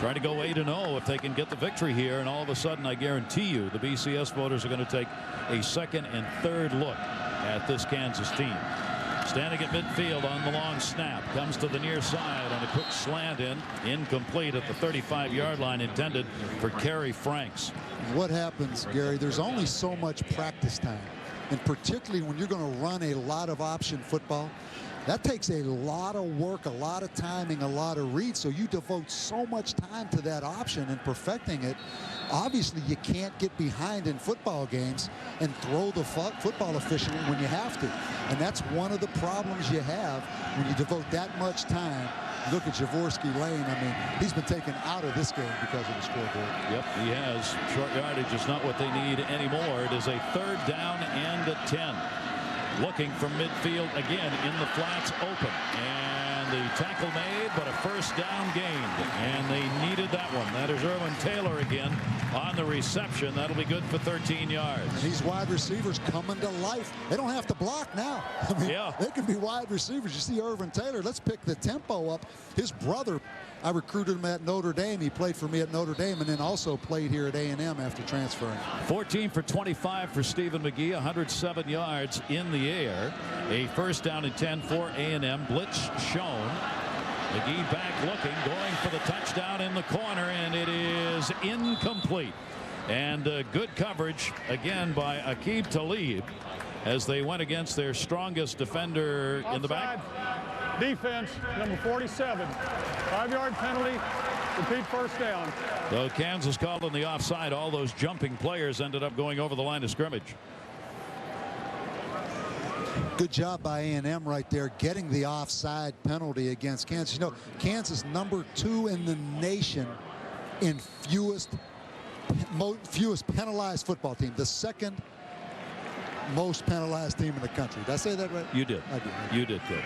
trying to go 8-0 if they can get the victory here. And all of a sudden, I guarantee you, the BCS voters are going to take a second and third look at this Kansas team. Standing at midfield on the long snap, comes to the near side on a quick slant incomplete at the 35-yard line, intended for Kerry Franks. What happens, Gary, there's only so much practice time, and particularly when you're going to run a lot of option football. That takes a lot of work, a lot of timing, a lot of reads. So you devote so much time to that option and perfecting it. Obviously, you can't get behind in football games and throw the football efficiently when you have to. And that's one of the problems you have when you devote that much time. Look at Jaworski Lane. I mean, he's been taken out of this game because of the scoreboard. Yep, he has. Short yardage is not what they need anymore. It is a 3rd down and 10. Looking from midfield again in the flats, open, and the tackle made, but a first down gained, and they needed that one. That is Irwin Taylor again on the reception. That'll be good for 13 yards. And these wide receivers coming to life. They don't have to block now. I mean, they can be wide receivers. You see Irwin Taylor. Let's pick the tempo up. His brother, I recruited him at Notre Dame. He played for me at Notre Dame and then also played here at A&M after transferring. 14 for 25 for Stephen McGee, 107 yards in the air. A first down and 10 for A&M. Blitz shown. McGee back looking, going for the touchdown in the corner, and it is incomplete. And good coverage again by Aqib Talib as they went against their strongest defender in the back. Defense, number 47. 5-yard penalty. Repeat first down. So Kansas called on the offside. All those jumping players ended up going over the line of scrimmage. Good job by A&M right there, getting the offside penalty against Kansas. You know, Kansas number 2 in the nation in fewest penalized football team. The second most penalized team in the country. Did I say that right? You did. I did. You did good.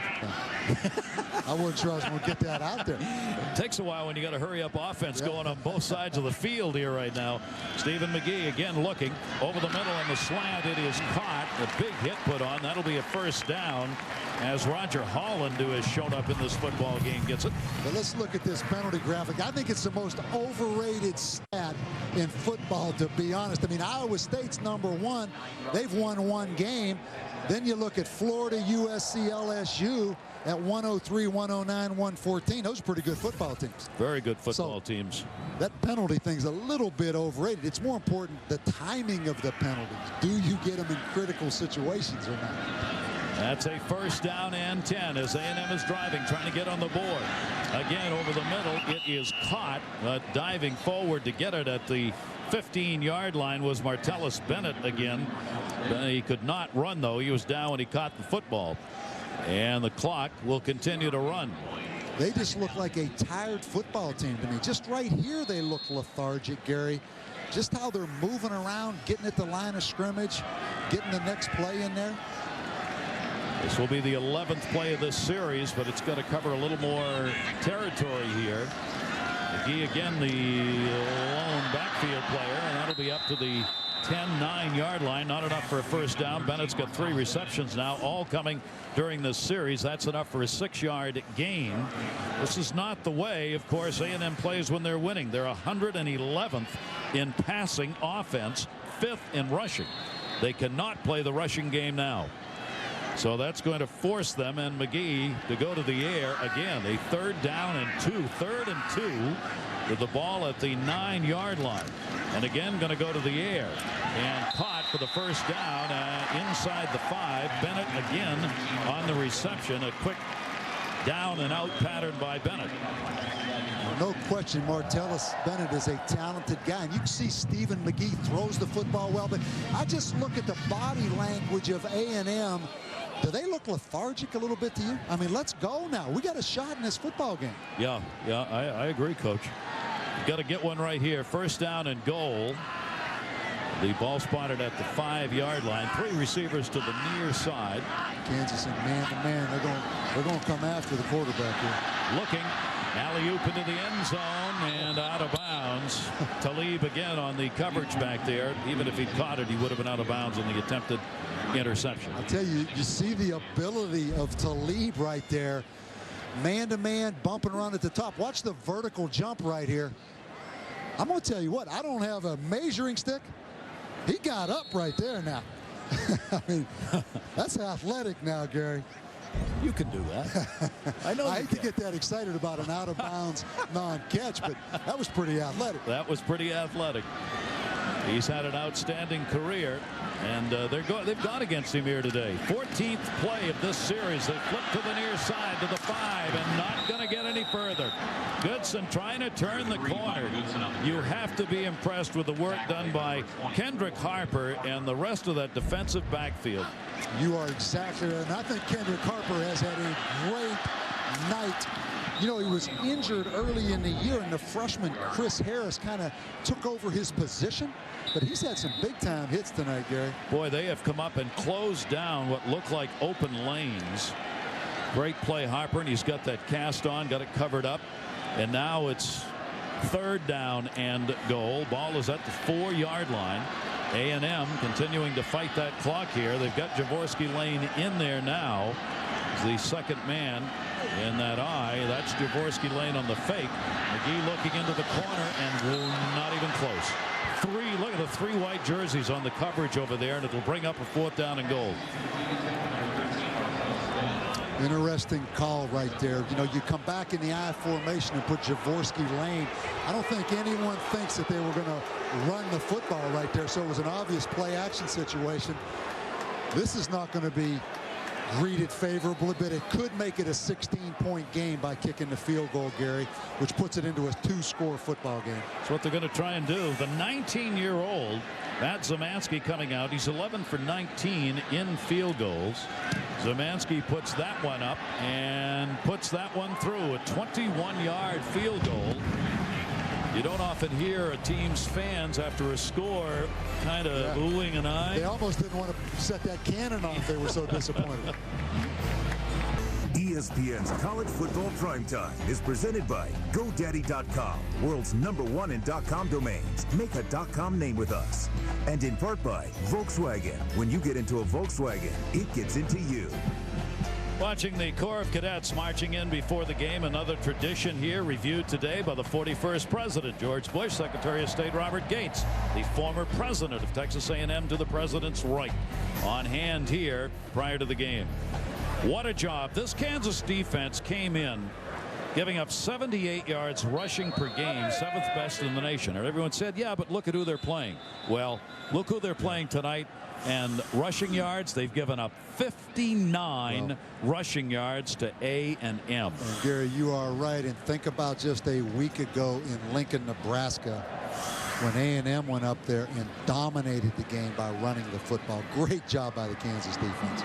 I wasn't sure I was going to get that out there. It takes a while when you got a hurry up offense going on both sides of the field here right now. Stephen McGee again looking over the middle on the slant. It is caught. A big hit put on. That'll be a first down as Roger Holland, who has shown up in this football game, gets it. But let's look at this penalty graphic. I think it's the most overrated stat in football, to be honest. I mean, Iowa State's number 1. They've won one game. Then you look at Florida, USC, LSU at 103, 109, 114. Those are pretty good football teams. Very good football teams. That penalty thing's a little bit overrated. It's more important the timing of the penalties. Do you get them in critical situations or not? That's a first down and 10 as A&M is driving, trying to get on the board. Again, over the middle, it is caught. Diving forward to get it at the 15-yard line was Martellus Bennett again. He could not run, though. He was down when he caught the football. And the clock will continue to run. They just look like a tired football team to me. Just right here, they look lethargic, Gary. Just how they're moving around, getting at the line of scrimmage, getting the next play in there. This will be the 11th play of this series, but it's going to cover a little more territory here. McGee again, the lone backfield player, and that'll be up to the 10-9-yard line. Not enough for a first down. Bennett's got 3 receptions now, all coming during this series. That's enough for a 6-yard gain. This is not the way, of course, A&M plays when they're winning. They're 111th in passing offense, 5th in rushing. They cannot play the rushing game now. So that's going to force them and McGee to go to the air again. A 3rd down and 2. 3rd and 2 with the ball at the 9-yard line. And again, going to go to the air. And caught for the first down inside the 5. Bennett again on the reception. A quick down and out pattern by Bennett. No question, Martellus Bennett is a talented guy. And you can see Stephen McGee throws the football well. But I just look at the body language of A&M. Do they look lethargic a little bit to you? I mean, let's go now. We got a shot in this football game. Yeah, I agree, Coach. You've got to get one right here. First down and goal. The ball spotted at the 5-yard line. 3 receivers to the near side. Kansas and man-to-man. They're going to come after the quarterback here. Looking. Alley-oop into the end zone and out of bounds. Talib again on the coverage back there. Even if he'd caught it, he would have been out of bounds on the attempted interception. I'll tell you, you see the ability of Talib right there. Man-to-man, bumping around at the top. Watch the vertical jump right here. I'm going to tell you what, I don't have a measuring stick. He got up right there now. I mean, that's athletic now, Gary. You can do that. I know. I hate to get that excited about an out-of-bounds non-catch, but that was pretty athletic. That was pretty athletic. He's had an outstanding career, and they've gone against him here today. 14th play of this series. They flip to the near side to the 5 and not going to get any further. Goodson trying to turn the corner. You have to be impressed with the work done by Kendrick Harper and the rest of that defensive backfield. You are exactly right. And I think Kendrick Harper has had a great night. You know, he was injured early in the year, and the freshman Chris Harris kind of took over his position. But he's had some big-time hits tonight, Gary. Boy, they have come up and closed down what look like open lanes Great play, Harper, and he's got that cast on, got it covered up. And now it's 3rd down and goal. Ball is at the 4-yard line. A&M continuing to fight that clock here. They've got Javorsky Lane in there now. The second man in that eye. That's Javorsky Lane on the fake. McGee looking into the corner and not even close. Look at the 3 white jerseys on the coverage over there, and it'll bring up a 4th down and goal. Interesting call right there. You know, you come back in the I formation and put Javorsky Lane. I don't think anyone thinks that they were going to run the football right there, so it was an obvious play action situation. This is not going to be greeted favorably, but it could make it a 16-point game by kicking the field goal, Gary, which puts it into a 2-score football game. That's what they're going to try and do. The 19-year-old Matt Zemansky coming out. He's 11 for 19 in field goals. Zemansky puts that one up and puts that one through. A 21-yard field goal. You don't often hear a team's fans after a score kind of oohing and eyeing. They almost didn't want to set that cannon off. They were so disappointed. ESPN's College Football Primetime is presented by GoDaddy.com, world's #1 in .com domains. Make a .com name with us. And in part by Volkswagen. When you get into a Volkswagen, it gets into you. Watching the Corps of Cadets marching in before the game. Another tradition here reviewed today by the 41st President George Bush, Secretary of State Robert Gates, the former president of Texas A&M to the president's right, on hand here prior to the game. What a job. This Kansas defense came in giving up 78 yards rushing per game, 7th best in the nation. And everyone said, yeah, but look at who they're playing. Well, look who they're playing tonight. And rushing yards, they've given up 59 rushing yards to A&M. And Gary, you are right. And think about just a week ago in Lincoln, Nebraska, when A&M went up there and dominated the game by running the football. Great job by the Kansas defense.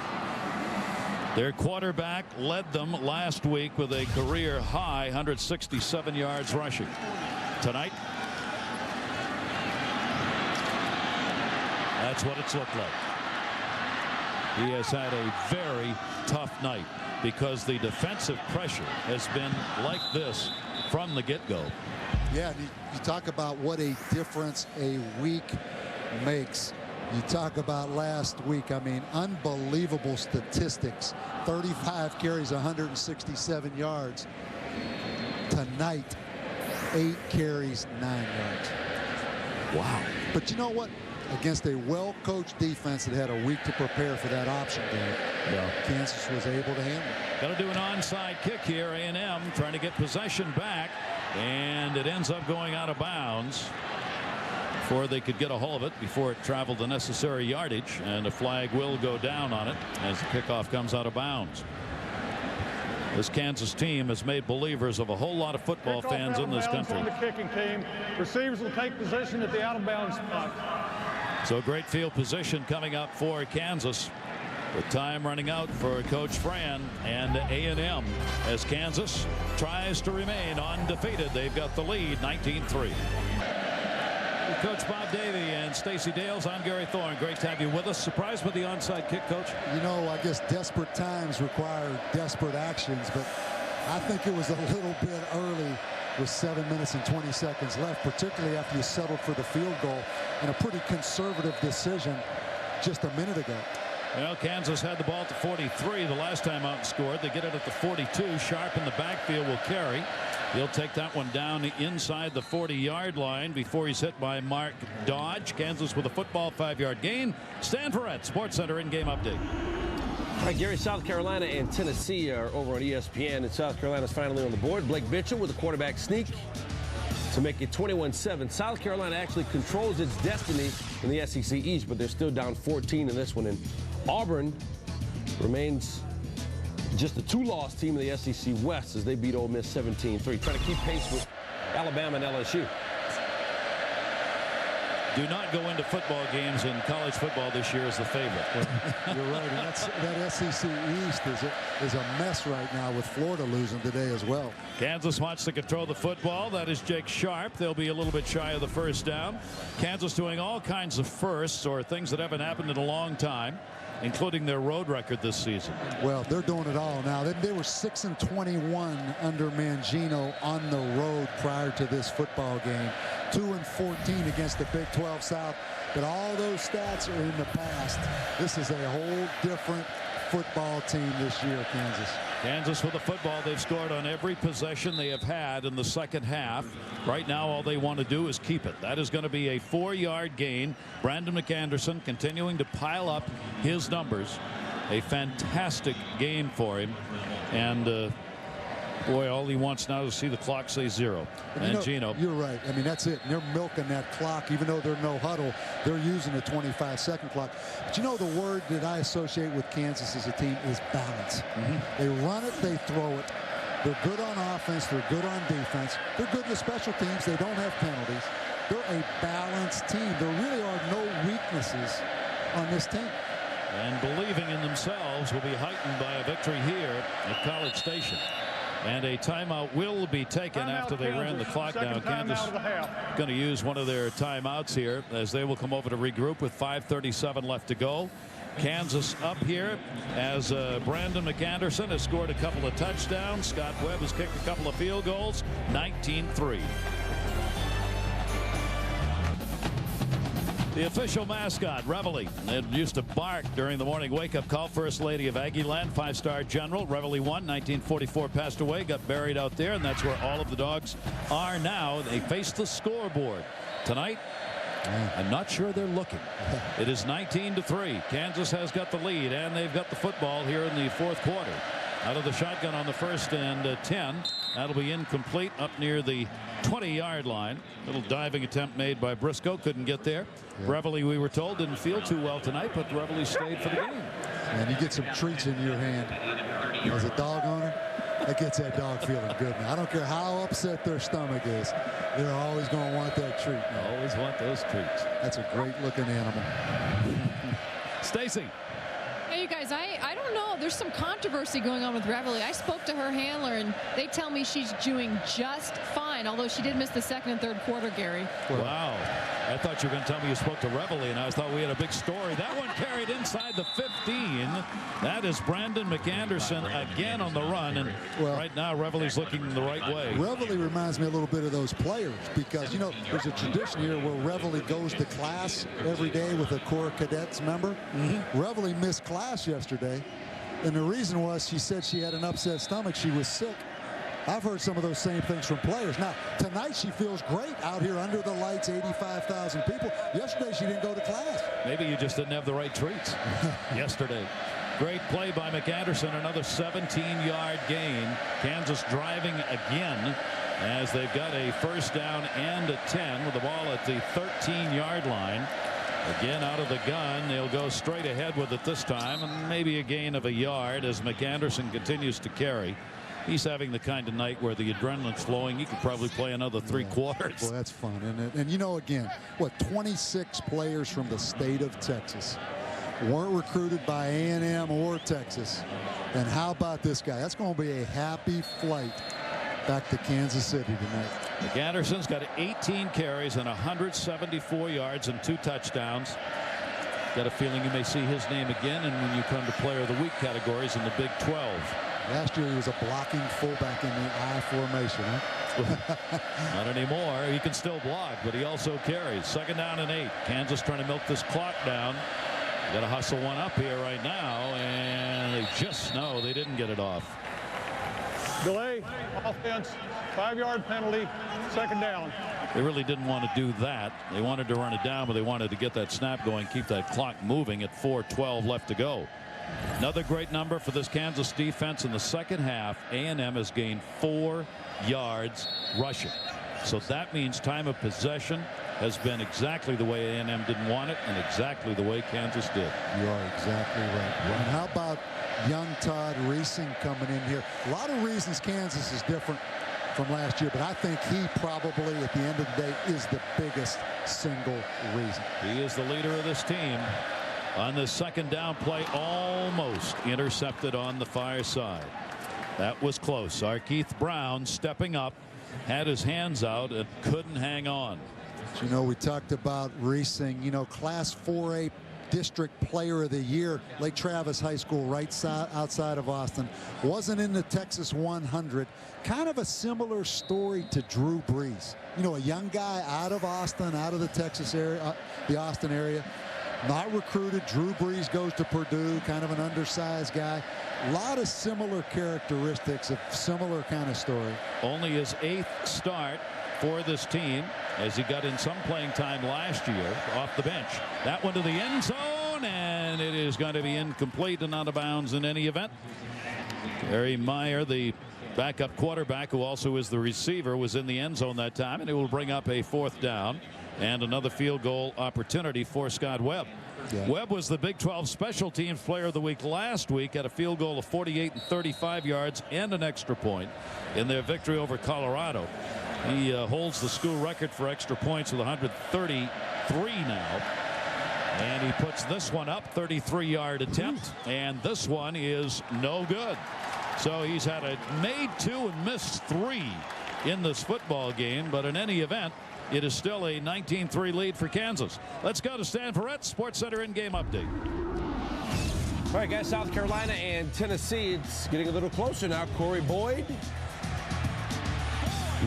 Their quarterback led them last week with a career high 167 yards rushing. Tonight, that's what it's looked like. He has had a very tough night because the defensive pressure has been like this from the get-go. Yeah, you talk about what a difference a week makes. You talk about last week. I mean, unbelievable statistics. 35 carries, 167 yards. Tonight, 8 carries, 9 yards. Wow. But you know what? Against a well-coached defense that had a week to prepare for that option game, Kansas was able to handle it. Got to do an onside kick here. A&M trying to get possession back, and it ends up going out of bounds before they could get a hold of it, before it traveled the necessary yardage, and a flag will go down on it as the kickoff comes out of bounds. This Kansas team has made believers of a whole lot of football fans in this country. On the kicking team, receivers will take position at the out of bounds spot. So great field position coming up for Kansas. With time running out for Coach Fran and A&M as Kansas tries to remain undefeated. They've got the lead 19-3. Coach Bob Davie and Stacey Dales, I'm Gary Thorne. Great to have you with us. Surprised with the onside kick, Coach? You know, I guess desperate times require desperate actions, but I think it was a little bit early with 7 minutes and 20 seconds left, particularly after you settled for the field goal and a pretty conservative decision just a minute ago. Well, Kansas had the ball at the 43 the last time out and scored. They get it at the 42. Sharp in the backfield will carry. He'll take that one down inside the 40-yard line before he's hit by Mark Dodge. Kansas with a football 5-yard gain. Stan Verrett, Sports Center in-game update. All right, Gary, South Carolina and Tennessee are over on ESPN, and South Carolina's finally on the board. Blake Mitchell with a quarterback sneak to make it 21-7. South Carolina actually controls its destiny in the SEC East, but they're still down 14 in this one. And Auburn remains just a 2-loss team in the SEC West as they beat Ole Miss 17-3, trying to keep pace with Alabama and LSU. Do not go into football games in college football this year as the favorite. You're right. And that SEC East is a mess right now with Florida losing today as well. Kansas wants to control the football. That is Jake Sharp. They'll be a little bit shy of the first down. Kansas doing all kinds of firsts or things that haven't happened in a long time. including their road record this season. Well, they're doing it all now. They were 6-21 under Mangino on the road prior to this football game. 2-14 against the Big 12 South. But all those stats are in the past. This is a whole different football team this year, Kansas. Kansas with the football. They've scored on every possession they have had in the second half. Right now, all they want to do is keep it. That is going to be a 4-yard gain. Brandon McAnderson continuing to pile up his numbers. A fantastic game for him. And boy, all he wants now is to see the clock say 0. And Gino. You're right. I mean, that's it. And they're milking that clock. Even though they're no huddle, they're using a 25-second clock. But you know, the word that I associate with Kansas as a team is balance. They run it, they throw it. They're good on offense. They're good on defense. They're good in the special teams. They don't have penalties. They're a balanced team. There really are no weaknesses on this team. And believing in themselves will be heightened by a victory here at College Station. And a timeout will be taken after they ran the clock down. Kansas going to use one of their timeouts here as they will come over to regroup with 5:37 left to go. Kansas up here as Brandon McAnderson has scored a couple of touchdowns. Scott Webb has kicked a couple of field goals. 19-3. The official mascot, Reveille. It used to bark during the morning wake-up call. First lady of Aggie Land, 5-star general. Reveille won. 1944 passed away, got buried out there, and that's where all of the dogs are now. They face the scoreboard tonight. I'm not sure they're looking. It is 19-3. Kansas has got the lead, and they've got the football here in the fourth quarter. Out of the shotgun on the 1st and 10. That'll be incomplete up near the 20-yard line. Little diving attempt made by Briscoe. Couldn't get there. Yeah. Reveille, we were told, didn't feel too well tonight, but Reveille stayed for the game. And you get some treats in your hand. As a dog owner, that gets that dog feeling good. Now, I don't care how upset their stomach is. They're always going to want that treat. Now. Always want those treats. That's a great-looking animal. Stacy. Hey, you guys, I don't know. There's some controversy going on with Reveille. I spoke to her handler, and they tell me she's doing just fine, although she did miss the second and third quarter, Gary. Wow. I thought you were going to tell me you spoke to Reveille, and I thought we had a big story. That one carried inside the 15. That is Brandon McAnderson again on the run, and right now Reveille's looking the right way. Reveille reminds me a little bit of those players because, you know, there's a tradition here where Reveille goes to class every day with a Corps Cadets member. Reveille missed class yesterday, and the reason was she said she had an upset stomach. She was sick. I've heard some of those same things from players. Now, tonight she feels great out here under the lights, 85,000 people. Yesterday she didn't go to class. Maybe you just didn't have the right treats yesterday. Great play by McAnderson, another 17-yard gain. Kansas driving again as they've got a first down and a 10 with the ball at the 13-yard line. Again, out of the gun, they'll go straight ahead with it this time, and maybe a gain of a yard as McAnderson continues to carry. He's having the kind of night where the adrenaline's flowing. He could probably play another 3 quarters. Well, that's fun, isn't it? And you know, again, what, 26 players from the state of Texas weren't recruited by A&M or Texas. And how about this guy? That's going to be a happy flight back to Kansas City tonight. McAnderson's got 18 carries and 174 yards and 2 touchdowns. Got a feeling you may see his name again, and when you come to Player of the Week categories in the Big 12. Last year he was a blocking fullback in the I formation. Not anymore. He can still block, but he also carries. Second down and 8. Kansas trying to milk this clock down. Got to hustle one up here right now, and they just know they didn't get it off. Delay, offense, 5-yard penalty, second down. They really didn't want to do that. They wanted to run it down, but they wanted to get that snap going, keep that clock moving at 4:12 left to go. Another great number for this Kansas defense in the second half. A&M has gained 4 yards rushing. So that means time of possession has been exactly the way A&M didn't want it and exactly the way Kansas did. You are exactly right. And how about young Todd Reesing coming in here? A lot of reasons Kansas is different from last year, but I think he probably at the end of the day is the biggest single reason. He is the leader of this team. On the second down play, almost intercepted on the far side. That was close. Keith Brown stepping up, had his hands out and couldn't hang on. You know, we talked about Reesing, you know, Class 4A district player of the year, Lake Travis High School, right outside of Austin. Wasn't in the Texas 100. Kind of a similar story to Drew Brees. You know, a young guy out of Austin, out of the Texas area, the Austin area. Not recruited. Drew Brees goes to Purdue, kind of an undersized guy. A lot of similar characteristics, of similar kind of story. Only his 8th start for this team, as he got in some playing time last year off the bench. That one to the end zone, and it is going to be incomplete and out of bounds in any event. Harry Meyer, the backup quarterback, who also is the receiver, was in the end zone that time, and it will bring up a 4th down and another field goal opportunity for Scott Webb. Yeah. Webb was the Big 12 Special Teams Player of the Week last week, at a field goal of 48 and 35 yards and an extra point in their victory over Colorado. He holds the school record for extra points with 133 now. And he puts this one up, 33-yard attempt, and this one is no good. So he's had a made 2 and missed 3 in this football game, but in any event, it is still a 19-3 lead for Kansas. Let's go to Stan Verrett, Sports Center in-game update. All right, guys, South Carolina and Tennessee, it's getting a little closer now. Corey Boyd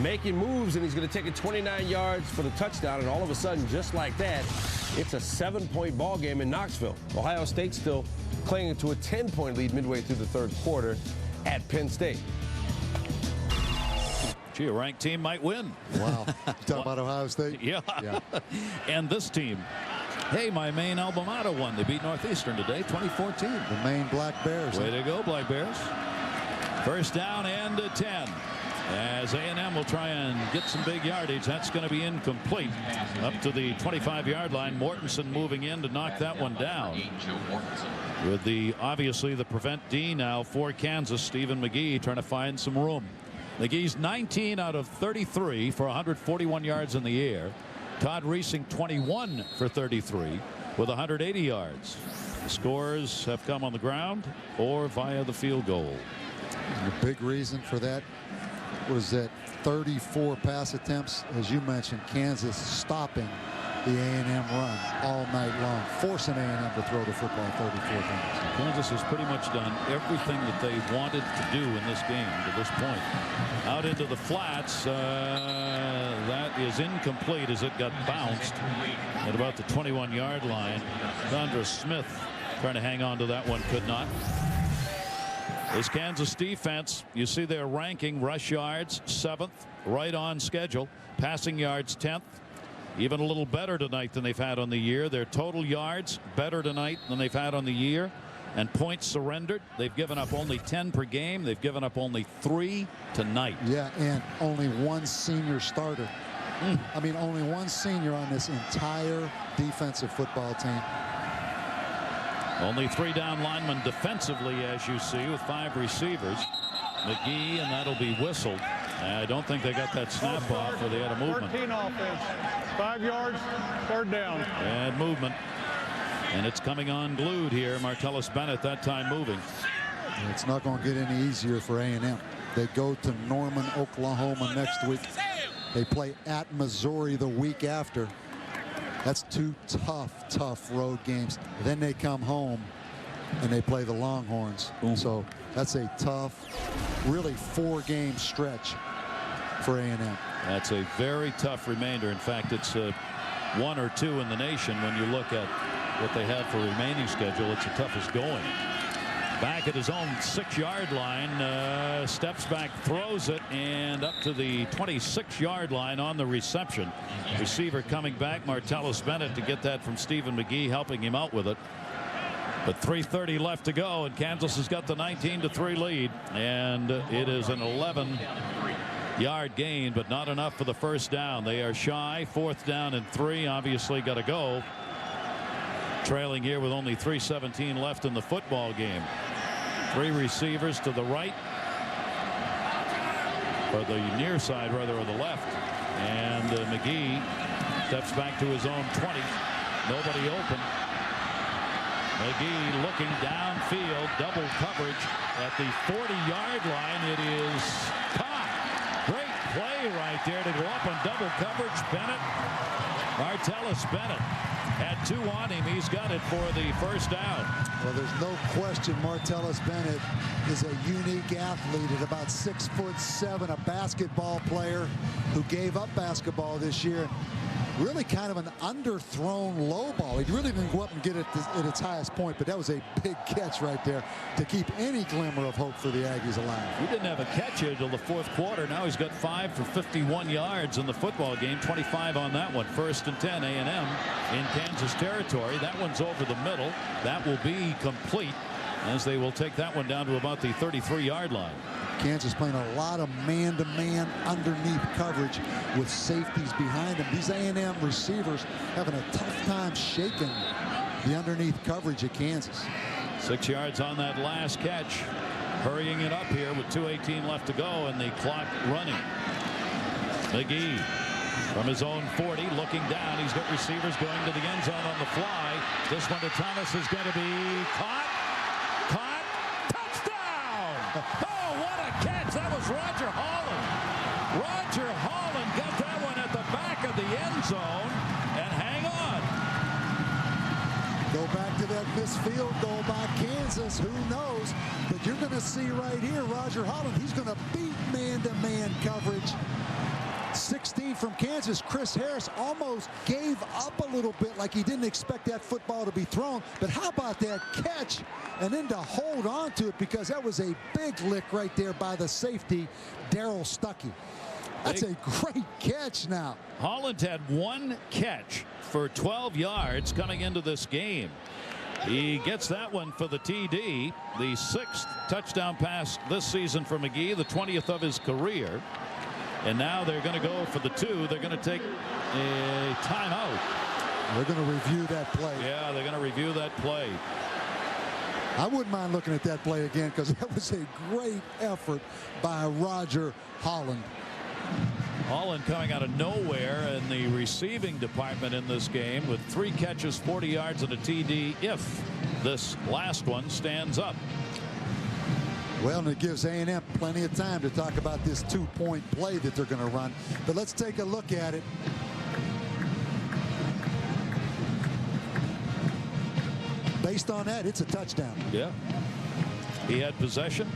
making moves, and he's going to take it 29 yards for the touchdown, and all of a sudden, just like that, it's a 7-point ball game in Knoxville. Ohio State still clinging to a 10-point lead midway through the 3rd quarter at Penn State. Gee, a ranked team might win. Wow. You talking about Ohio State? Yeah. And this team, hey, my Maine alma mater won. They beat Northeastern today, 2014. The Maine Black Bears. Way to go, Black Bears. 1st down and 10. As A&M will try and get some big yardage. That's going to be incomplete. Up to the 25-yard line. Mortensen moving in to knock that one down. With obviously the prevent D now for Kansas. Stephen McGee trying to find some room. McGee's 19 out of 33 for 141 yards in the air. Todd Reesing 21 for 33 with 180 yards. The scores have come on the ground or via the field goal. And the big reason for that was that 34 pass attempts, as you mentioned, Kansas stopping the A&M run all night long, forcing A&M to throw the football 34 times. Kansas has pretty much done everything that they wanted to do in this game to this point. Out into the flats, that is incomplete as it got bounced at about the 21-yard line. Dondra Smith trying to hang on to that one, could not. This Kansas defense, you see their ranking: rush yards 7th, right on schedule, passing yards 10th. Even a little better tonight than they've had on the year. Their total yards better tonight than they've had on the year. And points surrendered, they've given up only 10 per game. They've given up only 3 tonight. Yeah, and only 1 senior starter. I mean, only 1 senior on this entire defensive football team. Only 3 down linemen defensively, as you see, with 5 receivers. McGee, and that'll be whistled. I don't think they got that snap off, or they had a movement. 13 offense. 5 yards, 3rd down. Bad movement. And it's coming unglued here. Martellus Bennett that time moving. It's not going to get any easier for A&M. They go to Norman, Oklahoma next week. They play at Missouri the week after. That's 2 tough road games. Then they come home and they play the Longhorns. So that's a tough, really 4-game stretch for A&M. That's a very tough remainder. In fact, it's 1 or 2 in the nation when you look at what they have for remaining schedule. It's the toughest going. Back at his own 6-yard line, steps back, throws it, and up to the 26-yard line on the reception. Receiver coming back, Martellus Bennett, to get that from Stephen McGee, helping him out with it. But 3:30 left to go, and Kansas has got the 19-3 lead, and it is an 11-yard gain, but not enough for the 1st down. They are shy. 4th down and 3, obviously got to go. Trailing here with only 3:17 left in the football game. 3 receivers to the right, or the near side rather, or the left, and McGee steps back to his own 20. Nobody open. McGee looking downfield, double coverage at the 40-yard line. It is caught. Great play right there to go up on double coverage. Bennett, Martellus Bennett, Had 2 on him. He's got it for the first down. Well, there's no question Martellus Bennett is a unique athlete at about 6'7", a basketball player who gave up basketball this year. Really kind of an underthrown low ball. He really didn't go up and get it at its highest point, but that was a big catch right there to keep any glimmer of hope for the Aggies alive. He didn't have a catch here until the 4th quarter. Now he's got 5 for 51 yards in the football game. 25 on that one. 1st and 10, A&M in Kansas territory. That one's over the middle. That will be complete, as they will take that one down to about the 33-yard line. Kansas playing a lot of man-to-man underneath coverage with safeties behind them. These A&M receivers having a tough time shaking the underneath coverage at Kansas. 6 yards on that last catch. Hurrying it up here with 2:18 left to go and the clock running. McGee from his own 40 looking down. He's got receivers going to the end zone on the fly. This one to Thomas is going to be caught. Touchdown! Oh, what a catch! That was Roger Holland. Roger Holland got that one at the back of the end zone, and hang on. Go back to that missed field goal by Kansas. Who knows? But you're going to see right here, Roger Holland, he's going to beat man-to-man coverage. 16 from Kansas. Chris Harris almost gave up a little bit, like he didn't expect that football to be thrown. But how about that catch and then to hold on to it, because that was a big lick right there by the safety, Darryl Stuckey. That's a great catch now. Holland had 1 catch for 12 yards coming into this game. He gets that one for the TD, the 6th touchdown pass this season for McGee, the 20th of his career. And now they're going to go for the 2. They're going to take a timeout. They're going to review that play. Yeah, they're going to review that play. I wouldn't mind looking at that play again, because that was a great effort by Roger Holland. Holland coming out of nowhere in the receiving department in this game with 3 catches, 40 yards, and a TD if this last one stands up. Well, and it gives A&M plenty of time to talk about this 2-point play that they're going to run. But let's take a look at it. Based on that, it's a touchdown. Yeah. He had possession.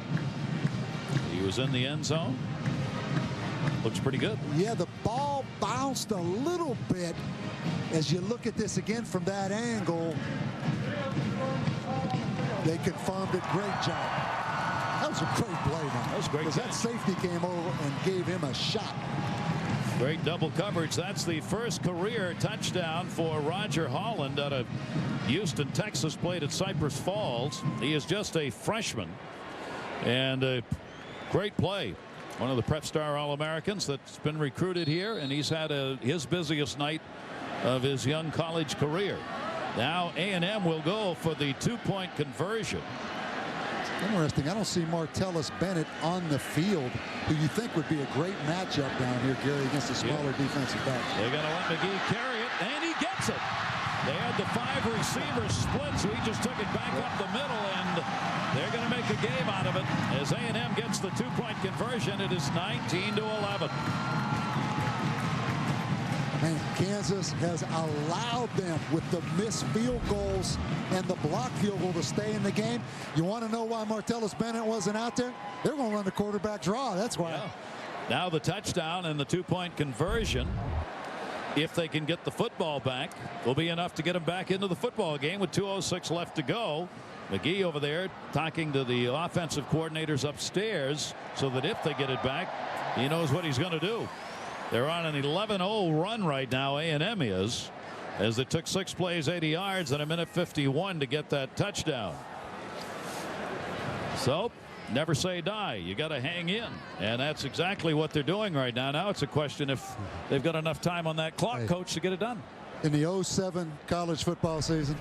He was in the end zone. Looks pretty good. Yeah, the ball bounced a little bit. As you look at this again from that angle, they confirmed it. Great job. That was a great play now. That was great. Because that safety came over and gave him a shot. Great double coverage. That's the first career touchdown for Roger Holland out of Houston, Texas. Played at Cypress Falls. He is just a freshman. And a great play. One of the Prep Star All-Americans that's been recruited here, and he's had his busiest night of his young college career. Now A&M will go for the 2-point conversion. Interesting. I don't see Martellus Bennett on the field, who you think would be a great matchup down here, Gary, against a smaller defensive back. They're going to let McGee carry it, and he gets it. They had the 5 receivers split, so he just took it back up the middle, and they're going to make a game out of it. As A&M gets the 2-point conversion, it is 19-11. Man, Kansas has allowed them with the missed field goals and the block field goal to stay in the game. You want to know why Martellus Bennett wasn't out there? They're going to run the quarterback draw. That's why. Yeah. Now the touchdown and the 2-point conversion, if they can get the football back, will be enough to get them back into the football game with 2:06 left to go. McGee over there talking to the offensive coordinators upstairs so that if they get it back, he knows what he's going to do. They're on an 11-0 run right now, A&M is, as it took 6 plays, 80 yards, and a minute 51 to get that touchdown. So, never say die. You got to hang in, and that's exactly what they're doing right now. Now it's a question if they've got enough time on that clock, Coach, to get it done. In the 07 college football season,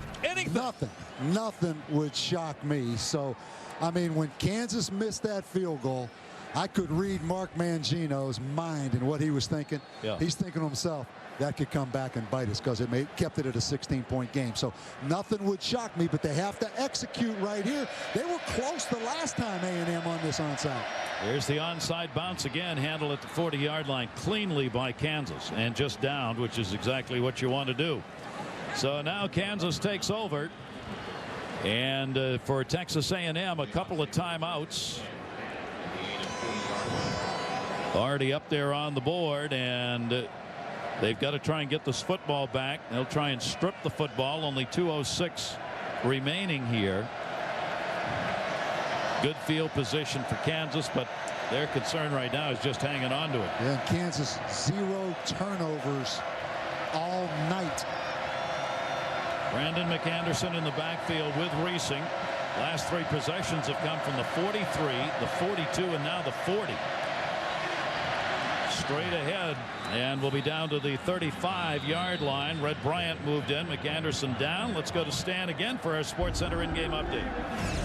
nothing would shock me. So, I mean, when Kansas missed that field goal, I could read Mark Mangino's mind and what he was thinking. Yeah. He's thinking to himself, that could come back and bite us, because it kept it at a 16-point game. So nothing would shock me, but they have to execute right here. They were close the last time A&M on this onside. There's the onside bounce again, handled at the 40-yard line cleanly by Kansas, and just downed, which is exactly what you want to do. So now Kansas takes over. And for Texas A&M, a couple of timeouts. Already up there on the board, and they've got to try and get this football back. They'll try and strip the football. Only 2:06 remaining here. Good field position for Kansas, but their concern right now is just hanging on to it. Yeah, and Kansas 0 turnovers all night. Brandon McAnderson in the backfield with Reesing. Last 3 possessions have come from the 43, the 42, and now the 40. Straight ahead, and we'll be down to the 35-yard line. Red Bryant moved in. McAnderson down. Let's go to Stan again for our Sports Center in-game update.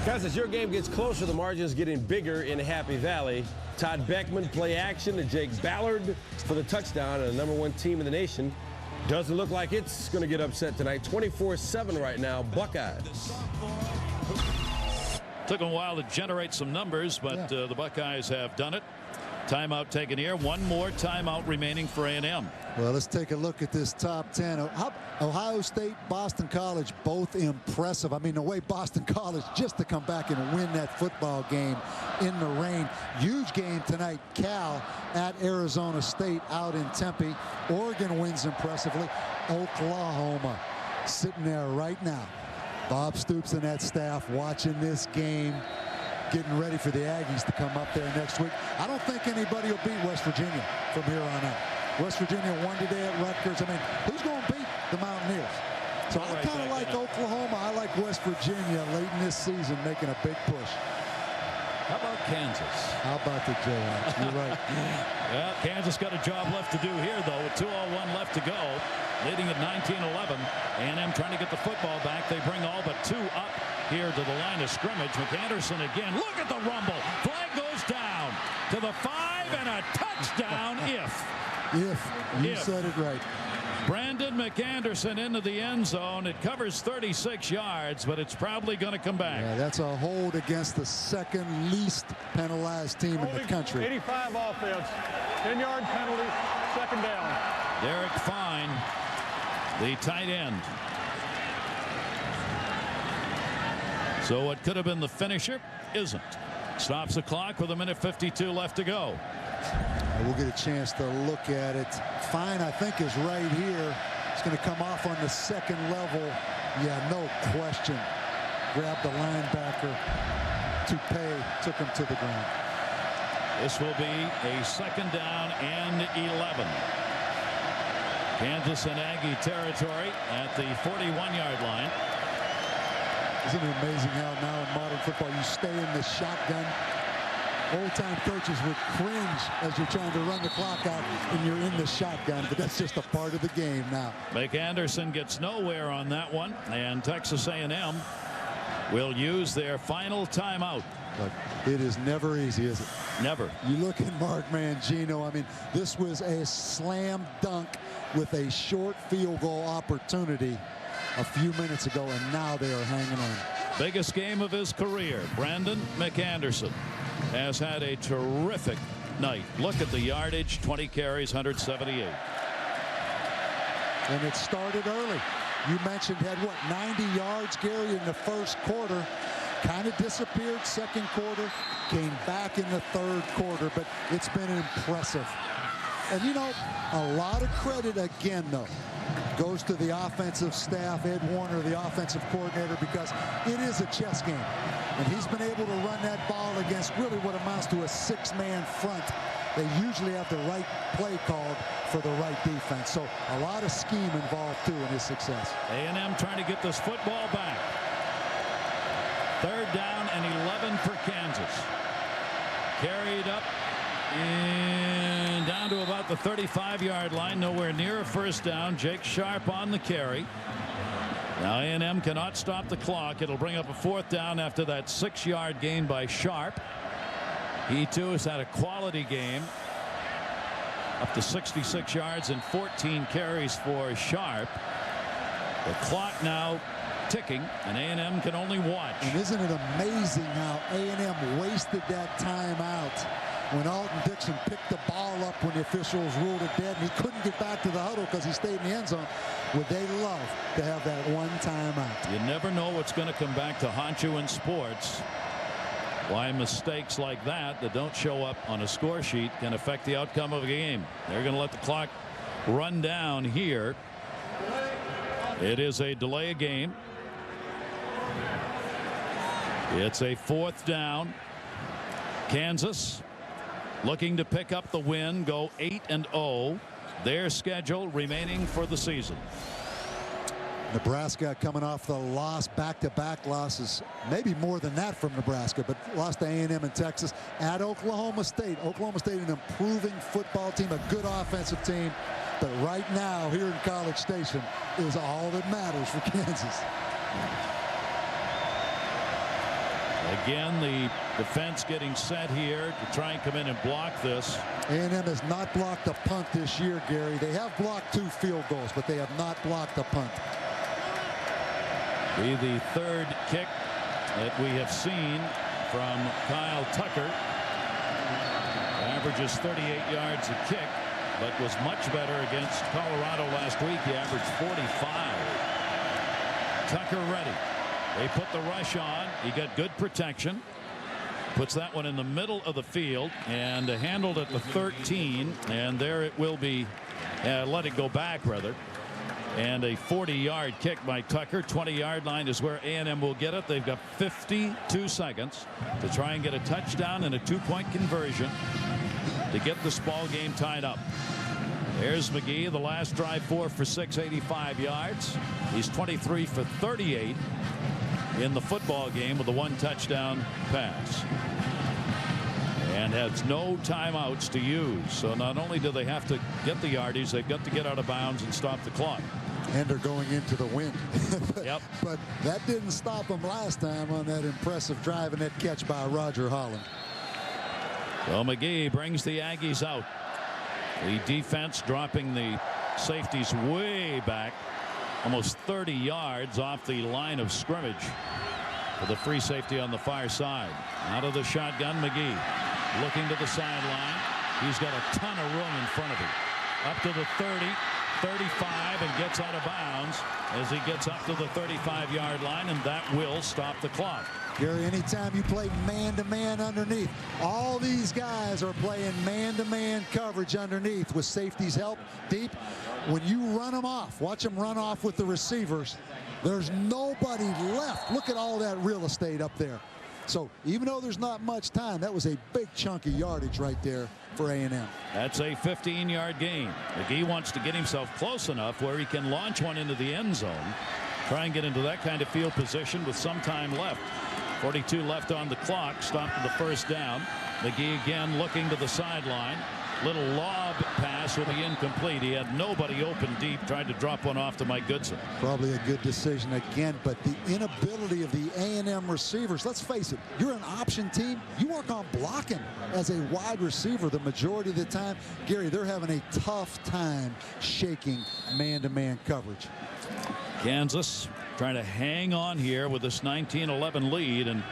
Guys, as your game gets closer, the margin is getting bigger in Happy Valley. Todd Beckman play action to Jake Ballard for the touchdown, and the #1 team in the nation doesn't look like it's going to get upset tonight. 24-7 right now, Buckeyes. Took them a while to generate some numbers, but the Buckeyes have done it. Timeout taken here. One more timeout remaining for A&M. Well, let's take a look at this top 10. Ohio State, Boston College, both impressive. I mean, the way Boston College just to come back and win that football game in the rain. Huge game tonight. Cal at Arizona State out in Tempe. Oregon wins impressively. Oklahoma sitting there right now. Bob Stoops and that staff watching this game, getting ready for the Aggies to come up there next week. I don't think anybody will beat West Virginia from here on out. West Virginia won today at Rutgers. I mean, who's going to beat the Mountaineers? So I kind of like Oklahoma. I like West Virginia late in this season making a big push. How about Kansas? How about the Jayhawks? You're right. Well, Kansas got a job left to do here, though, with 2:01 left to go. Leading at 19-11. A&M trying to get the football back. They bring all but 2 up here to the line of scrimmage. McAnderson again. Look at the rumble. Flag goes down to the 5 and a touchdown if. You said it right. Brandon McAnderson into the end zone. It covers 36 yards, but it's probably going to come back. Yeah, that's a hold against the second least penalized team in the country. 85 offense. 10-yard penalty. Second down. Derek Fine, the tight end. So what could have been the finisher isn't. Stops the clock with 1:52 left to go. We'll get a chance to look at it. Fine, I think, is right here. It's going to come off on the second level. Yeah, no question. Grabbed the linebacker. Toupee took him to the ground. This will be a second down and 11. Kansas and Aggie territory at the 41-yard line. Isn't it amazing how now in modern football you stay in the shotgun? Old-time coaches would cringe as you're trying to run the clock out and you're in the shotgun, but that's just a part of the game now. McAnderson gets nowhere on that one, and Texas A&M will use their final timeout. But it is never easy, is it? Never. You look at Mark Mangino. I mean, this was a slam dunk with a short field goal opportunity a few minutes ago, and now they are hanging on. Biggest game of his career. Brandon McAnderson has had a terrific night. Look at the yardage, 20 carries, 178. And it started early. You mentioned had, 90 yards, Gary, in the first quarter. Kind of disappeared second quarter, came back in the third quarter, but it's been impressive. And, a lot of credit again, though, goes to the offensive staff, Ed Warner, the offensive coordinator, because it is a chess game. And he's been able to run that ball against really what amounts to a 6-man front. They usually have the right play called for the right defense. So a lot of scheme involved, too, in his success. A&M trying to get this football back. Third down and 11 for Kansas. Carried up and down to about the 35-yard line. Nowhere near a first down. Jake Sharp on the carry. Now A&M cannot stop the clock. It'll bring up a fourth down after that 6-yard gain by Sharp. He too has had a quality game. Up to 66 yards and 14 carries for Sharp. The clock now ticking, and A&M can only watch. And isn't it amazing how A&M wasted that time out when Alton Dixon picked the ball up when the officials ruled it dead and he couldn't get back to the huddle because he stayed in the end zone. Would they love to have that one timeout? You never know what's going to come back to haunt you in sports. Why mistakes like that don't show up on a score sheet can affect the outcome of a game. They're going to let the clock run down here. It is a delay game. It's a 4th down. Kansas looking to pick up the win, go 8-0. Their schedule remaining for the season. Nebraska coming off the loss, back-to-back losses, maybe more than that from Nebraska, but lost to A&M and Texas at Oklahoma State. Oklahoma State, an improving football team, a good offensive team, but right now here in College Station is all that matters for Kansas. Again, the defense getting set here to try and come in and block this. A&M has not blocked a punt this year, Gary. They have blocked 2 field goals, but they have not blocked a punt. Be the 3rd kick that we have seen from Kyle Tucker. Averages 38 yards a kick, but was much better against Colorado last week. He averaged 45. Tucker ready. They put the rush on. He got good protection. Puts that one in the middle of the field and handled at the 13. And there it will be. Let it go back, rather. And a 40-yard kick by Tucker. 20-yard line is where A&M will get it. They've got 52 seconds to try and get a touchdown and a 2-point conversion to get this ball game tied up. There's McGee, the last drive, 4 for 6, 85 yards. He's 23 for 38 in the football game with a 1 touchdown pass. And has no timeouts to use. So not only do they have to get the yardage, they've got to get out of bounds and stop the clock. And they're going into the wind. Yep. But that didn't stop them last time on that impressive drive and that catch by Roger Holland. So McGee brings the Aggies out. The defense dropping the safeties way back, almost 30 yards off the line of scrimmage for the free safety on the far side. Out of the shotgun, McGee looking to the sideline. He's got a ton of room in front of him. Up to the 30, 35, and gets out of bounds as he gets up to the 35-yard line, and that will stop the clock. Gary, anytime you play man-to-man underneath, all these guys are playing man-to-man coverage underneath with safety's help deep. When you run them off, watch them run off with the receivers, there's nobody left. Look at all that real estate up there. So even though there's not much time, that was a big chunk of yardage right there for A&M. That's a 15-yard gain. McGee wants to get himself close enough where he can launch one into the end zone. Try and get into that kind of field position with some time left. 42 left on the clock. Stopped at the 1st down. McGee again looking to the sideline. Little lob pass will be incomplete. He had nobody open deep. Tried to drop one off to Mike Goodson. Probably a good decision again, but the inability of the A&M receivers, let's face it, you're an option team. You work on blocking as a wide receiver the majority of the time. Gary, they're having a tough time shaking man-to-man coverage. Kansas trying to hang on here with this 19-11 lead and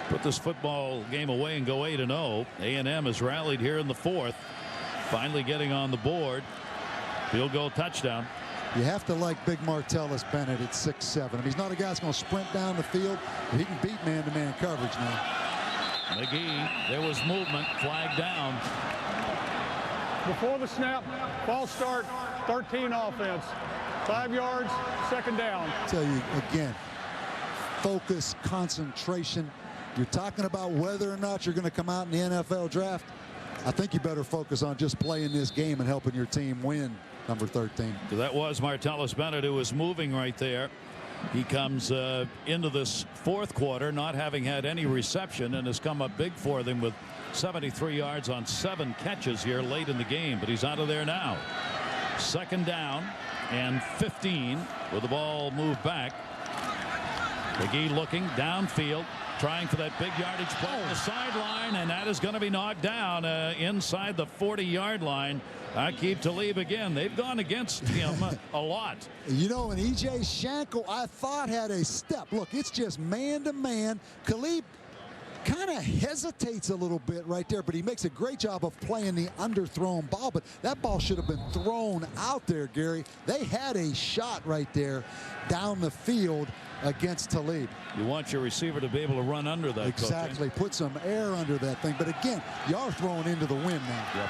put this football game away and go 8-0. A&M has rallied here in the 4th. Finally getting on the board. Field goal touchdown. You have to like Big Martellus Bennett at 6'7". I mean, he's not a guy that's going to sprint down the field, but he can beat man-to-man coverage now. McGee, there was movement, flag down. Before the snap, false start, 13 offense. 5 yards, 2nd down. I tell you again, focus, concentration. You're talking about whether or not you're going to come out in the NFL draft. I think you better focus on just playing this game and helping your team win, number 13. That was Martellus Bennett, who was moving right there. He comes into this 4th quarter not having had any reception and has come up big for them with 73 yards on 7 catches here late in the game. But he's out of there now. 2nd down and 15 with the ball moved back. McGee looking downfield, trying for that big yardage play on the sideline, and that is going to be knocked down inside the 40-yard line. Aqib Talib again. They've gone against him a lot. You know, and E.J. Shankle, I thought, had a step. Look, it's just man-to-man. Talib kind of hesitates a little bit right there, but he makes a great job of playing the underthrown ball. But that ball should have been thrown out there, Gary. They had a shot right there down the field against Talib. You want your receiver to be able to run under that. Exactly. Put some air under that thing. But again, you are thrown into the wind now. Yep.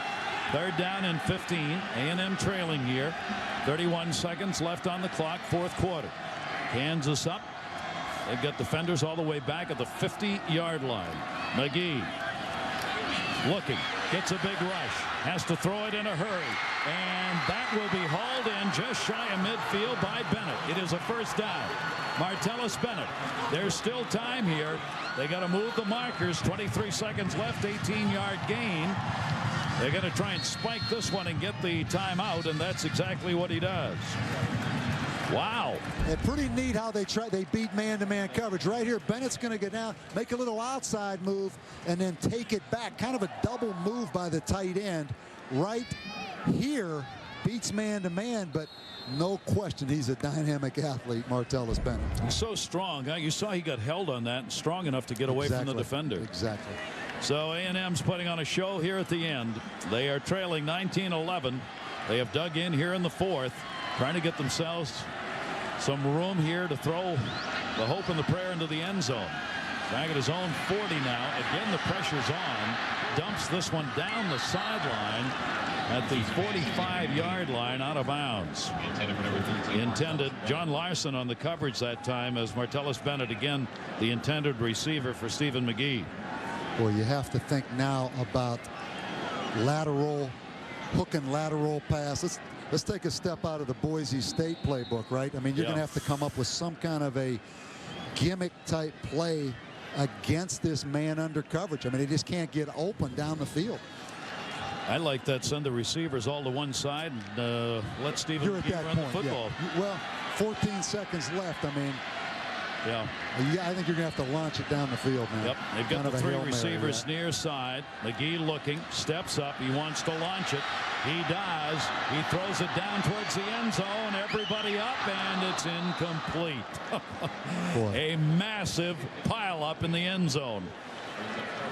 3rd down and 15. A&M trailing here. 31 seconds left on the clock. 4th quarter. Kansas up. They've got defenders all the way back at the 50-yard line. McGee looking, gets a big rush, has to throw it in a hurry, and that will be hauled in just shy of midfield by Bennett. It is a 1st down. Martellus Bennett. There's still time here. They got to move the markers. 23 seconds left, 18-yard gain. They're going to try and spike this one and get the timeout, and that's exactly what he does. Wow. And pretty neat how they beat man-to-man coverage. Right here, Bennett's going to go down, make a little outside move, and then take it back. Kind of a double move by the tight end. Right here, beats man-to-man, but no question he's a dynamic athlete, Martellus Bennett. He's so strong. You saw he got held on that and strong enough to get away from the defender. Exactly. So A&M's putting on a show here at the end. They are trailing 19-11. They have dug in here in the 4th, trying to get themselves some room here to throw the hope and the prayer into the end zone. Back at his own 40 now. Again, the pressure's on. Dumps this one down the sideline at the 45-yard line, out of bounds. Intended. John Larson on the coverage that time as Martellus Bennett, again, the intended receiver for Stephen McGee. Well, you have to think now about lateral, hook and lateral pass. Let's take a step out of the Boise State playbook, right? I mean, you're going to have to come up with some kind of a gimmick-type play against this man under coverage. I mean, they just can't get open down the field. I like that. Send the receivers all to one side and let Stephen McGee run the football. Yeah. Well, 14 seconds left. I mean, yeah, I think you're going to have to launch it down the field now. Yep, they've got the 3 receivers near side. McGee looking, steps up. He wants to launch it. He does. He throws it down towards the end zone. Everybody up, and it's incomplete. A massive pile up in the end zone.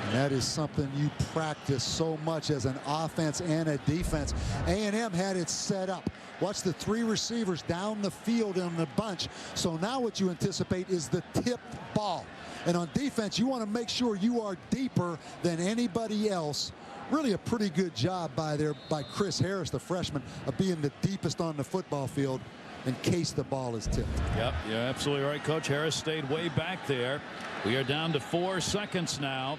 And that is something you practice so much as an offense and a defense. A&M had it set up. Watch the 3 receivers down the field in the bunch. So now what you anticipate is the tipped ball. And on defense, you want to make sure you are deeper than anybody else. Really a pretty good job by Chris Harris, the freshman, of being the deepest on the football field in case the ball is tipped. Yep, you're absolutely right. Coach Harris stayed way back there. We are down to 4 seconds now.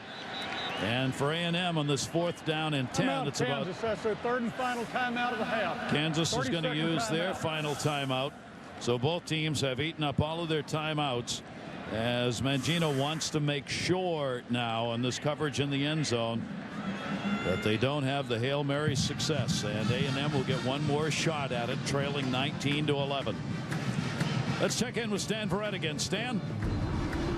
And for A&M on this 4th down and 10, it's about Kansas. That's their 3rd and final timeout of the half. Kansas is going to use their final timeout. So both teams have eaten up all of their timeouts as Mangino wants to make sure now on this coverage in the end zone that they don't have the Hail Mary success, and A&M will get one more shot at it, trailing 19-11. Let's check in with Stan Verrett again. Stan?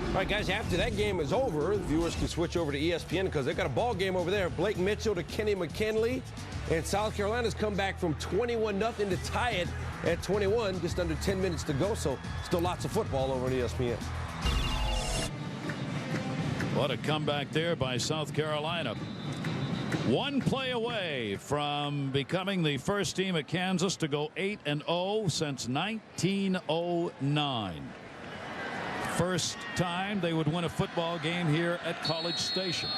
All right, guys, after that game is over, viewers can switch over to ESPN because they've got a ball game over there. Blake Mitchell to Kenny McKinley. And South Carolina's come back from 21-0 to tie it at 21, just under 10 minutes to go. So still lots of football over on ESPN. What a comeback there by South Carolina. One play away from becoming the first team at Kansas to go 8-0 since 1909. First time they would win a football game here at College Station.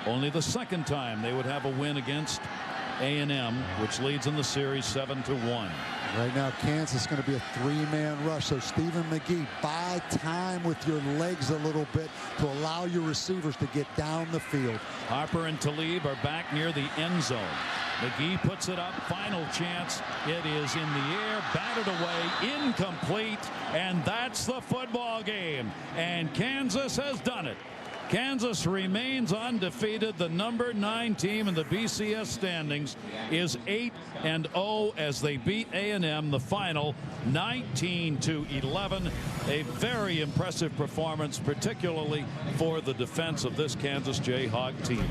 Only the 2nd time they would have a win against A&M, which leads in the series 7-1. Right now, Kansas is going to be a 3-man rush. So Stephen McGee, buy time with your legs a little bit to allow your receivers to get down the field. Harper and Talib are back near the end zone. McGee puts it up. Final chance. It is in the air, batted away, incomplete, and that's the football game. And Kansas has done it. Kansas remains undefeated. The number 9 team in the BCS standings is 8-0 as they beat A&M the final 19-11. A very impressive performance, particularly for the defense of this Kansas Jayhawk team.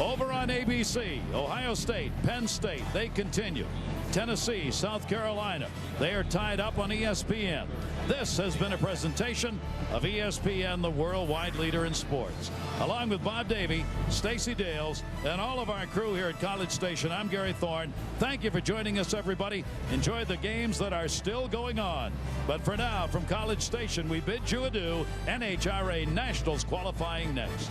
Over on ABC, Ohio State, Penn State, they continue. Tennessee, South Carolina, they are tied up on ESPN. This has been a presentation of ESPN, the worldwide leader in sports. Along with Bob Davie, Stacey Dales, and all of our crew here at College Station, I'm Gary Thorne. Thank you for joining us, everybody. Enjoy the games that are still going on. But for now, from College Station, we bid you adieu. NHRA Nationals qualifying next.